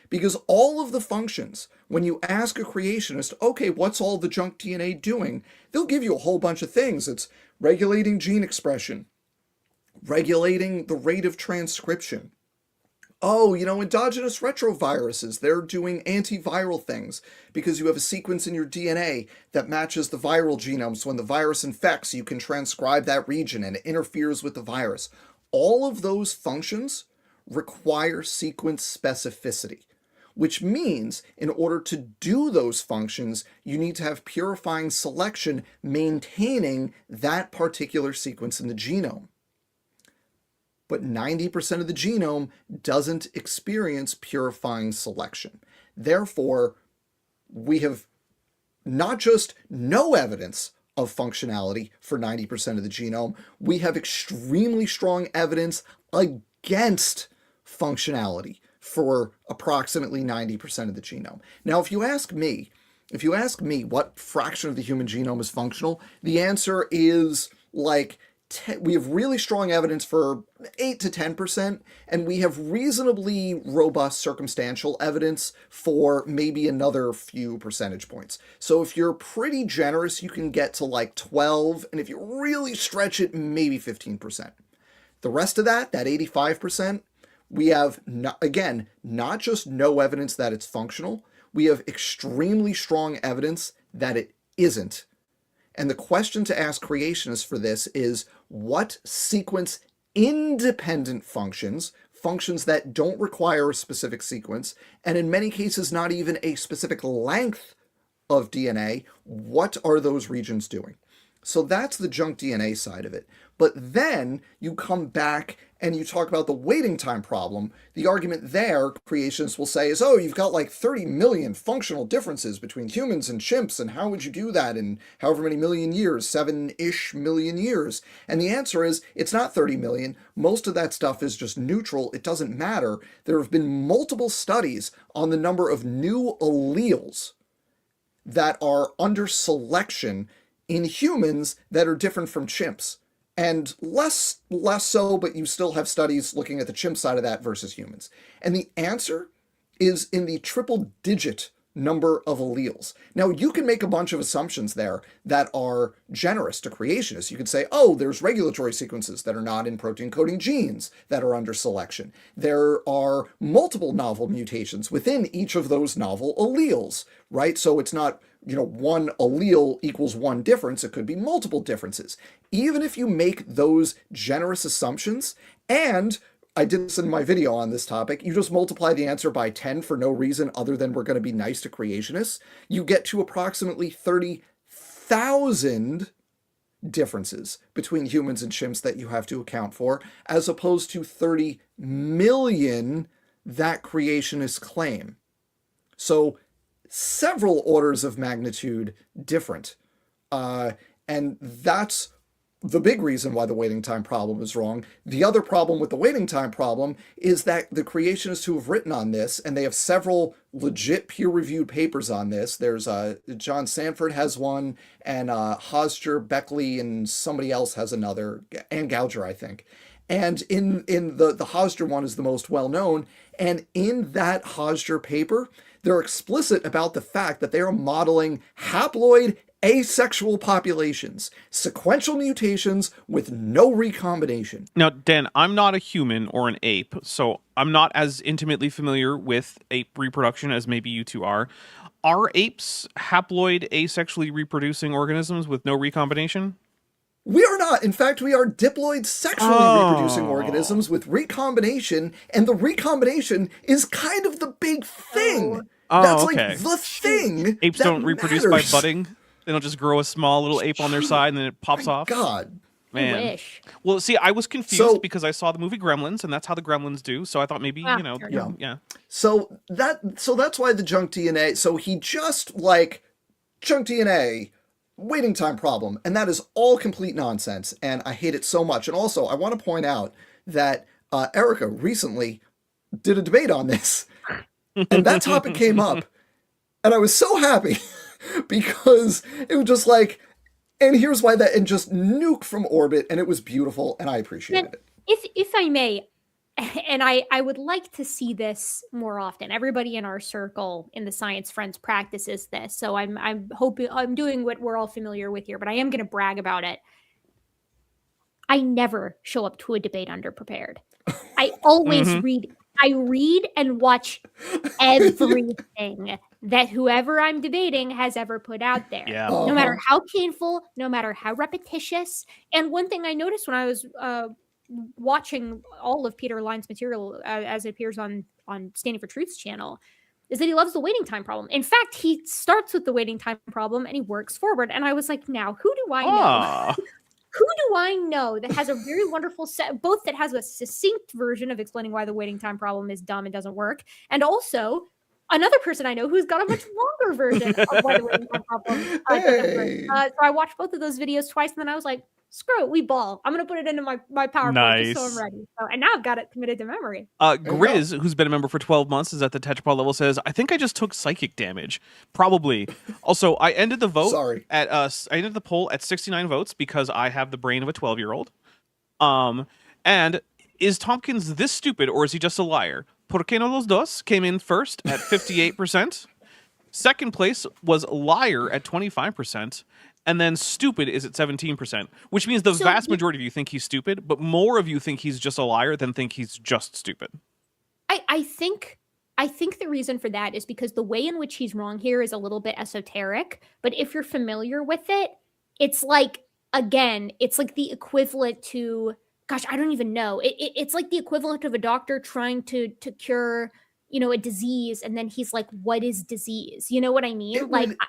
Because all of the functions, when you ask a creationist, okay, what's all the junk DNA doing? They'll give you a whole bunch of things. It's regulating gene expression, regulating the rate of transcription. Oh, endogenous retroviruses, they're doing antiviral things because you have a sequence in your DNA that matches the viral genome. So when the virus infects, you can transcribe that region and it interferes with the virus. All of those functions require sequence specificity, which means in order to do those functions, you need to have purifying selection maintaining that particular sequence in the genome. But 90% of the genome doesn't experience purifying selection. Therefore, we have not just no evidence of functionality for 90% of the genome, we have extremely strong evidence against functionality for approximately 90% of the genome. Now, if you ask me what fraction of the human genome is functional, the answer is like we have really strong evidence for 8 to 10%, and we have reasonably robust circumstantial evidence for maybe another few percentage points. So if you're pretty generous, you can get to like 12, and if you really stretch it, maybe 15%. The rest of that 85%, we have, not just no evidence that it's functional, we have extremely strong evidence that it isn't. And the question to ask creationists for this is, what sequence-independent functions that don't require a specific sequence, and in many cases not even a specific length of DNA, what are those regions doing? So that's the junk DNA side of it. But then you come back and you talk about the waiting time problem. The argument there, creationists will say, is, oh, you've got like 30 million functional differences between humans and chimps, and how would you do that in however many million years, 7-ish million years? And the answer is, it's not 30 million. Most of that stuff is just neutral. It doesn't matter. There have been multiple studies on the number of new alleles that are under selection in humans that are different from chimps. And less so, but you still have studies looking at the chimp side of that versus humans. And the answer is in the triple-digit number of alleles. Now, you can make a bunch of assumptions there that are generous to creationists. You could say, oh, there's regulatory sequences that are not in protein-coding genes that are under selection. There are multiple novel mutations within each of those novel alleles, right? So it's not, one allele equals one difference. It could be multiple differences. Even if you make those generous assumptions, and I did this in my video on this topic, you just multiply the answer by 10 for no reason other than we're going to be nice to creationists, you get to approximately 30,000 differences between humans and chimps that you have to account for, as opposed to 30 million that creationists claim. So several orders of magnitude different. And that's the big reason why the waiting time problem is wrong. The other problem with the waiting time problem is that the creationists who have written on this, and they have several legit peer-reviewed papers on this. There's John Sanford has one, and Hosger, Beckley, and somebody else has another, and Gouger, I think. And in the Hosger one is the most well-known, and in that Hosger paper, they're explicit about the fact that they are modeling haploid asexual populations, sequential mutations with no recombination. Now, Dan, I'm not a human or an ape, so I'm not as intimately familiar with ape reproduction as maybe you two are. Are apes haploid asexually reproducing organisms with no recombination? We are not. In fact, we are diploid sexually reproducing organisms with recombination, and the recombination is kind of the big thing. That's okay. like the thing. Apes that don't reproduce by matters. budding. They don't just grow a small little ape on their side and then it pops off. God. Man. I wish. Well, see, I was confused because I saw the movie Gremlins, and that's how the Gremlins do. So I thought maybe, you know, yeah. So that's why the junk DNA. So he just like junk DNA waiting time problem, and that is all complete nonsense, and I hate it so much. And also, I want to point out that Erica recently did a debate on this, and that topic came up, and I was so happy because it was just like, and here's why that, and just nuke from orbit, and it was beautiful, and I appreciated it. If I may, and I would like to see this more often. Everybody in our circle in the Science Friends practices this, so I'm hoping I'm doing what we're all familiar with here, but I am going to brag about it. I never show up to a debate underprepared. I always read. I read and watch everything that whoever I'm debating has ever put out there. Yeah. No matter how painful, no matter how repetitious. And one thing I noticed when I was watching all of Peter Line's material as it appears on Standing for Truth's channel is that he loves the waiting time problem. In fact, he starts with the waiting time problem and he works forward. And I was like, now, who do I know? Who do I know that has a very wonderful set, both that has a succinct version of explaining why the waiting time problem is dumb and doesn't work, and also another person I know who's got a much longer version of why the waiting time problem doesn't work. So I watched both of those videos twice, and then I was like, screw it, we ball. I'm going to put it into my PowerPoint just so I'm ready. So, and now I've got it committed to memory. Grizz, who's been a member for 12 months, is at the Tetrapod level, says, I think I just took psychic damage. Probably. Also, I ended the vote at I ended the poll at 69 votes because I have the brain of a 12-year-old. And is Tompkins this stupid or is he just a liar? Por qué no los dos came in first at 58%. Second place was liar at 25%. And then stupid is at 17%, which means the vast majority of you think he's stupid, but more of you think he's just a liar than think he's just stupid. I think the reason for that is because the way in which he's wrong here is a little bit esoteric, but if you're familiar with it, it's like, again, it's like the equivalent to, gosh, I don't even know. It's like the equivalent of a doctor trying to cure, you know, a disease, and then he's like, what is disease? You know what I mean?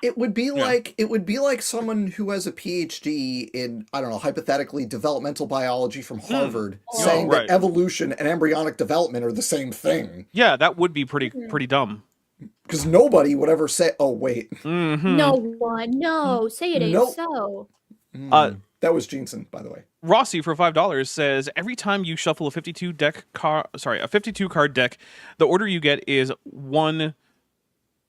It would be like someone who has a PhD in, I don't know, hypothetically developmental biology from Harvard saying that evolution and embryonic development are the same thing. Yeah, that would be pretty dumb. Because nobody would ever say, oh, wait. No one, no, say it ain't so. That was Jensen, by the way. Rossi for $5 says every time you shuffle a 52 card deck, the order you get is 1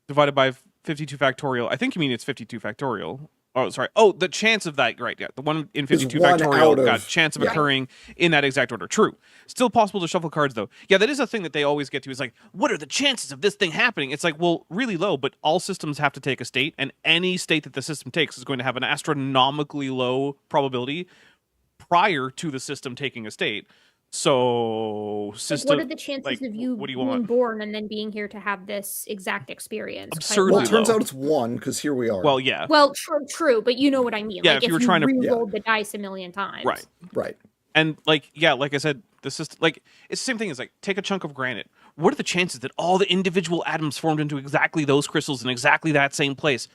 divided by 52 factorial. I think you mean it's 52 factorial. Oh, sorry. Oh, the chance of that, right? Yeah, the 1 in 52 factorial got chance of occurring in that exact order. True. Still possible to shuffle cards though. Yeah, that is a thing that they always get to. Is like, what are the chances of this thing happening? It's like, well, really low. But all systems have to take a state, and any state that the system takes is going to have an astronomically low probability prior to the system taking a state. So, what are the chances of you being born and then being here to have this exact experience? Absurdly well, it turns out it's 1 because here we are. Well, yeah. Well, true, but you know what I mean. Yeah, like if you were trying to re-rolled the dice a million times, right. And like I said, the system, like it's the same thing as like take a chunk of granite. What are the chances that all the individual atoms formed into exactly those crystals in exactly that same place?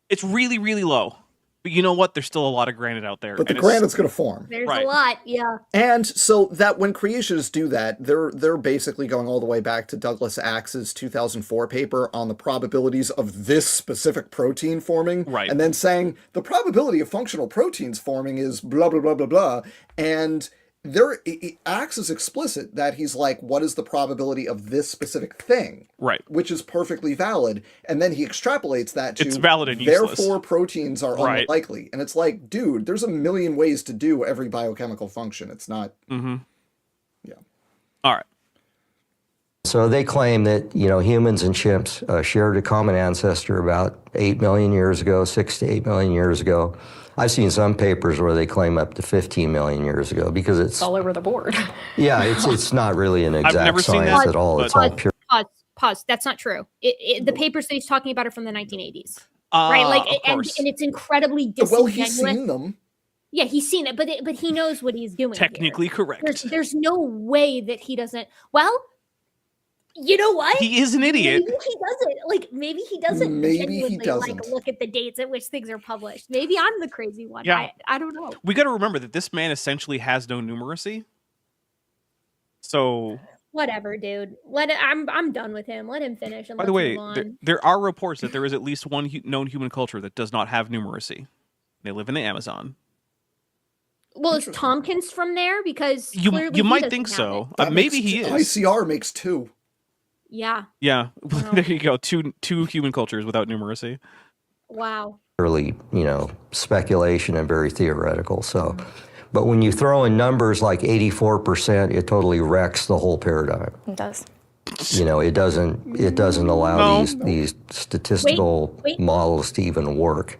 It's really, really low. But you know what? There's still a lot of granite out there. But the granite's going to form. There's a lot, yeah. And so that when creationists do that, they're basically going all the way back to Douglas Axe's 2004 paper on the probabilities of this specific protein forming. Right. And then saying the probability of functional proteins forming is blah, blah, blah, blah, blah. And Axe is explicit that he's like, what is the probability of this specific thing? Right. Which is perfectly valid. And then he extrapolates that to, it's valid and useless. Therefore proteins are unlikely. And it's like, dude, there's a million ways to do every biochemical function. It's not. Yeah. All right. So they claim that, you know, humans and chimps shared a common ancestor about 8 million years ago, 6 to 8 million years ago. I've seen some papers where they claim up to 15 million years ago because it's all over the board. Yeah, it's not really an exact science at all. It's all pure. Pause. That's not true. The papers that he's talking about are from the 1980s, right? Like, and it's incredibly disingenuous. Well, he's seen them. Yeah, he's seen it, but he knows what he's doing. Technically here. correct. There's no way that he doesn't. Well, you know what? He is an idiot. Maybe he doesn't. Like, maybe he doesn't Maybe he genuinely doesn't. like look at the dates at which things are published. Maybe I'm the crazy one. Yeah. I don't know. We got to remember that this man essentially has no numeracy. So Whatever, dude. I'm done with him. Let him finish. And by the let's way, move on. there are reports that there is at least one known human culture that does not have numeracy. They live in the Amazon. Well, is Tompkins from there? Because You clearly he might doesn't think have so. it. Maybe he is. ICR makes 2. Yeah. Yeah. There you go. Two human cultures without numeracy. Wow. Really, speculation and very theoretical. So, but when you throw in numbers like 84%, it totally wrecks the whole paradigm. It does. It doesn't allow these statistical Wait. models to even work.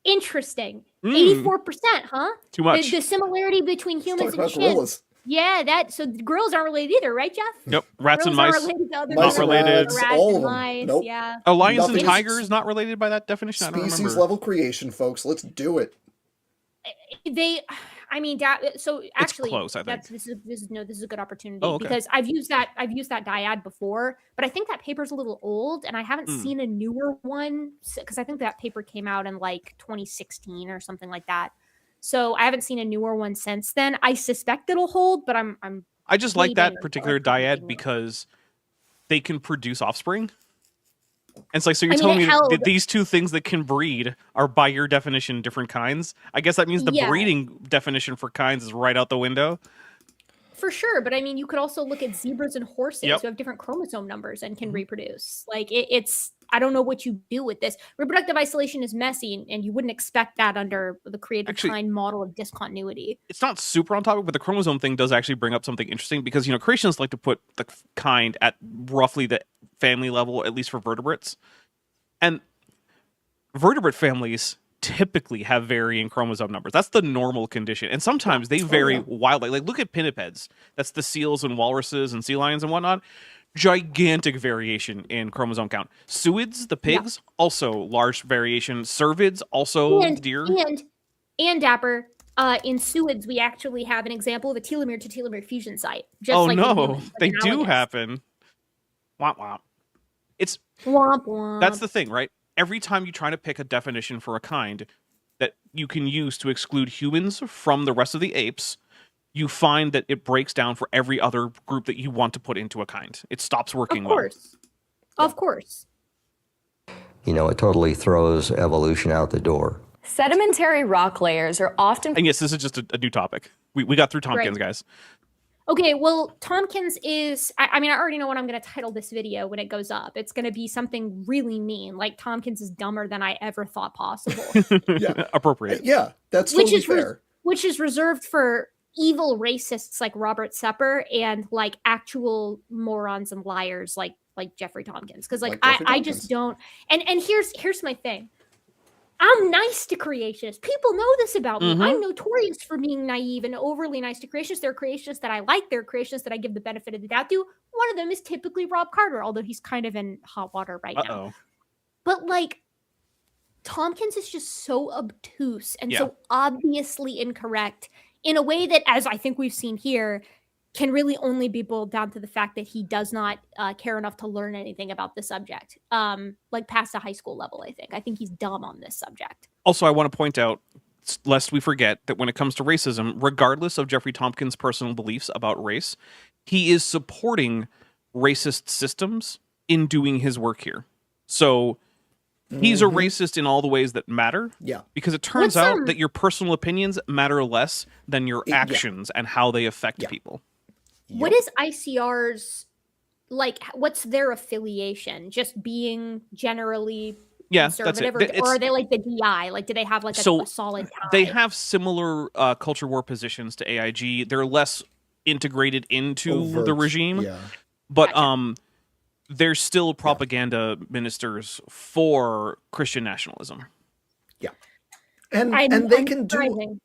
Interesting. 84%, huh? Too much. The similarity between humans Talk and about chimps. gorillas. Yeah, so gorillas aren't related either, right, Jeff? Yep. Rats and Gorillas mice. aren't related to other Not gorillas. related. Rats All of and them. mice, Nope. yeah. Lions and Nothing. tigers not related by that definition? I don't Species remember. level creation, folks. Let's do it. So actually, close, I think. this is a good opportunity Oh, okay. because I've used that dyad before, but I think that paper's a little old, and I haven't seen a newer one because I think that paper came out in like 2016 or something like that. So I haven't seen a newer one since then. I suspect it'll hold, but I just like that waiting particular until it's dyad something new. because they can produce offspring. And it's like, so you're I mean, telling me it held- that these two things that can breed are, by your definition, different kinds? I guess that means the Yeah. breeding definition for kinds is right out the window. For sure, but I mean, you could also look at zebras and horses Yep. who have different chromosome numbers and can reproduce. Like it's, I don't know what you do with this. Reproductive isolation is messy, and you wouldn't expect that under the created Actually- kind model of discontinuity. It's not super on topic, but the chromosome thing does actually bring up something interesting because, creationists like to put the kind at roughly the family level, at least for vertebrates. And vertebrate families typically have varying chromosome numbers. That's the normal condition. And sometimes they vary wildly. Like, look at pinnipeds. That's the seals and walruses and sea lions and whatnot. Gigantic variation in chromosome count. Suids, the pigs, also large variation. Cervids, also deer. And Dapper, in suids, we actually have an example of a telomere to telomere fusion site. Just Oh like in no, humans, like they in do alligators. happen. Womp womp. It's Womp womp. That's the thing, right? Every time you try to pick a definition for a kind that you can use to exclude humans from the rest of the apes, you find that it breaks down for every other group that you want to put into a kind. It stops working well. Of course. It totally throws evolution out the door. Sedimentary rock layers are often And yes, this is just a new topic. We got through Tompkins, guys. Okay, well, Tompkins is, I mean, I already know what I'm going to title this video when it goes up. It's going to be something really mean, like Tompkins is dumber than I ever thought possible. Yeah. Appropriate. Yeah, that's totally fair. Which is reserved for evil racists like Robert Sepper and like actual morons and liars like Jeffrey Tompkins. Because like I just don't. And here's my thing. I'm nice to creationists. People know this about me. I'm notorious for being naive and overly nice to creationists. There are creationists that I like. There are creationists that I give the benefit of the doubt to. One of them is typically Rob Carter, although he's kind of in hot water right now. But like, Tompkins is just so obtuse and so obviously incorrect in a way that, as I think we've seen here, can really only be boiled down to the fact that he does not care enough to learn anything about the subject, like past a high school level. I think he's dumb on this subject. Also, I want to point out, lest we forget, that when it comes to racism, regardless of Jeffrey Tompkins' personal beliefs about race, he is supporting racist systems in doing his work here. So he's a racist in all the ways that matter. Yeah. Because it turns out that your personal opinions matter less than your actions and how they affect people. What is ICR's, like, what's their affiliation? Just being generally conservative? Or are they like the DI? Like, do they have like a solid tie? They have similar culture war positions to AIG. They're less integrated into the regime. Yeah. But they're still propaganda ministers for Christian nationalism. Yeah. And they can do...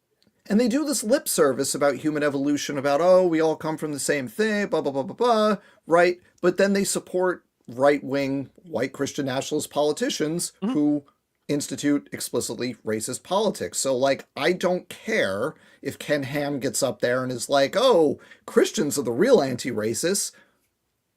And they do this lip service about human evolution, about, oh, we all come from the same thing, blah, blah, blah, blah, blah, right? But then they support right-wing white Christian nationalist politicians who institute explicitly racist politics. So, like, I don't care if Ken Ham gets up there and is like, oh, Christians are the real anti-racists.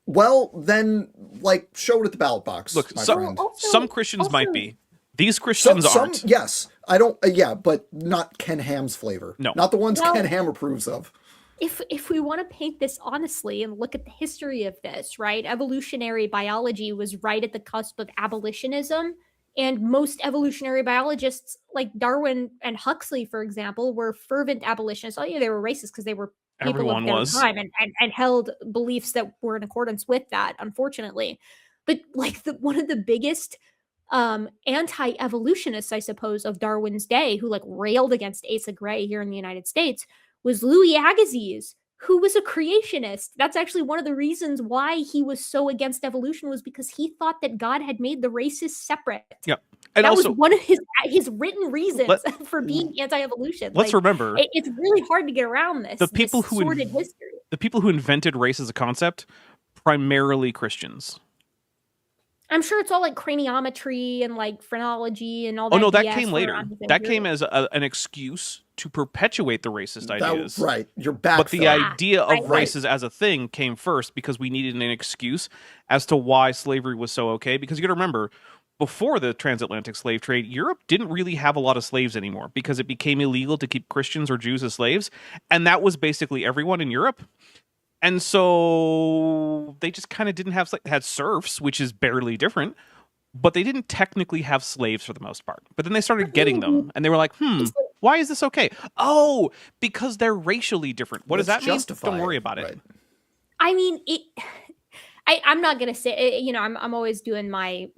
Well, then, like, show it at the ballot box, Look, my some, friend. some Christians might be. These Christians aren't. Yes, I don't. Yeah, but not Ken Ham's flavor. No, not the ones Well, Ken Ham approves of. If we want to paint this honestly and look at the history of this, right? Evolutionary biology was right at the cusp of abolitionism, and most evolutionary biologists, like Darwin and Huxley, for example, were fervent abolitionists. Oh, yeah, they were racist because they were people Everyone of their was. time and held beliefs that were in accordance with that, unfortunately. But like one of the biggest anti-evolutionists, I suppose, of Darwin's day, who like railed against Asa Gray here in the United States, was Louis Agassiz, who was a creationist. That's actually one of the reasons why he was so against evolution, was because he thought that God had made the races separate. Yeah. And that also, was one of his written reasons for being anti-evolution. Let's remember, it's really hard to get around this. The people this who sordid history. The people who invented race as a concept, primarily Christians. I'm sure it's all like craniometry and like phrenology and all that. Oh no, that BS came later. That came as an excuse to perpetuate the racist ideas. Right, you're back. But the idea of right. races as a thing came first because we needed an excuse as to why slavery was so okay. Because you got to remember, before the transatlantic slave trade, Europe didn't really have a lot of slaves anymore because it became illegal to keep Christians or Jews as slaves, and that was basically everyone in Europe. And so they just kind of didn't have had serfs, which is barely different, but they didn't technically have slaves for the most part. But then they started getting them, and they were like, why is this okay? Oh, because they're racially different. What does that mean? Don't worry about it. Right. I mean, I'm not gonna say, you know, I'm always doing my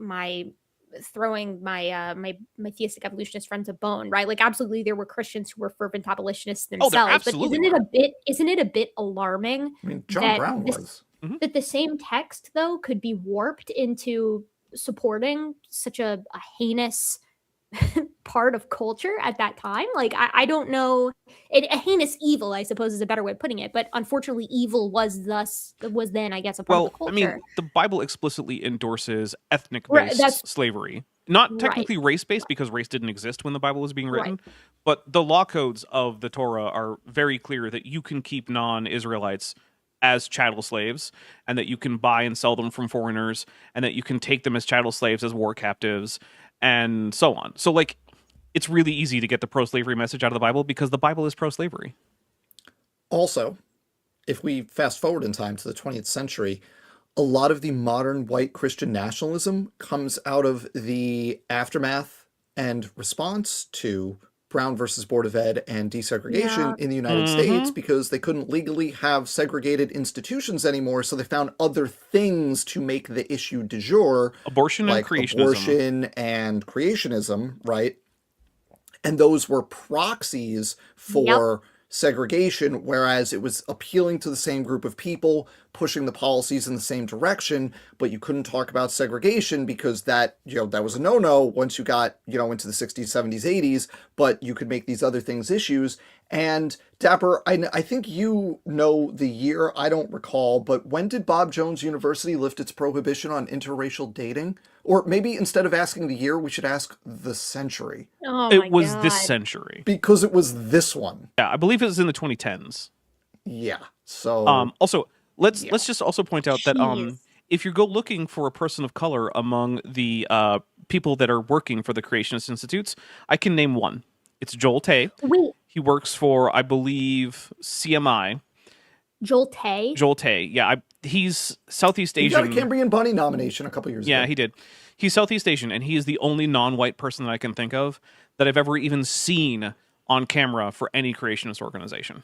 throwing my my theistic evolutionist friends a bone, right? Like, absolutely, there were Christians who were fervent abolitionists themselves. But isn't it a bit alarming? I mean, John Brown was. That the same text, though, could be warped into supporting such a heinous part of culture at that time. Like, I don't know, a heinous evil, I suppose, is a better way of putting it, but unfortunately evil was then, I guess, a part of the culture. I mean, the Bible explicitly endorses ethnic-based slavery, not technically race-based, because race didn't exist when the Bible was being written, but the law codes of the Torah are very clear that you can keep non-Israelites as chattel slaves, and that you can buy and sell them from foreigners, and that you can take them as chattel slaves, as war captives, and so on. So, like, it's really easy to get the pro-slavery message out of the Bible because the Bible is pro-slavery. Also, if we fast forward in time to the 20th century, a lot of the modern white Christian nationalism comes out of the aftermath and response to Brown versus Board of Ed and desegregation in the United States, because they couldn't legally have segregated institutions anymore, so they found other things to make the issue du jour. Abortion like and creationism. Abortion and creationism, right? And those were proxies for segregation, whereas it was appealing to the same group of people, pushing the policies in the same direction, but you couldn't talk about segregation because that, you know, that was a no-no once you got, you know, into the 60s, 70s, 80s, but you could make these other things issues. And Dapper, I think you know the year, I don't recall, but when did Bob Jones University lift its prohibition on interracial dating? Or maybe instead of asking the year, we should ask the century. Oh, it was this century. Because it was this one. Yeah, I believe it was in the 2010s. Yeah. So also, let's just also point out that if you go looking for a person of color among the people that are working for the Creationist Institutes, I can name one. It's Joel Tay. Wait. He works for, I believe, CMI. Joel Tay? Joel Tay, yeah. He's Southeast Asian. He got a Cambrian Bunny nomination a couple years ago. Yeah, he did. He's Southeast Asian, and he is the only non-white person that I can think of that I've ever even seen on camera for any creationist organization.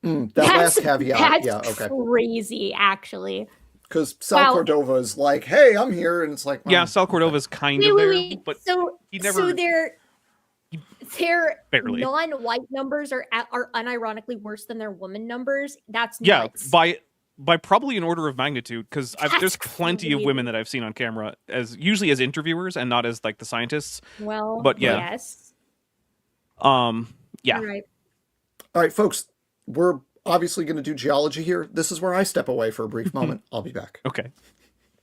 That last caveat, that's crazy, actually. Because Sal Cordova is like, hey, I'm here, and it's like... yeah, Sal Cordova's kind of there, but so, he never... So their barely. non-white numbers are unironically worse than their woman numbers. That's nuts. Yeah, by probably an order of magnitude, because there's plenty of women that I've seen on camera usually as interviewers and not as like the scientists. Well, but yes. Yeah. All right, folks, we're obviously going to do geology here. This is where I step away for a brief moment. I'll be back. Okay.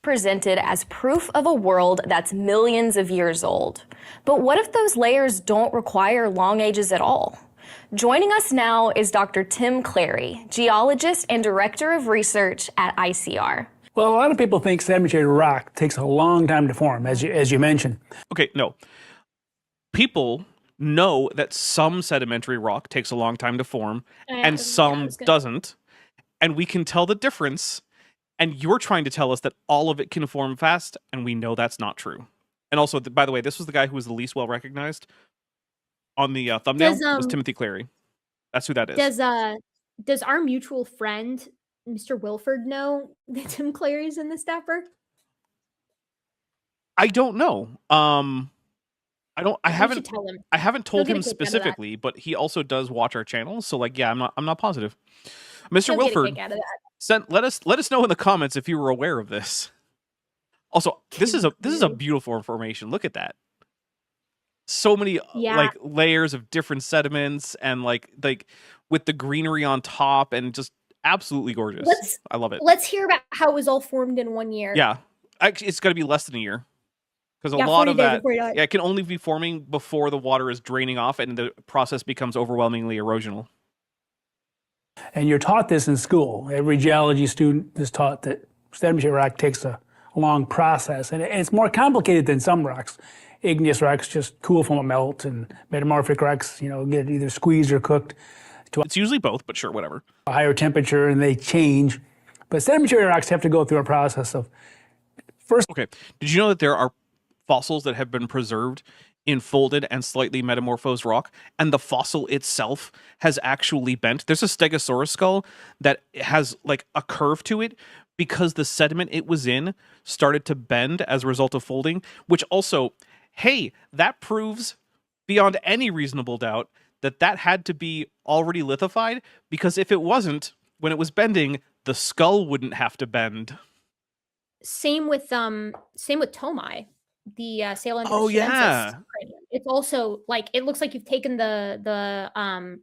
presented as proof of a world that's millions of years old. But what if those layers don't require long ages at all? Joining us now is Dr. Tim Clary, geologist and director of research at ICR. Well, a lot of people think sedimentary rock takes a long time to form, as you mentioned. Okay, no. People know that some sedimentary rock takes a long time to form and some doesn't. And we can tell the difference. And you're trying to tell us that all of it can form fast, and we know that's not true. And also, by the way, this was the guy who was the least well recognized on the thumbnail. Was Timothy Clary. That's who that is. Does our mutual friend, Mr. Wilford, know that Tim Clary's in the stepper? I don't know. I haven't tell him. I haven't told him specifically, but he also does watch our channel. So like, yeah, I'm not positive. Mr. Wilford, let us know in the comments if you were aware of this. Also, this is a beautiful formation. Look at that. So many like layers of different sediments and like with the greenery on top and just absolutely gorgeous. I love it. Let's hear about how it was all formed in 1 year. Yeah. Actually, it's got to be less than a year. Because a lot of that it can only be forming before the water is draining off and the process becomes overwhelmingly erosional. And you're taught this in school. Every geology student is taught that sedimentary rock takes a long process. And it's more complicated than some rocks. Igneous rocks just cool from a melt, and metamorphic rocks, get either squeezed or cooked. It's usually both, but sure, whatever. A higher temperature, and they change. But sedimentary rocks have to go through a process of first. Okay. Did you know that there are fossils that have been preserved in folded and slightly metamorphosed rock, and the fossil itself has actually bent? There's a Stegosaurus skull that has like a curve to it because the sediment it was in started to bend as a result of folding, which also, hey, that proves beyond any reasonable doubt that that had to be already lithified, because if it wasn't, when it was bending, the skull wouldn't have to bend. Same with Tomai, the Sahelanthropus cranium. It's also like, it looks like you've taken the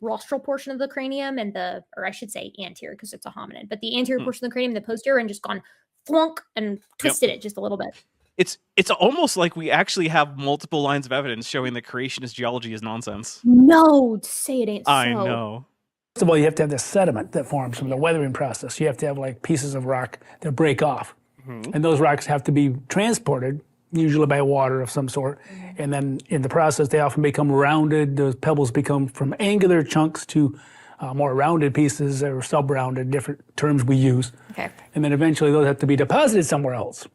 rostral portion of the cranium and or I should say anterior because it's a hominid, but the anterior portion of the cranium, the posterior, and just gone thwunk and twisted it just a little bit. It's almost like we actually have multiple lines of evidence showing that creationist geology is nonsense. No, say it ain't so. I know. First of all, you have to have the sediment that forms from the weathering process. You have to have like pieces of rock that break off. Mm-hmm. And those rocks have to be transported, usually by water of some sort. And then in the process, they often become rounded. Those pebbles become from angular chunks to more rounded pieces or sub-rounded, different terms we use. Okay. And then eventually those have to be deposited somewhere else.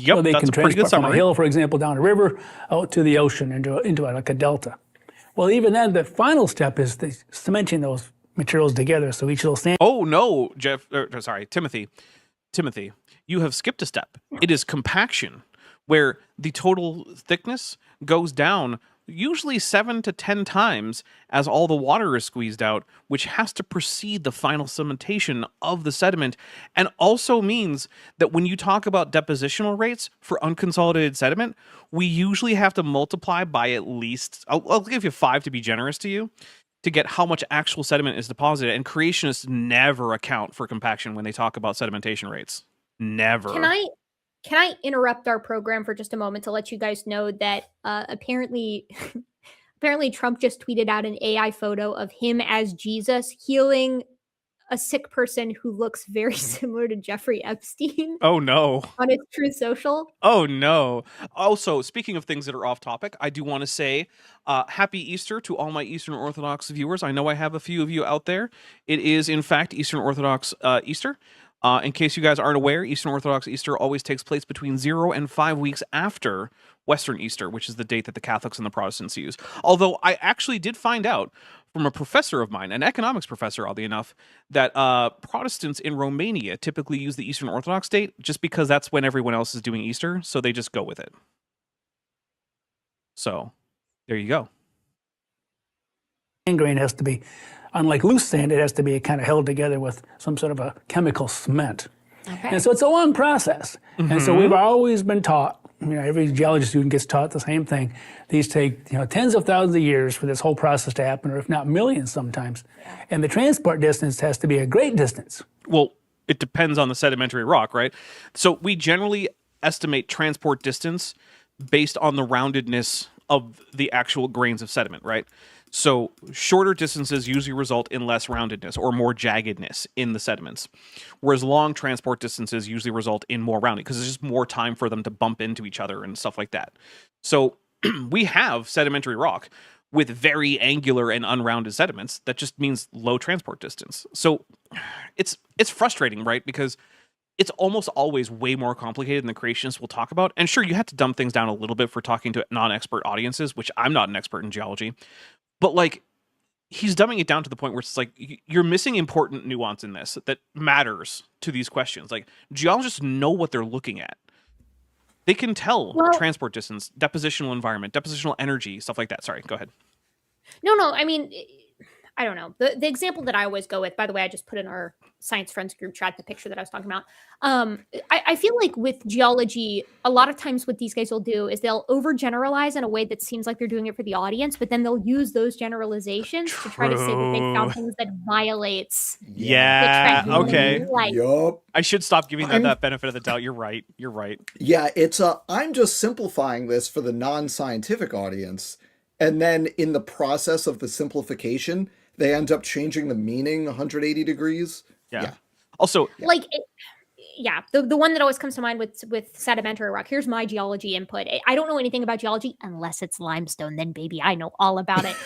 Yep, so they that's can a pretty good transport from summary. a hill, for example, down a river, out to the ocean, into like a delta. Well, even then, the final step is cementing those materials together. So each little sand. Oh no, Timothy, you have skipped a step. It is compaction, where the total thickness goes down usually 7 to 10 times as all the water is squeezed out, which has to precede the final cementation of the sediment, and also means that when you talk about depositional rates for unconsolidated sediment, we usually have to multiply by at least, I'll give you 5 to be generous to you, to get how much actual sediment is deposited, and creationists never account for compaction when they talk about sedimentation rates. Never. Can I interrupt our program for just a moment to let you guys know that apparently Trump just tweeted out an AI photo of him as Jesus healing a sick person who looks very similar to Jeffrey Epstein. Oh no. On his Truth Social. Oh no. Also, speaking of things that are off topic, I do want to say happy Easter to all my Eastern Orthodox viewers. I know I have a few of you out there. It is in fact Eastern Orthodox Easter. In case you guys aren't aware, Eastern Orthodox Easter always takes place between 0 and 5 weeks after Western Easter, which is the date that the Catholics and the Protestants use. Although I actually did find out from a professor of mine, an economics professor, oddly enough, that Protestants in Romania typically use the Eastern Orthodox date just because that's when everyone else is doing Easter, so they just go with it. So, there you go. Sand grain has to be, unlike loose sand, it has to be kind of held together with some sort of a chemical cement. Okay. And so it's a long process. Mm-hmm. And so we've always been taught, every geology student gets taught the same thing. These take tens of thousands of years for this whole process to happen, or if not millions sometimes. And the transport distance has to be a great distance. Well, it depends on the sedimentary rock, right? So we generally estimate transport distance based on the roundedness of the actual grains of sediment, right? So shorter distances usually result in less roundedness or more jaggedness in the sediments, whereas long transport distances usually result in more rounding because there's just more time for them to bump into each other and stuff like that. So we have sedimentary rock with very angular and unrounded sediments. That just means low transport distance. So it's frustrating, right? Because it's almost always way more complicated than the creationists will talk about. And sure, you have to dumb things down a little bit for talking to non-expert audiences, which I'm not an expert in geology. But like, he's dumbing it down to the point where it's like you're missing important nuance in this that matters to these questions. Like, geologists know what they're looking at. They can tell transport distance, depositional environment, depositional energy, stuff like that. Sorry, go ahead. No, I mean, I don't know. The example that I always go with, by the way, I just put in our Science Friends group chat the picture that I was talking about. I feel like with geology, a lot of times what these guys will do is they'll overgeneralize in a way that seems like they're doing it for the audience, but then they'll use those generalizations to try to say that they found things that violates the trend. Okay. Yup. I should stop giving that benefit of the doubt. You're right. Yeah, I'm just simplifying this for the non-scientific audience. And then in the process of the simplification, they end up changing the meaning 180 degrees. Yeah. Also, like, the one that always comes to mind with sedimentary rock. Here's my geology input. I don't know anything about geology unless it's limestone. Then, baby, I know all about it.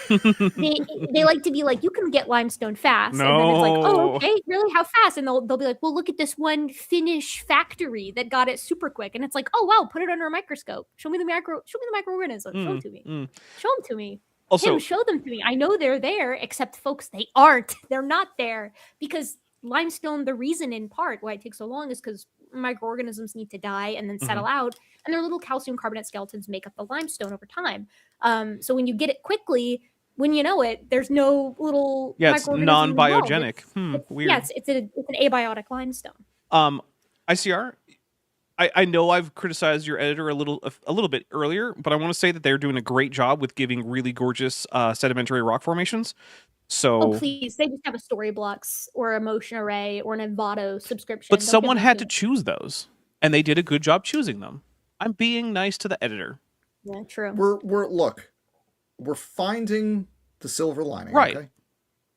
they like to be like, you can get limestone fast. No. And then it's like, oh, okay, really? How fast? And they'll be like, well, look at this one Finnish factory that got it super quick. And it's like, oh, wow, put it under a microscope. Show me the microorganisms. Show them to me. Show them to me. Also, show them to me. I know they're there, except folks, they aren't. They're not there because limestone, the reason in part why it takes so long is because microorganisms need to die and then settle out, and their little calcium carbonate skeletons make up the limestone over time. So when you get it quickly, when you know it, there's no little it's non-biogenic. Weird. Yes, it's an abiotic limestone. ICR, I know I've criticized your editor a little bit earlier, but I want to say that they're doing a great job with giving really gorgeous sedimentary rock formations. So, please, they just have a story blocks or a motion array or an Envato subscription. But someone had to choose those, and they did a good job choosing them. I'm being nice to the editor. Yeah, true. We're finding the silver lining, right? Okay?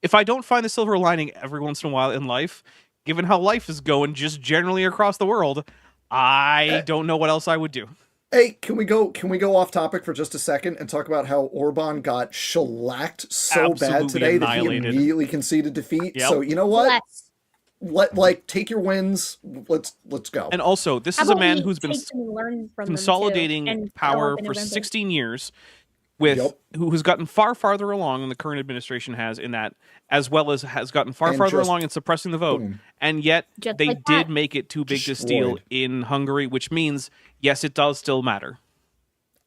If I don't find the silver lining every once in a while in life, given how life is going just generally across the world, I don't know what else I would do. Hey, can we go off topic for just a second and talk about how Orban got shellacked so bad today that he immediately conceded defeat? Yep. So you know what? Take your wins. Let's go. And also, this is a man who's been consolidating power for 16 years, who's gotten far farther along than the current administration has in that, as well as has gotten far farther along in suppressing the vote. And yet they did make it too big to steal in Hungary, which means, yes, it does still matter.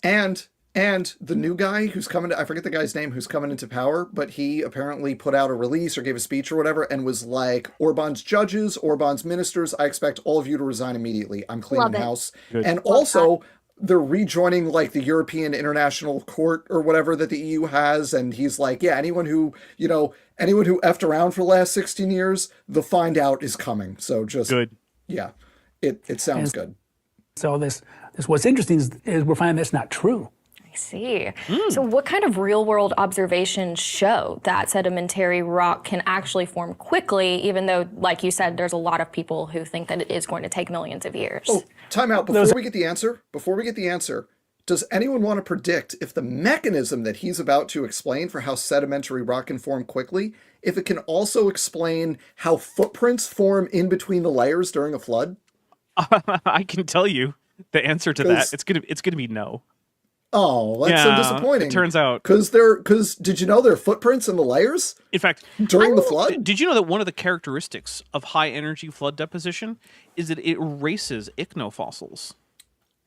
And the new guy who's coming to, I forget the guy's name, who's coming into power, but he apparently put out a release or gave a speech or whatever and was like, Orban's judges, Orban's ministers, I expect all of you to resign immediately. I'm cleaning house. Good. And also, they're rejoining like the European International Court or whatever that the EU has, and he's like, yeah, anyone who effed around for the last 16 years, the find out is coming. So just good. Yeah, it sounds good. So this what's interesting is we're finding that's not true. I see. So what kind of real-world observations show that sedimentary rock can actually form quickly, even though, like you said, there's a lot of people who think that it is going to take millions of years? Oh, time out. Before we get the answer, does anyone want to predict if the mechanism that he's about to explain for how sedimentary rock can form quickly, if it can also explain how footprints form in between the layers during a flood? I can tell you the answer to that. It's gonna be no. Oh, that's so disappointing. It turns out. Because did you know there are footprints in the layers? In fact, during the flood? Did you know that one of the characteristics of high energy flood deposition is that it erases ichnofossils?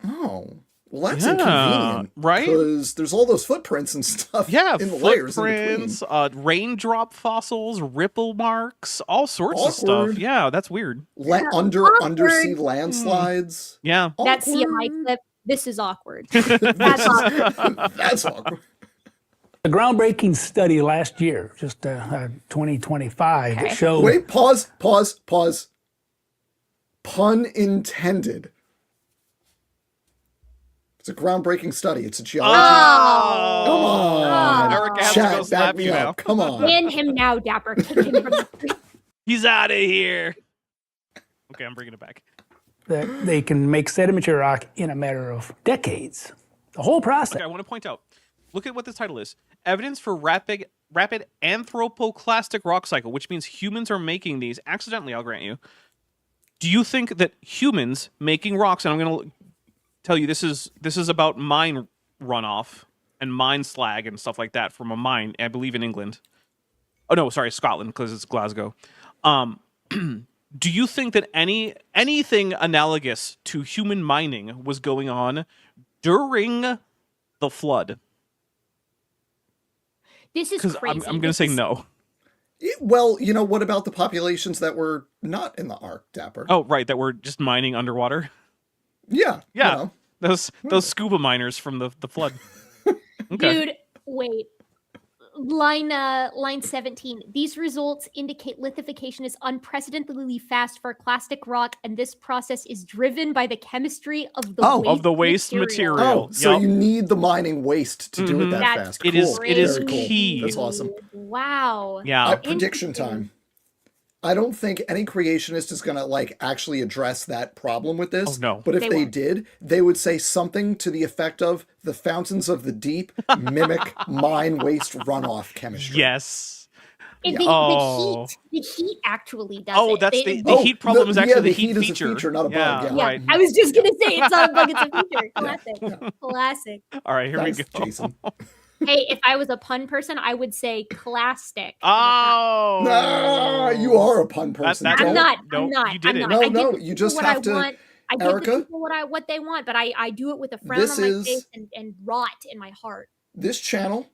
Oh, well, that's inconvenient. Right? Because there's all those footprints and stuff in the layers in between. Raindrop fossils, ripple marks, all sorts of stuff. Yeah, that's weird. Undersea landslides. Yeah. That CMI clip. This is awkward. That's awkward. That's awkward. A groundbreaking study last year, just 2025, showed... Wait, pause. Pun intended. It's a groundbreaking study. It's a geology. Oh! Come on. Erica has to go Chat, slap back me you now. up. Come on. Ban him now, Dapper. Kick him from the street. He's out of here. Okay, I'm bringing it back. That they can make sedimentary rock in a matter of decades. The whole process. Okay, I want to point out. Look at what this title is. Evidence for rapid anthropoclastic rock cycle, which means humans are making these accidentally, I'll grant you. Do you think that humans making rocks, and I'm going to tell you this is about mine runoff and mine slag and stuff like that from a mine, I believe in England. Oh no, sorry, Scotland, because it's Glasgow. Do you think that anything analogous to human mining was going on during the flood? This is Because crazy. I'm going to say no. Well, you know, what about the populations that were not in the Ark, Dapper? Oh, right, that we're just mining underwater. Yeah. Yeah, You know. those scuba miners from the flood. Okay. Dude, wait. Line 17. These results indicate lithification is unprecedentedly fast for clastic rock, and this process is driven by the chemistry of the waste material. Oh, so Yup. you need the mining waste to do it that That's fast. It Cool. is- it is Very cool. key. That's awesome. Wow. Yeah. Prediction time. I don't think any creationist is going to like actually address that problem with this. Oh, no. But if They they won't. did, they would say something to the effect of the fountains of the deep mimic mine waste runoff chemistry. Yes. And Oh. the heat actually does Oh, it. that's They- the heat problem is actually the the heat is feature. a feature, not a Yeah, bug. Yeah, right. I was just gonna say it's not a bug, it's a feature. Classic. Classic. All right, here Thanks, we go. Jason. Hey, if I was a pun person, I would say clastic. Oh. Nah, you are a pun person. that- Don't- I'm not. No, I'm not. you did I'm it. not. No, I give no, the you people just what have I to- want. I give Erica? the people what they want, but I do it with a frown This on my is- face and rot in my heart. This channel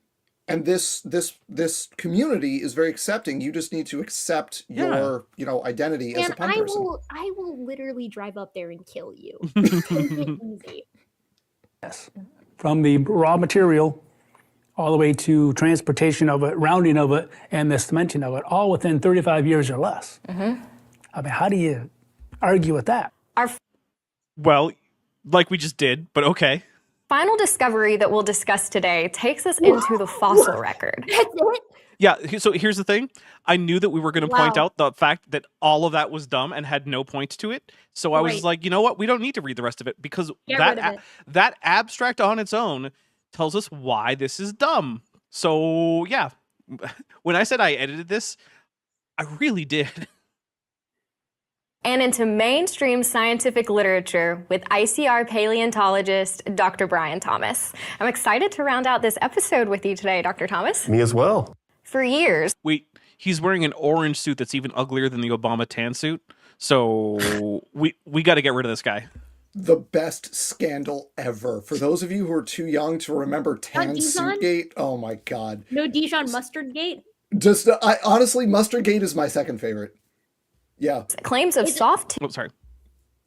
and this community is very accepting. You just need to accept your, identity as a And pun person. I will literally drive up there and kill you. Easy. Yes. From the raw material all the way to transportation of it, rounding of it, and the cementing of it, all within 35 years or less. I mean, how do you argue with that? Well, like we just did, but okay. Final discovery that we'll discuss today takes us into the fossil record. That's it. Yeah, so here's the thing. I knew that we were going to point Wow. out the fact that all of that was dumb and had no point to it. So I was Right. like, you know what? We don't need to read the rest of it because Get rid of it. that abstract on its own tells us why this is dumb. So, yeah. When I said I edited this, I really did. And into mainstream scientific literature with ICR paleontologist Dr. Brian Thomas. I'm excited to round out this episode with you today, Dr. Thomas. Me as well. For years, Wait, he's wearing an orange suit that's even uglier than the Obama tan suit. So we got to get rid of this guy. The best scandal ever. For those of you who are too young to remember Tan Dijon? Suitgate, oh my God. No Dijon mustard gate. Just, honestly, Mustardgate is my second favorite. Yeah. claims of soft Oh, sorry.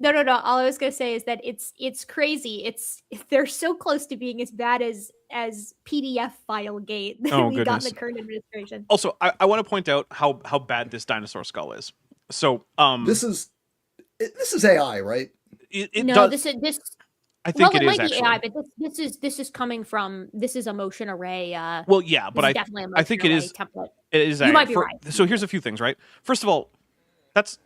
No. All I was gonna say is that it's crazy. They're so close to being as bad as PDF file gate that Oh, we got in goodness. the current administration. Also, I want to point out how bad this dinosaur skull is. So, This is AI, right? it No, does, this. I think Well, it it is might be actually. AI, but this is coming from a motion array. Well, yeah, but this is definitely a I think motion it array is. template. It is. You might be right. So here's a few things, right? First of all, that's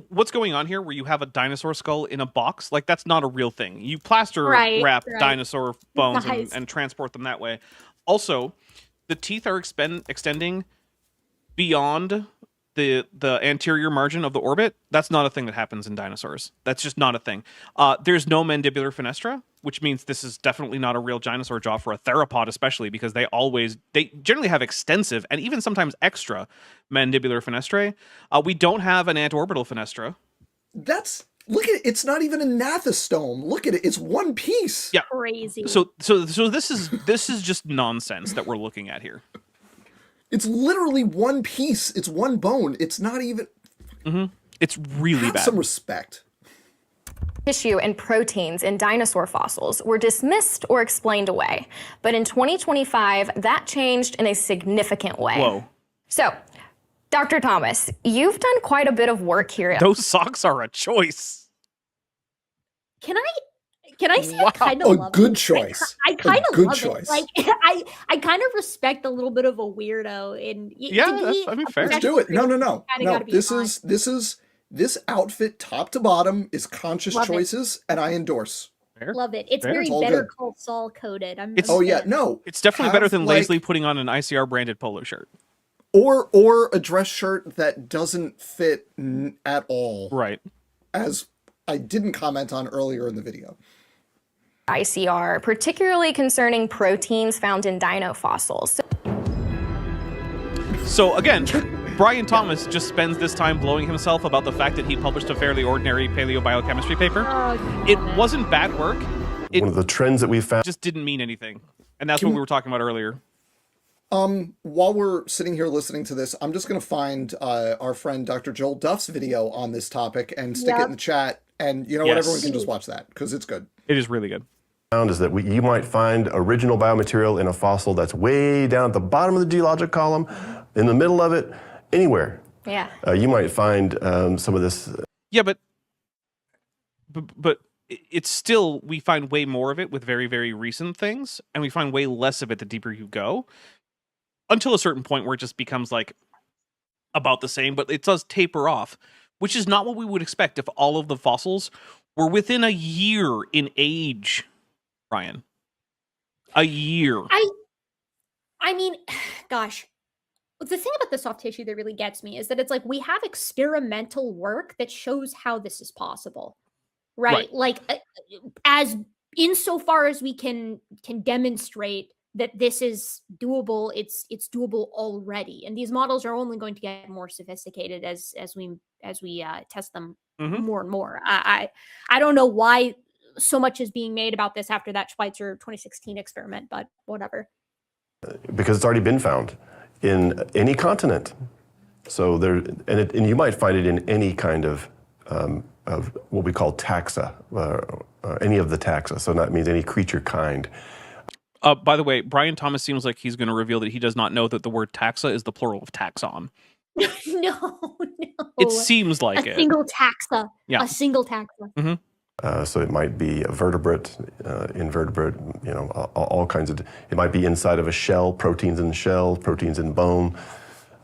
what's going on here. Where you have a dinosaur skull in a box, like that's not a real thing. You plaster Right, wrap right. dinosaur bones Nice. and transport them that way. Also, the teeth are extending beyond the anterior margin of the orbit. That's not a thing that happens in dinosaurs. That's just not a thing. There's no mandibular fenestra, which means this is definitely not a real dinosaur jaw for a theropod, especially because they generally have extensive and even sometimes extra mandibular fenestrae. We don't have an antorbital fenestra. Look at it. It's not even a gnathostome. Look at it. It's one piece. Yeah. Crazy. So this is just nonsense that we're looking at here. It's literally one piece. It's one bone. It's not even. It's really Have bad. some respect. tissue and proteins in dinosaur fossils were dismissed or explained away. But in 2025, that changed in a significant way. Whoa. So, Dr. Thomas, you've done quite a bit of work here. Those socks are a choice. Can I say Wow. I kind of love good it? choice. I kind A of good love choice. it. Like I kind of respect a little bit of a weirdo. And Yeah, I mean, fair. Let's do it. No. Kinda This gotta be this outfit top to bottom is conscious Love it. choice, and I endorse. Fair. love it. It's Fair. very It's all Better good. Call Saul coded. It's- Oh yeah, fan. no. It's definitely better Have, than like- lazily putting on an ICR branded polo shirt. Or a dress shirt that doesn't fit at all, Right. as I didn't comment on earlier in the video. ICR, particularly concerning proteins found in dino fossils. So again, Brian Thomas just spends this time blowing himself about the fact that he published a fairly ordinary paleobiochemistry paper. Oh, It damn it. wasn't bad work. It One of the trends that we found. just didn't mean anything. And that's what we were talking about earlier. While we're sitting here listening to this, I'm just going to find our friend Dr. Joel Duff's video on this topic and stick it in the chat. And you know what? Yes. Everyone can just watch that because it's good. It is really good. Is that you might find original biomaterial in a fossil that's way down at the bottom of the geologic column, in the middle of it, anywhere. Yeah. You might find some of this. Yeah, but it's still, we find way more of it with very, very recent things, and we find way less of it the deeper you go, until a certain point where it just becomes like about the same, but it does taper off, which is not what we would expect if all of the fossils were within a year in age, Ryan. A year. I mean, gosh, the thing about the soft tissue that really gets me is that it's like we have experimental work that shows how this is possible, right? Like, as insofar as we can demonstrate that this is doable, it's doable already, and these models are only going to get more sophisticated as we test them more and more. I don't know why so much is being made about this after that Schweitzer 2016 experiment, but whatever. Because it's already been found in any continent. So there, and you might find it in any kind of what we call taxa, any of the taxa. So that means any creature kind. By the way, Brian Thomas seems like he's going to reveal that he does not know that the word taxa is the plural of taxon. No. It seems like a it. single taxa. Yeah. A single taxa. So it might be a vertebrate, invertebrate, all kinds of, it might be inside of a shell, proteins in shell, proteins in bone,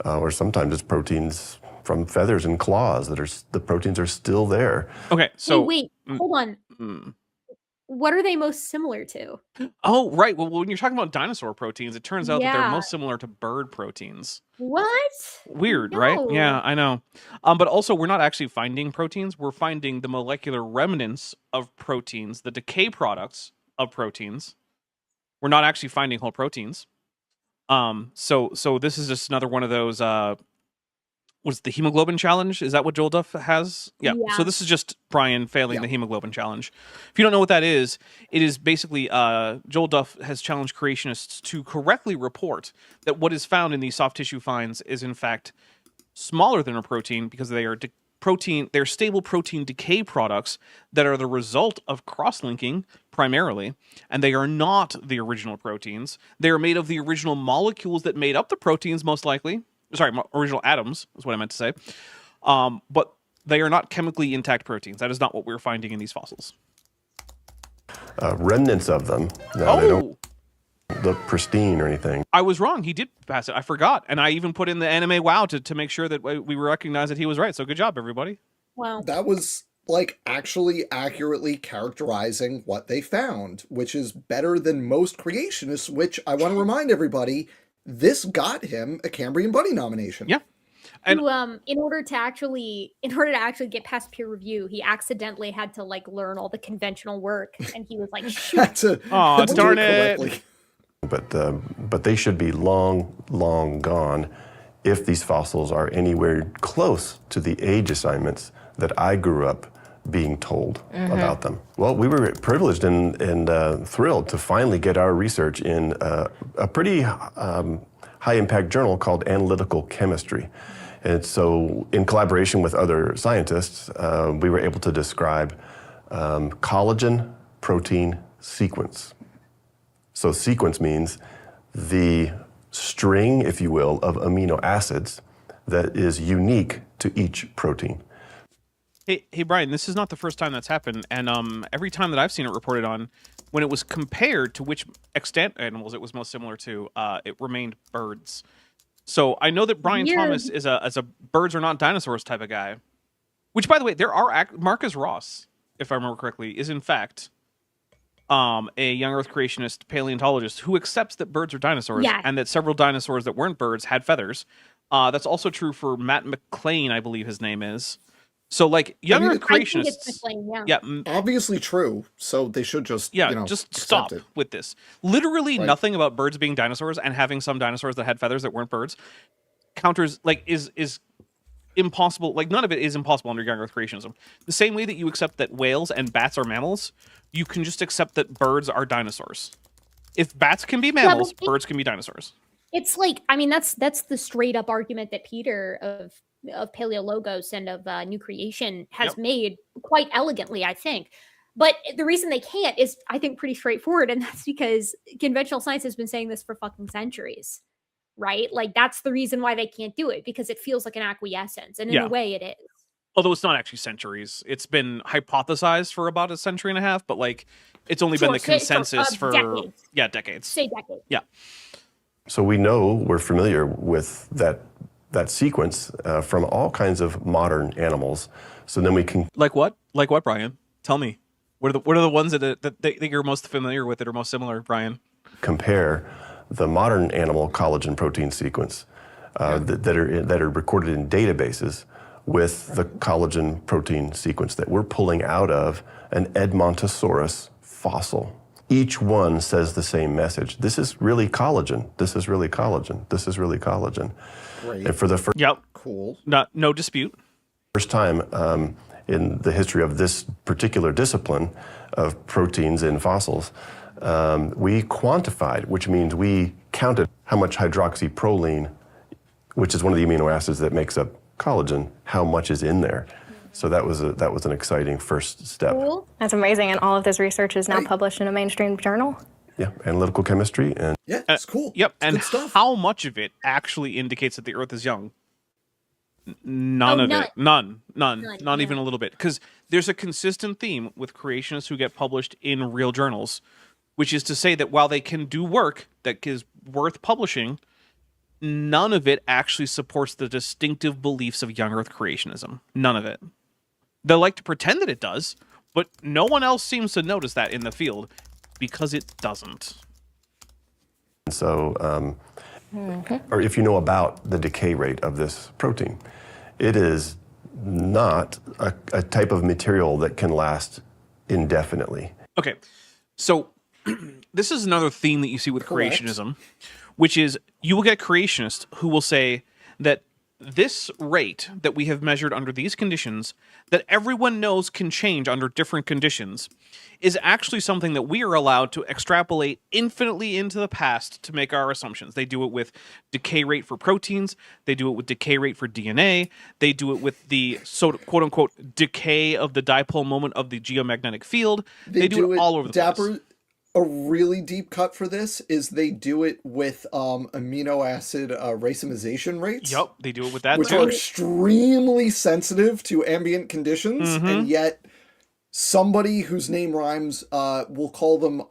or sometimes it's proteins from feathers and claws the proteins are still there. Okay, so... Hey, wait, hold on. What are they most similar to? Oh, right. Well, when you're talking about dinosaur proteins, it turns out that they're Yeah. most similar to bird proteins. What? Weird, right? No. Yeah, I know. But also, we're not actually finding proteins. We're finding the molecular remnants of proteins, the decay products of proteins. We're not actually finding whole proteins. So this is just another one of those. What's the hemoglobin challenge? Is that what Joel Duff has? Yeah. Yeah. So this is just Brian failing the hemoglobin challenge. If you don't know what that is, it is basically Joel Duff has challenged creationists to correctly report that what is found in these soft tissue finds is in fact smaller than a protein because they are they're stable protein decay products that are the result of cross-linking primarily, and they are not the original proteins. They are made of the original molecules that made up the proteins, most likely. Sorry, original atoms is what I meant to say. But they are not chemically intact proteins. That is not what we're finding in these fossils. Remnants of them. Now, they don't look pristine or anything. I was wrong. He did pass it. I forgot. And I even put in the anime wow to make sure that we recognize that he was right. So good job, everybody. Wow. That was like actually accurately characterizing what they found, which is better than most creationists, which I want to remind everybody, this got him a Cambrian Buddy nomination. Yeah. And Who, in order to actually get past peer review, he accidentally had to like learn all the conventional work, and he was like, "Shoot, Had to do darn it. correctly. But they should be long gone if these fossils are anywhere close to the age assignments that I grew up being told about them. Well, we were privileged and thrilled to finally get our research in a pretty high-impact journal called Analytical Chemistry. And so in collaboration with other scientists, we were able to describe collagen protein sequence. So sequence means the string, if you will, of amino acids that is unique to each protein. Hey, Brian, this is not the first time that's happened, and every time that I've seen it reported on, when it was compared to which extant animals it was most similar to, it remained birds. So I know that Brian Thomas is a birds are not dinosaurs type of guy. Which, by the way, there are Marcus Ross, if I remember correctly, is in fact a young Earth creationist paleontologist who accepts that birds are dinosaurs and that several dinosaurs that weren't birds had feathers. That's also true for Matt McLean, I believe his name is. So, like, young Earth creationists, obviously true. So they should just, just stop with this. Literally nothing about birds being dinosaurs and having some dinosaurs that had feathers that weren't birds counters, like, is impossible. Like, none of it is impossible under young Earth creationism. The same way that you accept that whales and bats are mammals, you can just accept that birds are dinosaurs. If bats can be mammals, birds can be dinosaurs. It's like, I mean, that's the straight up argument that Peter of Paleologos and of New Creation has made quite elegantly, I think. But the reason they can't is, I think, pretty straightforward, and that's because conventional science has been saying this for fucking centuries, right? Like, that's the reason why they can't do it, because it feels like an acquiescence, and in a way it is. Although it's not actually centuries. It's been hypothesized for about a century and a half, but, like, it's only been the consensus for decades. Decades. Say decades. Yeah. So we know, we're familiar with that sequence from all kinds of modern animals. So then we can... Like what? Like what, Brian? Tell me. What are the ones that you're most familiar with that are most similar, Brian? Compare the modern animal collagen protein sequence that are recorded in databases with the collagen protein sequence that we're pulling out of an Edmontosaurus fossil. Each one says the same message. This is really collagen. This is really collagen. This is really collagen. Great. And for the first... Cool. No dispute. First time in the history of this particular discipline of proteins in fossils, we quantified, which means we counted how much hydroxyproline, which is one of the amino acids that makes up collagen, how much is in there. So that was an exciting first step. Cool. That's amazing, and all of this research is now published in a mainstream journal. Yeah, analytical chemistry and it's cool. Yep, it's and good stuff. how much of it actually indicates that the Earth is young? None of it. None. Not even a little bit. Because there's a consistent theme with creationists who get published in real journals, which is to say that while they can do work that is worth publishing, none of it actually supports the distinctive beliefs of young Earth creationism. None of it. They like to pretend that it does, but no one else seems to notice that in the field because it doesn't. So, or if you know about the decay rate of this protein, it is not a type of material that can last indefinitely. Okay, so this is another theme that you see with creationism, which is you will get creationists who will say that this rate that we have measured under these conditions that everyone knows can change under different conditions is actually something that we are allowed to extrapolate infinitely into the past to make our assumptions. They do it with decay rate for proteins. They do it with decay rate for DNA. They do it with the quote-unquote decay of the dipole moment of the geomagnetic field. They do it all over the place. A really deep cut for this is they do it with amino acid racemization rates. Yep, they do it with that which too. are extremely sensitive to ambient conditions, and yet somebody whose name rhymes, we'll call them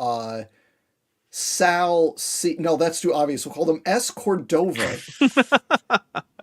Sal C. No, that's too obvious. We'll call them S. Cordova.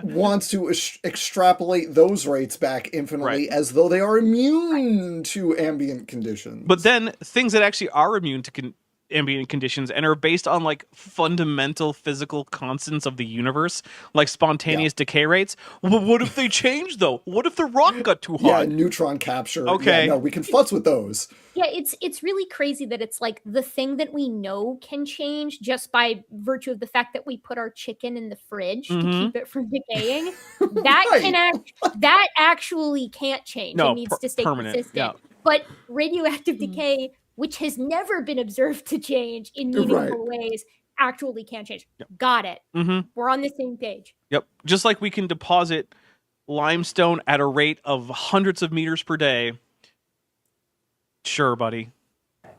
Wants to extrapolate those rates back infinitely as though they are immune to ambient conditions. But then things that actually are immune to ambient conditions and are based on like fundamental physical constants of the universe, like spontaneous decay rates. Well, what if they change though? What if the rock got too hot? Yeah, neutron capture. Okay. Yeah, no, we can futz with those. Yeah, it's really crazy that it's like the thing that we know can change just by virtue of the fact that we put our chicken in the fridge to keep it from decaying. That that actually can't change. No, it needs to stay permanent. consistent. Yeah. But radioactive decay, which has never been observed to change in meaningful ways, actually can change. Got it. We're on the same page. Yep. Just like we can deposit limestone at a rate of hundreds of meters per day. Sure, buddy.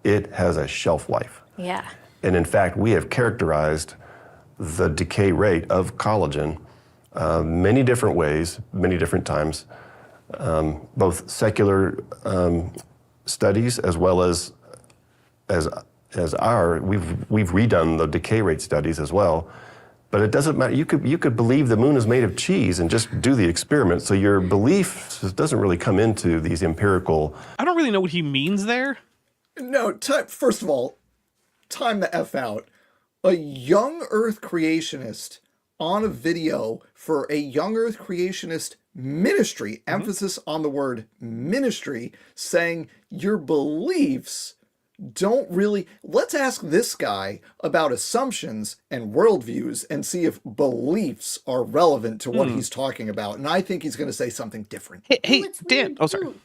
It has a shelf life. Yeah. And in fact, we have characterized the decay rate of collagen many different ways, many different times, both secular studies as well as we've redone the decay rate studies as well. But it doesn't matter. You could believe the moon is made of cheese and just do the experiment. So your belief doesn't really come into these empirical. I don't really know what he means there. No, first of all, time the F out. A young Earth creationist on a video for a young Earth creationist ministry, emphasis on the word ministry, saying your beliefs don't really. Let's ask this guy about assumptions and worldviews and see if beliefs are relevant to what he's talking about. And I think he's going to say something different. Hey, Well, it's Dan. weird, Oh, sorry. too.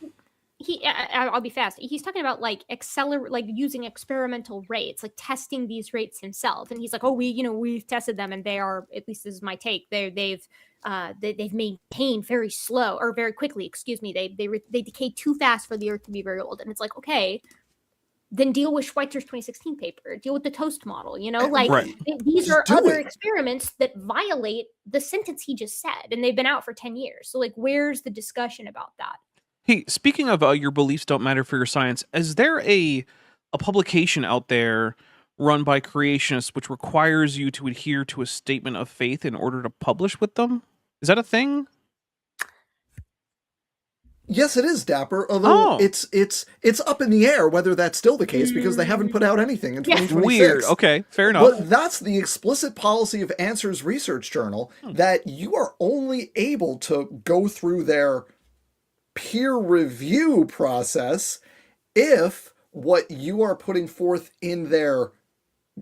I'll be fast. He's talking about like using experimental rates, like testing these rates himself. And he's like, oh, we've tested them, and they are, at least this is my take. They've maintained very slow or very quickly. Excuse me. They decay too fast for the Earth to be very old. And it's like, okay, then deal with Schweitzer's 2016 paper. Deal with the toast model. Like Right. these Just are do other it. experiments that violate the sentence he just said, and they've been out for 10 years. So like, where's the discussion about that? Hey, speaking of your beliefs don't matter for your science, is there a publication out there run by creationists which requires you to adhere to a statement of faith in order to publish with them? Is that a thing? Yes, it is, Dapper. Although Oh. it's up in the air whether that's still the case because they haven't put out anything in Yeah. 2026. Weird. Okay, fair enough. But that's the explicit policy of Answers Research Journal, that you are only able to go through their peer review process if what you are putting forth in their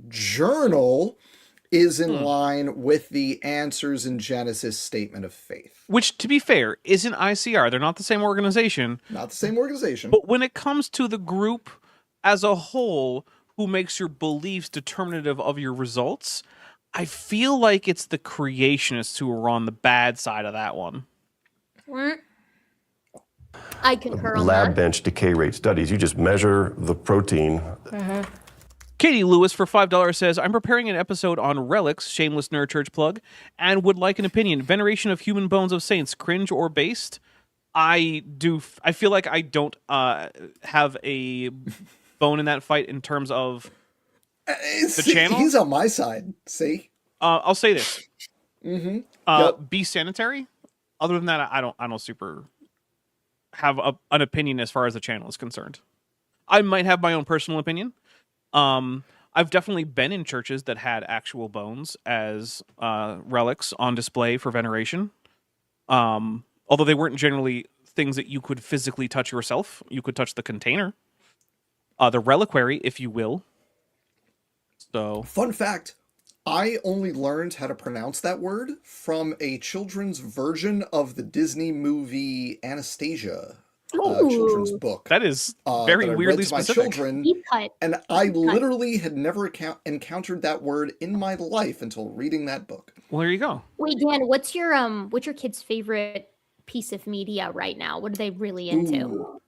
journal is in line with the Answers in Genesis statement of faith. Which, to be fair, isn't ICR. They're not the same organization. Not the same organization. But when it comes to the group as a whole who makes your beliefs determinative of your results, I feel like it's the creationists who are on the bad side of that one. I concur on Lab that. bench decay rate studies. You just measure the protein. Katie Lewis for $5 says, I'm preparing an episode on relics, shameless nerd church plug, and would like an opinion. Veneration of human bones of saints, cringe or based? I feel like I don't have a bone in that fight in terms of the channel. He's on my side. See? I'll say this. Yep. Be sanitary. Other than that, I don't super have an opinion as far as the channel is concerned. I might have my own personal opinion. I've definitely been in churches that had actual bones as relics on display for veneration. Although they weren't generally things that you could physically touch yourself. You could touch the container. The reliquary, if you will. So, Fun fact, I only learned how to pronounce that word from a children's version of the Disney movie Anastasia. Children's book. that is that very I weirdly read to my specific. children, Deep cut. and I literally had never encountered that word in my life until reading that book. Well, there you go. Wait, Dan, what's your kid's favorite piece of media right now? What are they really into?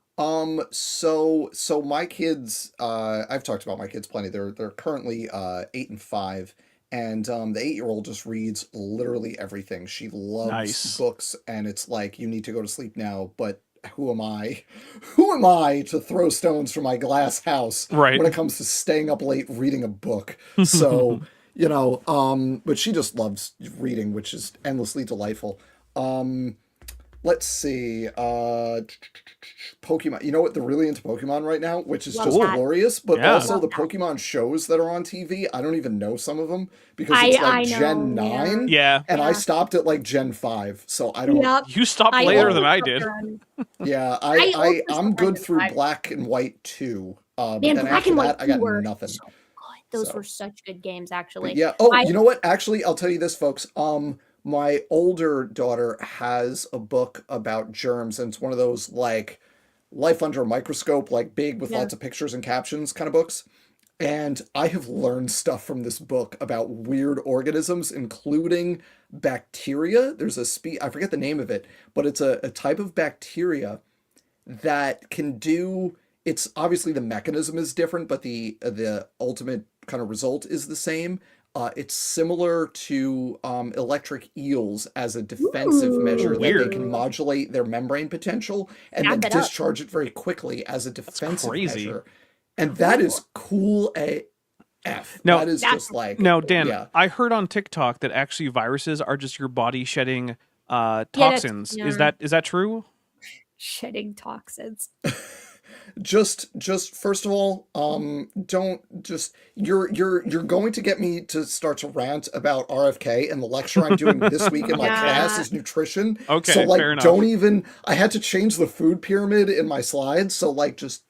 So my kids, I've talked about my kids plenty. They're currently 8 and 5, and the 8-year-old just reads literally everything. She loves Nice. books, and it's like, you need to go to sleep now, but who am I? Who am I to throw stones from my glass house Right. when it comes to staying up late reading a book? So, but she just loves reading, which is endlessly delightful. Let's see. Pokemon. You know what? They're really into Pokemon right now, which is Love just that. glorious. But Yeah. also Love the that. Pokemon shows that are on TV. I don't even know some of them because I it's like know, Gen yeah. 9. Yeah. And I Yeah. stopped at like Gen 5. So I don't. Yep. You stopped I later also than I stopped did. around- Yeah, I also I'm stopped good at through 5. Black and White 2. But Man, then Black after and that, White I got 2 were nothing. so good. Those So. were such good games, But actually. yeah. Oh, you know what? Actually, I'll tell you this, folks. My older daughter has a book about germs, and it's one of those like Life Under a Microscope, like big with Yeah. lots of pictures and captions kind of books. And I have learned stuff from this book about weird organisms, including bacteria. There's I forget the name of it, but it's a type of bacteria that can do. It's obviously the mechanism is different, but the ultimate kind of result is the same. It's similar to electric eels as a defensive measure that they Weird. can modulate their membrane potential and Back then it up. discharge it very quickly as a defensive crazy. measure. And that is cool AF. Now- That is That's- just like Now, Dan, yeah. I heard on TikTok that actually viruses are just your body shedding toxins. yeah. Is that true? Shedding toxins. Just first of all, don't just you're going to get me to start to rant about RFK, and the lecture I'm doing this week in my Yeah. class is nutrition. Okay, so like fair enough. don't even I had to change the food pyramid in my slides, so like just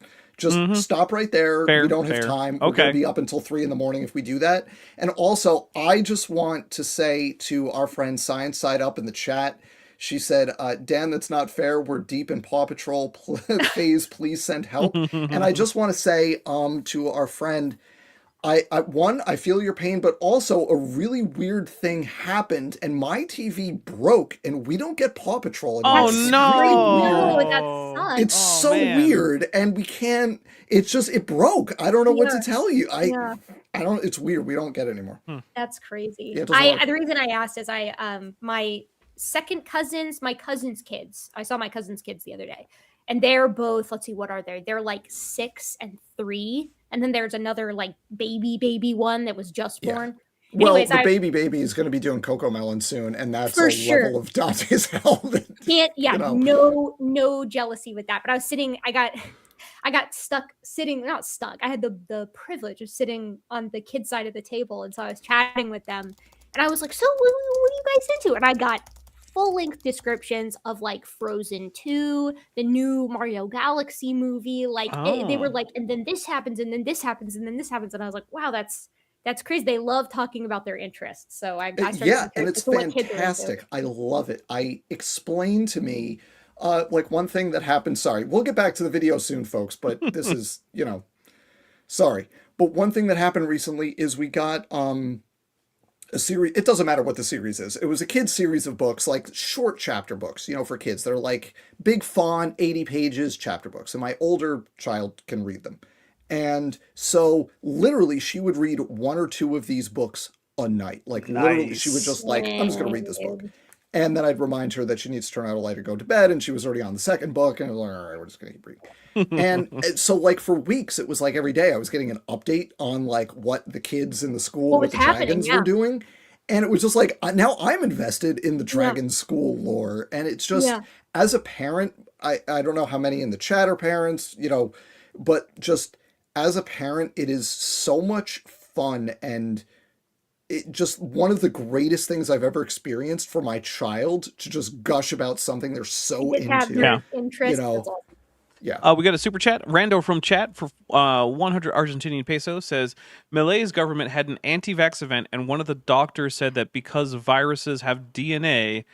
stop right there. Fair, We don't have fair. time. We're Okay. gonna be up until 3 in the morning if we do that. And also, I just want to say to our friend Science Side Up in the chat, she said, Dan, that's not fair. We're deep in Paw Patrol phase. Please send help. And I just want to say to our friend, I feel your pain, but also a really weird thing happened and my TV broke and we don't get Paw Patrol anymore. Oh, It's no. really Oh, weird. that sucks. It's Oh, so man. weird and we can't, it broke. I don't know what to Yeah. tell you. Yeah. I don't, it's weird. We don't get it anymore. That's crazy. Yeah, it doesn't work. The reason I asked is my second cousins, my cousin's kids. I saw my cousin's kids the other day, and they're both. Let's see, what are they? They're like 6 and 3, and then there's another like baby one that was just Yeah. born. Well, Anyways, the baby is going to be doing Coco Melon soon, and that's For a sure. level of Dante's hell. Can't, yeah, You know. no jealousy with that. But I was sitting, I got stuck sitting, not stuck. I had the privilege of sitting on the kid side of the table, and so I was chatting with them, and I was like, "So, what are you guys into?" And I got full-length descriptions of like Frozen 2, the new Mario Galaxy movie. Like they were Oh. like, and then this happens, and then this happens, and then this happens, and I was like, "Wow, that's crazy." They love talking about their interests, so I started Yeah, to and look it's into what kids are into. fantastic. I love it. Explain to me, like one thing that happened. Sorry, we'll get back to the video soon, folks, but this is, sorry. But one thing that happened recently is we got a series. It doesn't matter what the series is. It was a kid's series of books, like short chapter books, for kids. They're like big font, 80 pages chapter books, and my older child can read them. And so literally she would read 1 or 2 of these books a night. Like literally she would just like, I'm just going to read this book. And then I'd remind her that she needs to turn out a light or go to bed. And she was already on the second book. And I was like, all right, we're just going to keep reading. And so like for weeks, it was like every day I was getting an update on like what the kids in the school What with was the happening, dragons yeah. were doing. And it was just like, now I'm invested in the dragon school lore. And it's just, Yeah. as a parent, I don't know how many in the chat are parents, but just as a parent, it is so much fun and it just one of the greatest things I've ever experienced for my child to just gush about something they're so Just have into. their interest. know. That's all. Yeah. We got a super chat. Rando from chat for 100 Argentinian pesos says, Malay's government had an anti-vax event, and one of the doctors said that because viruses have DNA,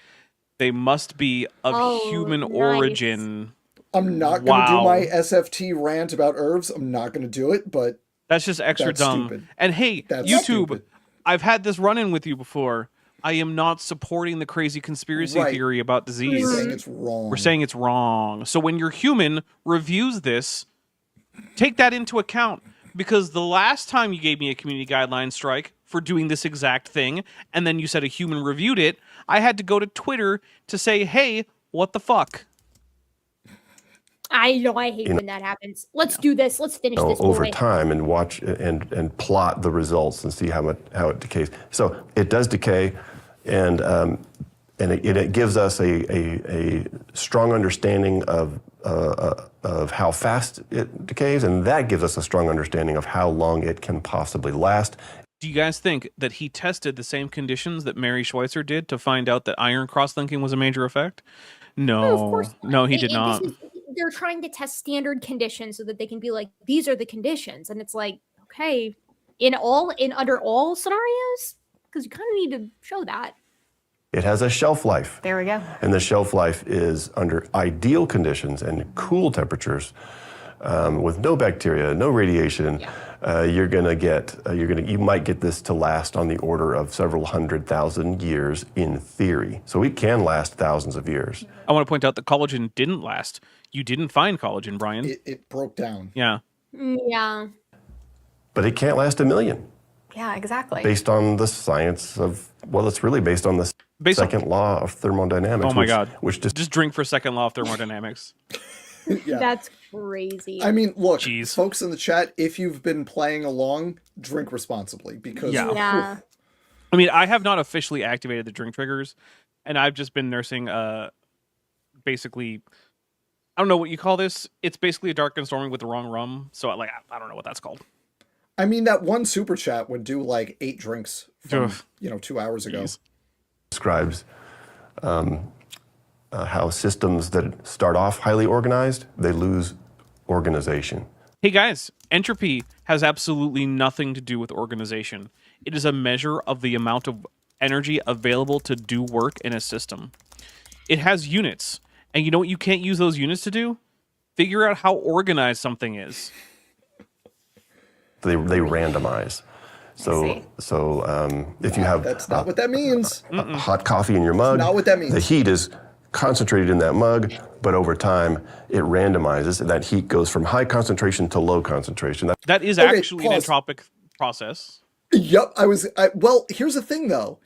they must be of human nice. origin. I'm not going to do Wow. my SFT rant about herbs. I'm not going to do it, but That's just extra That's dumb. stupid. And hey, That's YouTube, stupid. I've had this run-in with you before. I am not supporting the crazy conspiracy Right. theory about we're disease. saying it's wrong. We're saying it's wrong. So when your human reviews this, take that into account. Because the last time you gave me a community guideline strike for doing this exact thing, and then you said a human reviewed it, I had to go to Twitter to say, hey, what the fuck? I know, I hate when that happens. Let's do this. Let's finish this. over boy. time and watch and plot the results and see how it decays. So it does decay, and it gives us a strong understanding of how fast it decays, and that gives us a strong understanding of how long it can possibly last. Do you guys think that he tested the same conditions that Mary Schweitzer did to find out that iron cross-linking was a major effect? No, of course not. no, he did not. They're trying to test standard conditions so that they can be like, these are the conditions, and it's like, okay, under all scenarios, because you kind of need to show that. It has a shelf life. There we go. And the shelf life is under ideal conditions and cool temperatures, with no bacteria, no radiation. You might get this to last on the order of several 100,000 years in theory. So it can last thousands of years. I want to point out that collagen didn't last. You didn't find collagen, Brian. It broke down. Yeah. Yeah. But it can't last a million. Yeah, exactly. based on the science of, well, it's really based on the second law of thermodynamics. Oh my God. Which Just drink for second law of thermodynamics. Yeah. That's crazy. I mean, look, Jeez. folks in the chat, if you've been playing along, drink responsibly because yeah. I mean, I have not officially activated the drink triggers, and I've just been nursing basically, I don't know what you call this. It's basically a dark and stormy with the wrong rum. So like, I don't know what that's called. I mean, that one super chat would do like 8 drinks from, 2 hours ago. describes how systems that start off highly organized, they lose organization. Hey guys, entropy has absolutely nothing to do with organization. It is a measure of the amount of energy available to do work in a system. It has units. And you know what you can't use those units to do? Figure out how organized something is. They randomize. So if you have That's not what that means. hot coffee in your mug, not what that means. the heat is concentrated in that mug, but over time it randomizes, and that heat goes from high concentration to low concentration. That is Okay, actually an pause. entropic process. Yep, well, here's the thing though.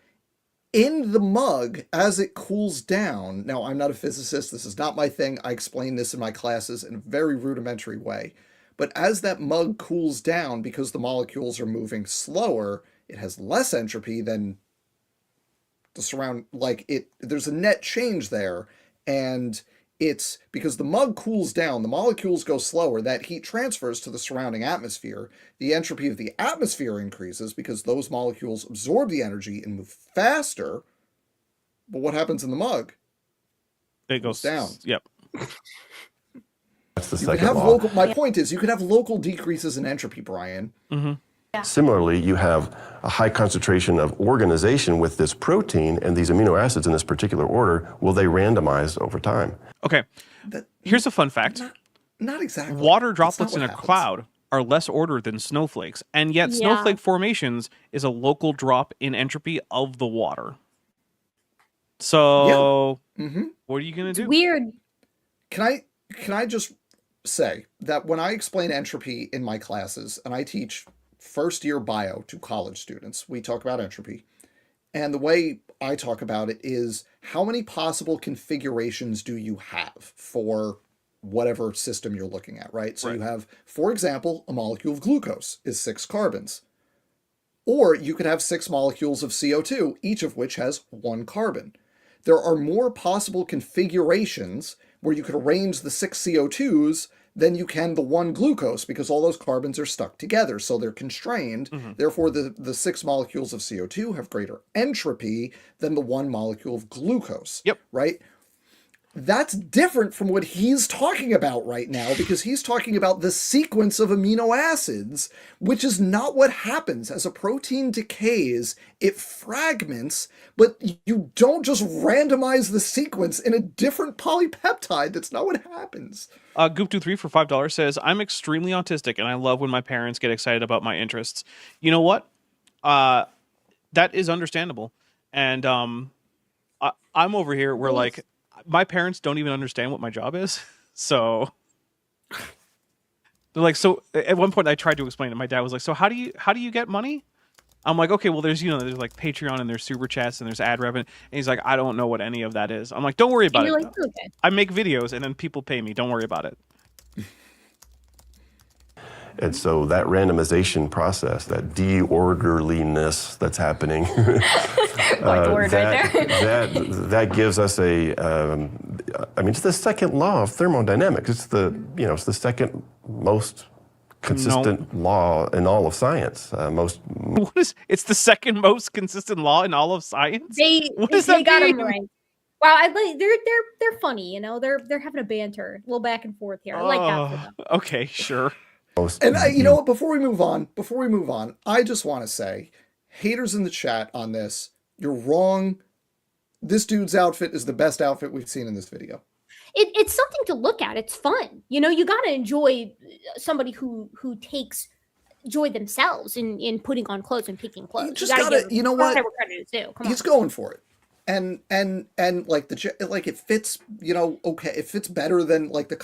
In the mug, as it cools down, now I'm not a physicist, this is not my thing, I explain this in my classes in a very rudimentary way, but as that mug cools down, because the molecules are moving slower, it has less entropy than the surround, there's a net change there, and it's because the mug cools down, the molecules go slower, that heat transfers to the surrounding atmosphere. The entropy of the atmosphere increases because those molecules absorb the energy and move faster. But what happens in the mug? It goes down. Yep. That's the You could second have law. my point is, you could have local decreases in entropy, Brian. Similarly, you have a high concentration of organization with this protein and these amino acids in this particular order. Will they randomize over time? Okay. Here's a fun fact. Not exactly. Water That's not droplets what in a happens. cloud are less ordered than snowflakes, and yet Yeah. snowflake formations is a local drop in entropy of the water. So, what are you going to do? Weird. Can I just say that when I explain entropy in my classes, and I teach first year bio to college students, we talk about entropy. And the way I talk about it is, how many possible configurations do you have for whatever system you're looking at, right? So you have, for example, a molecule of glucose is 6 carbons. Or you could have 6 molecules of CO2, each of which has 1 carbon. There are more possible configurations where you could arrange the 6 CO2s than you can the 1 glucose, because all those carbons are stuck together, so they're constrained. Therefore, the 6 molecules of CO2 have greater entropy than the 1 molecule of glucose. Yep. Right? That's different from what he's talking about right now, because he's talking about the sequence of amino acids, which is not what happens. As a protein decays, it fragments, but you don't just randomize the sequence in a different polypeptide. That's not what happens. Goop23 for $5 says, I'm extremely autistic, and I love when my parents get excited about my interests. You know what? That is understandable. And I'm over here where, like, my parents don't even understand what my job is. So they're like, so at one point I tried to explain it. My dad was like, so how do you get money? I'm like, okay, well, there's like Patreon and there's super chats and there's ad revenue. And he's like, I don't know what any of that is. I'm like, don't worry about And it. you're like, okay. I make videos and then people pay me. Don't worry about it. And so that randomization process, that deorderliness that's happening, Like the word right there. that gives us it's the second law of thermodynamics. It's the second most consistent law in all of science. It's the second most consistent law in all of science? What does They that got mean? him right. Wow, they're funny, they're having a banter, a little back and forth here. I like that for them. Okay, sure. And you know what? Before we move on, I just want to say, haters in the chat on this, you're wrong. This dude's outfit is the best outfit we've seen in this video. It's something to look at. It's fun. You got to enjoy somebody who takes joy themselves in putting on clothes and picking clothes. You just gotta, you know what? Credit is due. Come He's on. going for it. And like it fits, okay. It fits better than like the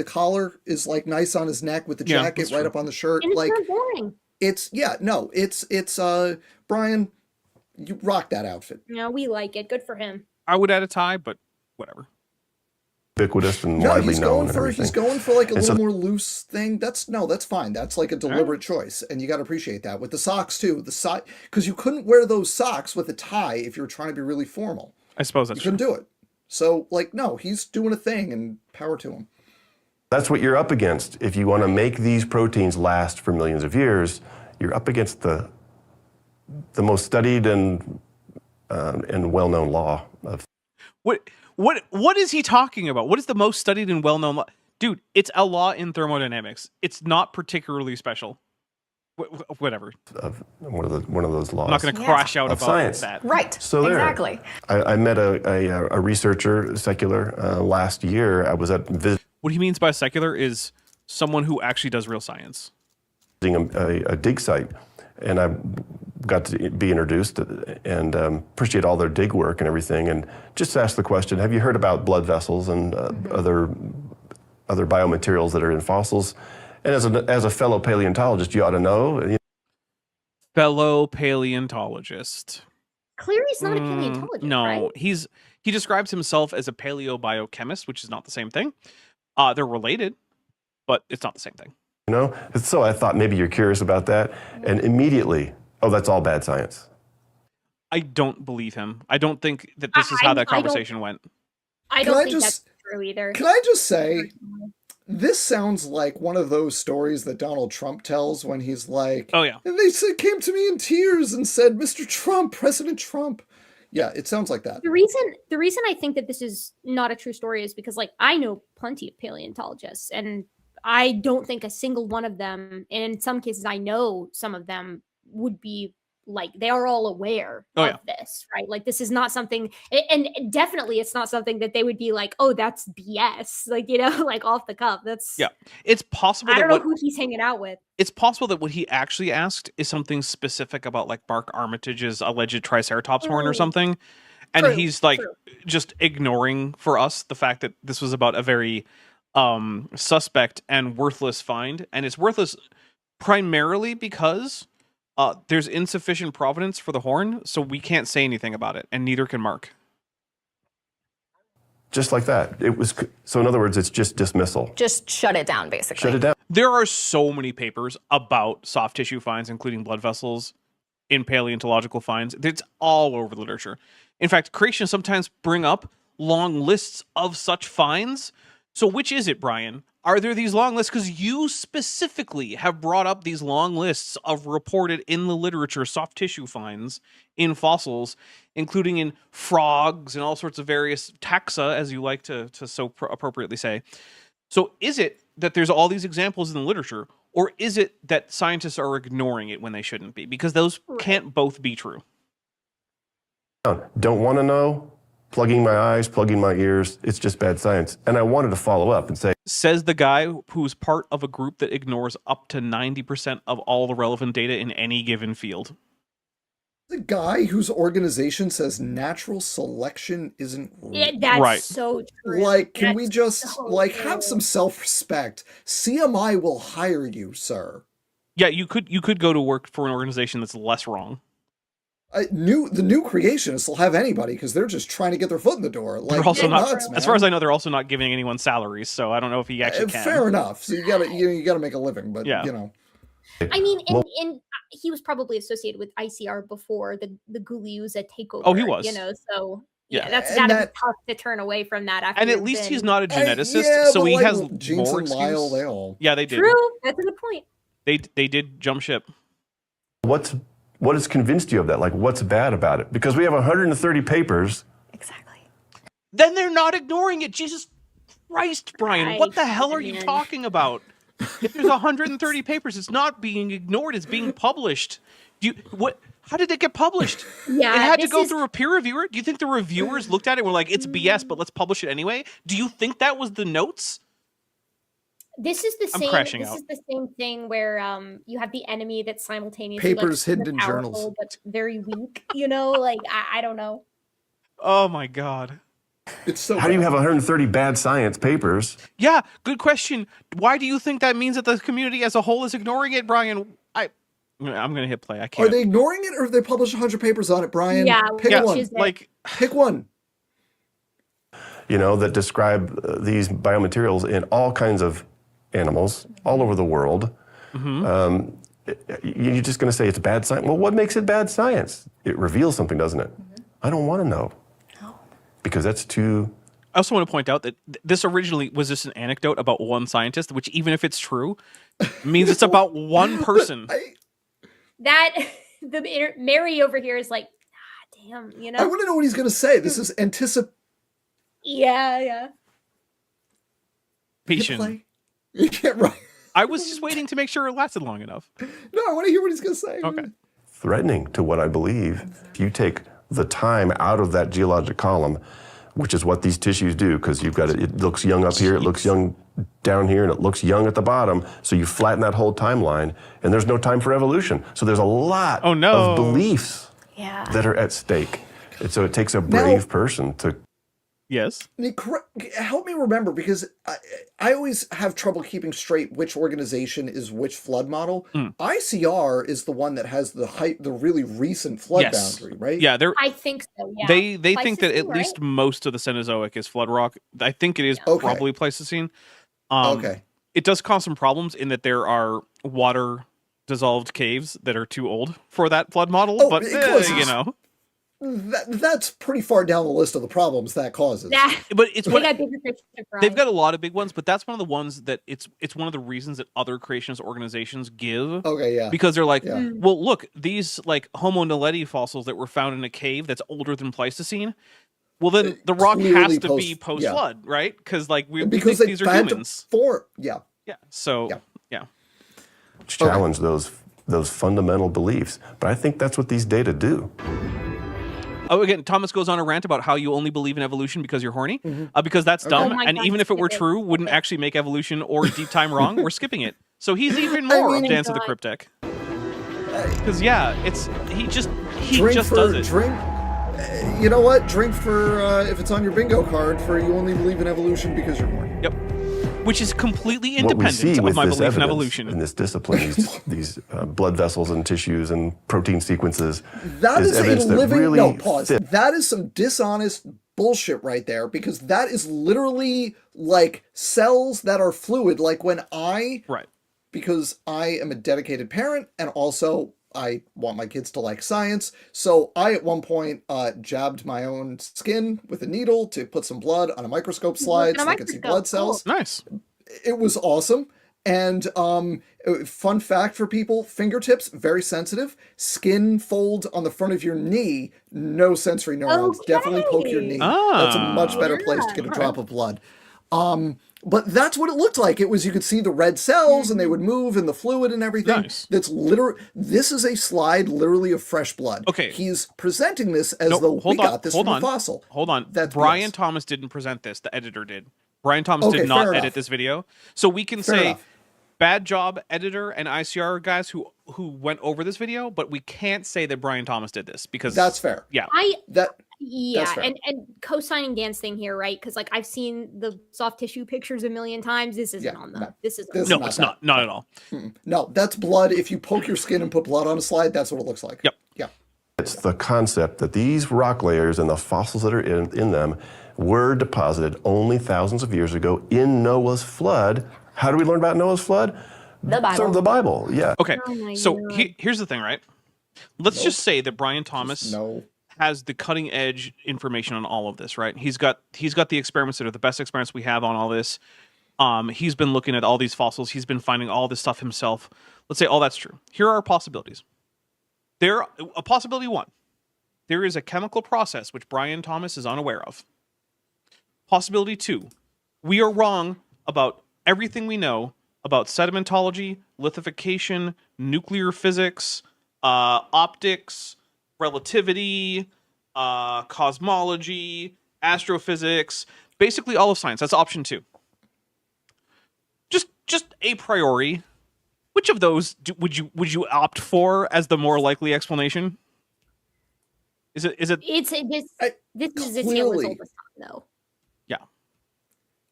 collar is like nice on his neck with the Yeah, jacket that's right true. up on the shirt. And it's Like, not boring. It's Brian, you rock that outfit. No, we like it. Good for him. I would add a tie, but whatever. Ubiquitous and No, widely he's known. going for like a little more loose thing. That's fine. That's like a deliberate choice, and you got to appreciate that. With the socks too, because you couldn't wear those socks with a tie if you were trying to be really formal. I suppose that's you couldn't do it. So like, no, he's doing a thing, and power to him. That's what you're up against. If you want to make these proteins last for millions of years, you're up against the most studied and well-known law of. What is he talking about? What is the most studied and well-known law? Dude, it's a law in thermodynamics. It's not particularly special. Whatever. Of one of those laws. I'm not going to crash out of about science. that. Right. So there. Exactly. I met a researcher, secular, last year. I was at What he means by secular is someone who actually does real science. visiting a dig site, and I got to be introduced and appreciate all their dig work and everything, and just asked the question, have you heard about blood vessels and other biomaterials that are in fossils? And as a fellow paleontologist, you ought to know. Fellow paleontologist. Cleary's not a paleontologist, No, right? he describes himself as a paleobiochemist, which is not the same thing. They're related, but it's not the same thing. You know, so I thought maybe you're curious about that, and immediately, oh, that's all bad science. I don't believe him. I don't think that this is how that conversation went. I don't think that's true either. Can I just say, this sounds like one of those stories that Donald Trump tells when he's like, oh yeah, and they came to me in tears and said, Mr. Trump, President Trump. Yeah, it sounds like that. The reason I think that this is not a true story is because, like, I know plenty of paleontologists, and I don't think a single one of them, and in some cases I know some of them, would be like, they are all aware of this, right? Like, this is not something, and definitely it's not something that they would be like, oh, that's BS, like, you know, like off the cuff. That's it's possible. I don't know who he's hanging out with. It's possible that what he actually asked is something specific about like Mark Armitage's alleged Triceratops horn or something, and he's like just ignoring for us the fact that this was about a very suspect and worthless find, and it's worthless primarily because there's insufficient provenance for the horn, so we can't say anything about it, and neither can Mark. Just like that. It was, so in other words, it's just dismissal. Just shut it down, basically. Shut it down. There are so many papers about soft tissue finds, including blood vessels, in paleontological finds. It's all over the literature. In fact, creationists sometimes bring up long lists of such finds. So which is it, Brian? Are there these long lists? Because you specifically have brought up these long lists of reported in the literature soft tissue finds in fossils, including in frogs and all sorts of various taxa, as you like to so appropriately say. So is it that there's all these examples in the literature, or is it that scientists are ignoring it when they shouldn't be? Because those can't both be true. Don't want to know, plugging my eyes, plugging my ears, it's just bad science. And I wanted to follow up and say, says the guy who's part of a group that ignores up to 90% of all the relevant data in any given field. The guy whose organization says natural selection isn't real. Yeah, that's so true. Like, can we just have some self-respect? CMI will hire you, sir. Yeah, you could go to work for an organization that's less wrong. The new creationists will have anybody because they're just trying to get their foot in the door. Like, they're also not, nuts, as far as I know, they're also not giving anyone salaries. So I don't know if he actually can. Fair enough. So you gotta make a living, but you know. I mean, and he was probably associated with ICR before the Guliusa takeover. Oh, he was. You know, so yeah, that's gotta be tough to turn away from that. After and at least he's not a geneticist, so he has more excuse. Yeah, they did. True, that's a good point. They did jump ship. What has convinced you of that? Like, what's bad about it? Because we have 130 papers. Exactly. Then they're not ignoring it. Jesus Christ, Brian, what the hell are you talking about? If there's 130 papers, it's not being ignored. It's being published. How did it get published? Yeah, it had to go through a peer reviewer. Do you think the reviewers looked at it and were like, it's BS, but let's publish it anyway? Do you think that was the notes? This is the same. This is the same thing where you have the enemy that's simultaneously papers hidden in journals, but very weak. You know, like I don't know. Oh my God. It's so. How do you have 130 bad science papers? Yeah, good question. Why do you think that means that the community as a whole is ignoring it, Brian? I'm gonna hit play. I can't. Are they ignoring it, or have they published 100 papers on it, Brian? Yeah, pick yeah, one. like Pick one. You know, that describe these biomaterials in all kinds of animals all over the world. You're just going to say it's bad science? Well, what makes it bad science? It reveals something, doesn't it? I don't want to know. Because that's too... I also want to point out that this originally was just an anecdote about one scientist, which even if it's true, means it's about one person. Mary over here is like, damn, you know. I want to know what he's going to say. This is Yeah. Patient. Yeah, right. I was just waiting to make sure it lasted long enough. No, I want to hear what he's going to say. Okay. Threatening to what I believe. If you take the time out of that geologic column, which is what these tissues do, because you've got it looks young up here, it looks young down here, and it looks young at the bottom. So you flatten that whole timeline, and there's no time for evolution. So there's a lot of beliefs that are at stake. And so it takes a brave person to... Yes. Nick, help me remember, because I always have trouble keeping straight which organization is which flood model. ICR is the one that has the really recent flood boundary, right? Yeah, I think so. Yeah, they think that at least most of the Cenozoic is flood rock. I think it is probably Pleistocene. Okay. It does cause some problems in that there are water dissolved caves that are too old for that flood model. But you know. That's pretty far down the list of the problems that causes. But it's they've got a lot of big ones, but that's one of the ones that it's one of the reasons that other creationist organizations give. Okay, yeah. Because they're like, well, look, these like Homo naledi fossils that were found in a cave that's older than Pleistocene. Well, then the rock has to be post-flood, right? Because like we think these are humans. Yeah. So challenge those fundamental beliefs, but I think that's what these data do. Oh, again, Thomas goes on a rant about how you only believe in evolution because you're horny, because that's dumb. And even if it were true, wouldn't actually make evolution or deep time wrong. We're skipping it. So he's even more of Dance of the Cryptic. Because he just does it. You know what? Drink for if it's on your bingo card for you only believe in evolution because you're horny. Yep. Which is completely independent of my belief in evolution. In this discipline, these blood vessels and tissues and protein sequences. That is a living... pause. Fit. That is some dishonest bullshit right there, because that is literally like cells that are fluid. Like when because I am a dedicated parent and also I want my kids to like science. So I, at one point, jabbed my own skin with a needle to put some blood on a microscope slide so I could see blood cells. Cool. Nice. It was awesome. And fun fact for people, fingertips, very sensitive. Skin fold on the front of your knee, no sensory neurons. Definitely poke your knee. That's a much better place to get a drop of blood. But that's what it looked like. It was, you could see the red cells and they would move in the fluid and everything. Nice. That's this is a slide literally of fresh blood. Okay. He's presenting this as though we got this from a fossil. Hold on. That's Brian Thomas didn't present this. The editor did. Brian Thomas did not edit this video. So we can say bad job, editor and ICR guys who went over this video, but we can't say that Brian Thomas did this because that's fair. Yeah. And co-signing Dan's thing here, right? Because like I've seen the soft tissue pictures a million times. This isn't on them. This is no, it's not at all. No, that's blood. If you poke your skin and put blood on a slide, that's what it looks like. Yep. Yeah. It's the concept that these rock layers and the fossils that are in them were deposited only thousands of years ago in Noah's flood. How do we learn about Noah's flood? The Bible. From the Bible, yeah. Okay, so here's the thing, right? Let's just say that Brian Thomas has the cutting edge information on all of this, right? He's got the experiments that are the best experiments we have on all this. He's been looking at all these fossils. He's been finding all this stuff himself. Let's say all that's true. Here are possibilities. Possibility one. There is a chemical process which Brian Thomas is unaware of. Possibility two. We are wrong about everything we know about sedimentology, lithification, nuclear physics, optics, relativity, cosmology, astrophysics, basically all of science. That's option two. Just a priori, which of those would you opt for as the more likely explanation? Is it? This is Taylor's oldest time, though. Yeah.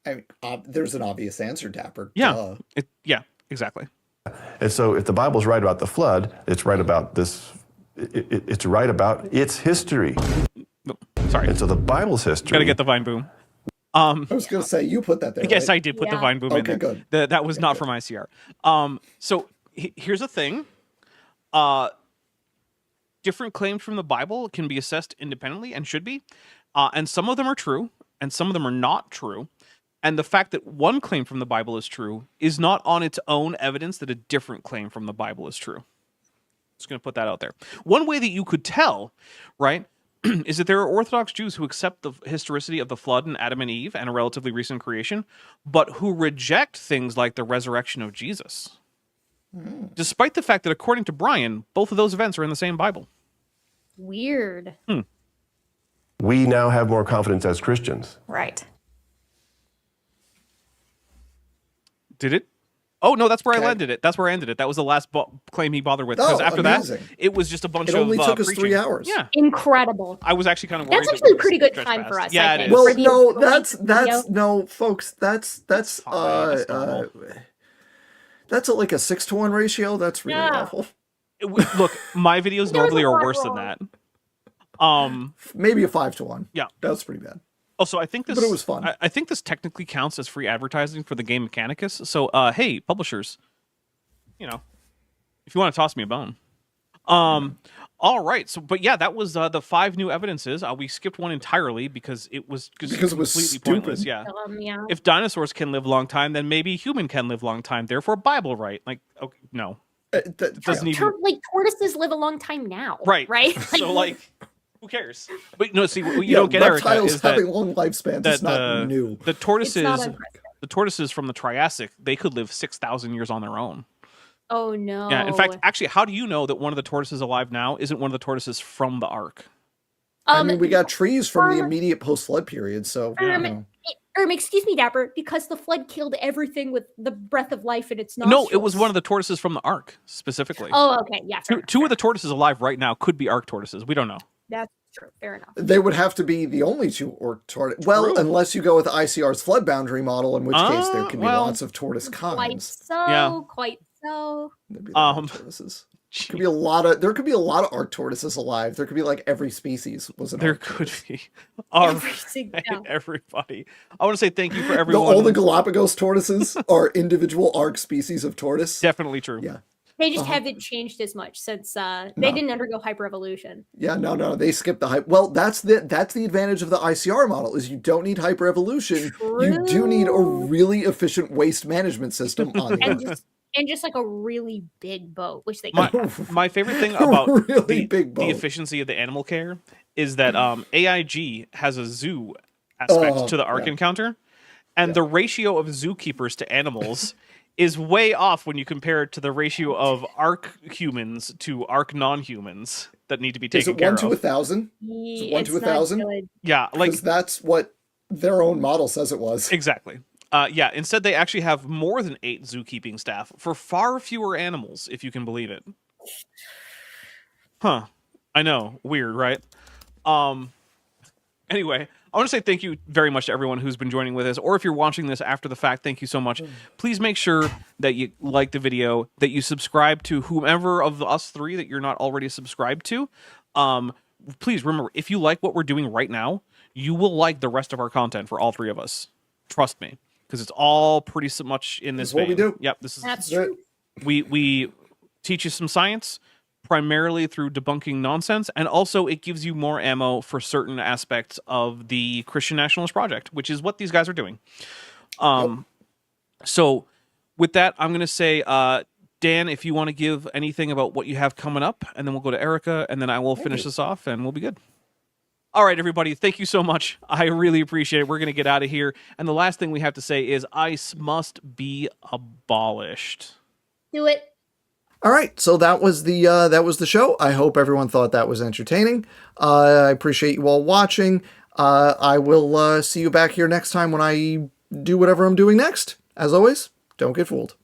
I mean, there's an obvious answer, Dapper. Yeah. Yeah. Exactly. And so if the Bible's right about the flood, it's right about this, it's right about its history. Sorry. And so the Bible's history. Gotta get the vine boom. I was going to say, you put that there, Yes, right? I did put the Yeah. vine boom in Okay, there. good. That was not from ICR. So here's the thing. Different claims from the Bible can be assessed independently and should be. And some of them are true, and some of them are not true. And the fact that one claim from the Bible is true is not on its own evidence that a different claim from the Bible is true. Just going to put that out there. One way that you could tell, right, is that there are Orthodox Jews who accept the historicity of the flood and Adam and Eve and a relatively recent creation, but who reject things like the resurrection of Jesus. Despite the fact that, according to Brian, both of those events are in the same Bible. Weird. We now have more confidence as Christians. Right. Did it? Oh, no, that's where I landed it. That's where I ended it. That was the last claim he bothered with. Because after amazing. that, it was just a bunch It of only took us preaching. 3 hours. Yeah. Incredible. I was actually kind of worried. That's that actually we a pretty good stretched time past. for us, Yeah, I it think. is. Well, For the no, video. no, folks, that's fine, that's normal. like a 6-to-1 ratio. That's really Yeah. awful. Look, my videos There was normally a are lot worse than wrong. that. Maybe a 5-to-1. Yeah. That's pretty bad. Also, I think this. But it was fun. I think this technically counts as free advertising for the game Mechanicus. So, hey, publishers, if you want to toss me a bone. All right. So, but yeah, that was the 5 new evidences. We skipped one entirely because it was Because it was completely stupid. pointless. Yeah. Yeah. If dinosaurs can live long time, then maybe human can live long time. Therefore, Bible right? Like, okay, no, doesn't even. Like tortoises live a long time now. Right. Right. So, like, who cares? But no, see, what you don't get, Erica, reptiles is that having long lifespans is not new. the tortoises, It's not impressive. the tortoises from the Triassic, they could live 6,000 years on their own. Oh no. Yeah. In fact, actually, how do you know that one of the tortoises alive now isn't one of the tortoises from the Ark? I mean, we got trees from the um, immediate post-flood period, so excuse me, Dapper, because the flood killed everything with the breath of life in its No, nostrils. it was one of the tortoises from the Ark specifically. Oh, okay, yeah. Fair Two enough, of the tortoises alive right now could be Ark tortoises. We don't know. That's true. Fair enough. they would have to be the only 2 tortoise. Well, True. unless you go with ICR's flood boundary model, in which case there could be well, lots of tortoise Quite kinds. so. Yeah. Quite so. There'd be a lot of tortoises. Could be a lot of. There could be a lot of Ark tortoises alive. There could be like every species was an There Ark could tortoise. be. All Every right, single- yeah. everybody. I want to say thank you for everyone. All the Galapagos tortoises are individual Ark species of tortoise. Definitely true. Yeah. They just haven't changed as much since they didn't undergo hyperevolution. Yeah, no, they skipped the hype. Well, that's the advantage of the ICR model is you don't need hyperevolution. You do need a really efficient waste management system on the Earth. And just like a really big boat, which they My favorite thing about Really big the boat. efficiency of the animal care is that AIG has a zoo aspect to the Ark encounter, and the ratio of zookeepers to animals is way off when you compare it to the ratio of Ark humans to Ark non-humans that need to be Is taken it care 1 to of. 1,000? Is it 1 to 1,000? Yeah, like Because that's what their own model says it was. exactly. Yeah, instead they actually have more than 8 zookeeping staff for far fewer animals, if you can believe it. Huh. I know. Weird, right? Anyway, I want to say thank you very much to everyone who's been joining with us, or if you're watching this after the fact, thank you so much. Please make sure that you like the video, that you subscribe to whomever of us 3 that you're not already subscribed to. Please remember, if you like what we're doing right now, you will like the rest of our content for all 3 of us. Trust me, because it's all pretty so much in this This is what we vein. do. Yep, this is That's true. we teach you some science, primarily through debunking nonsense, and also it gives you more ammo for certain aspects of the Christian Nationalist Project, which is what these guys are doing. So with that, I'm going to say, Dan, if you want to give anything about what you have coming up, and then we'll go to Erica, and then I will finish this off, and we'll be good. All right, everybody, thank you so much. I really appreciate it. We're going to get out of here. And the last thing we have to say is ICE must be abolished. Do it. All right, so that was the show. I hope everyone thought that was entertaining. I appreciate you all watching. I will see you back here next time when I do whatever I'm doing next. As always, don't get fooled.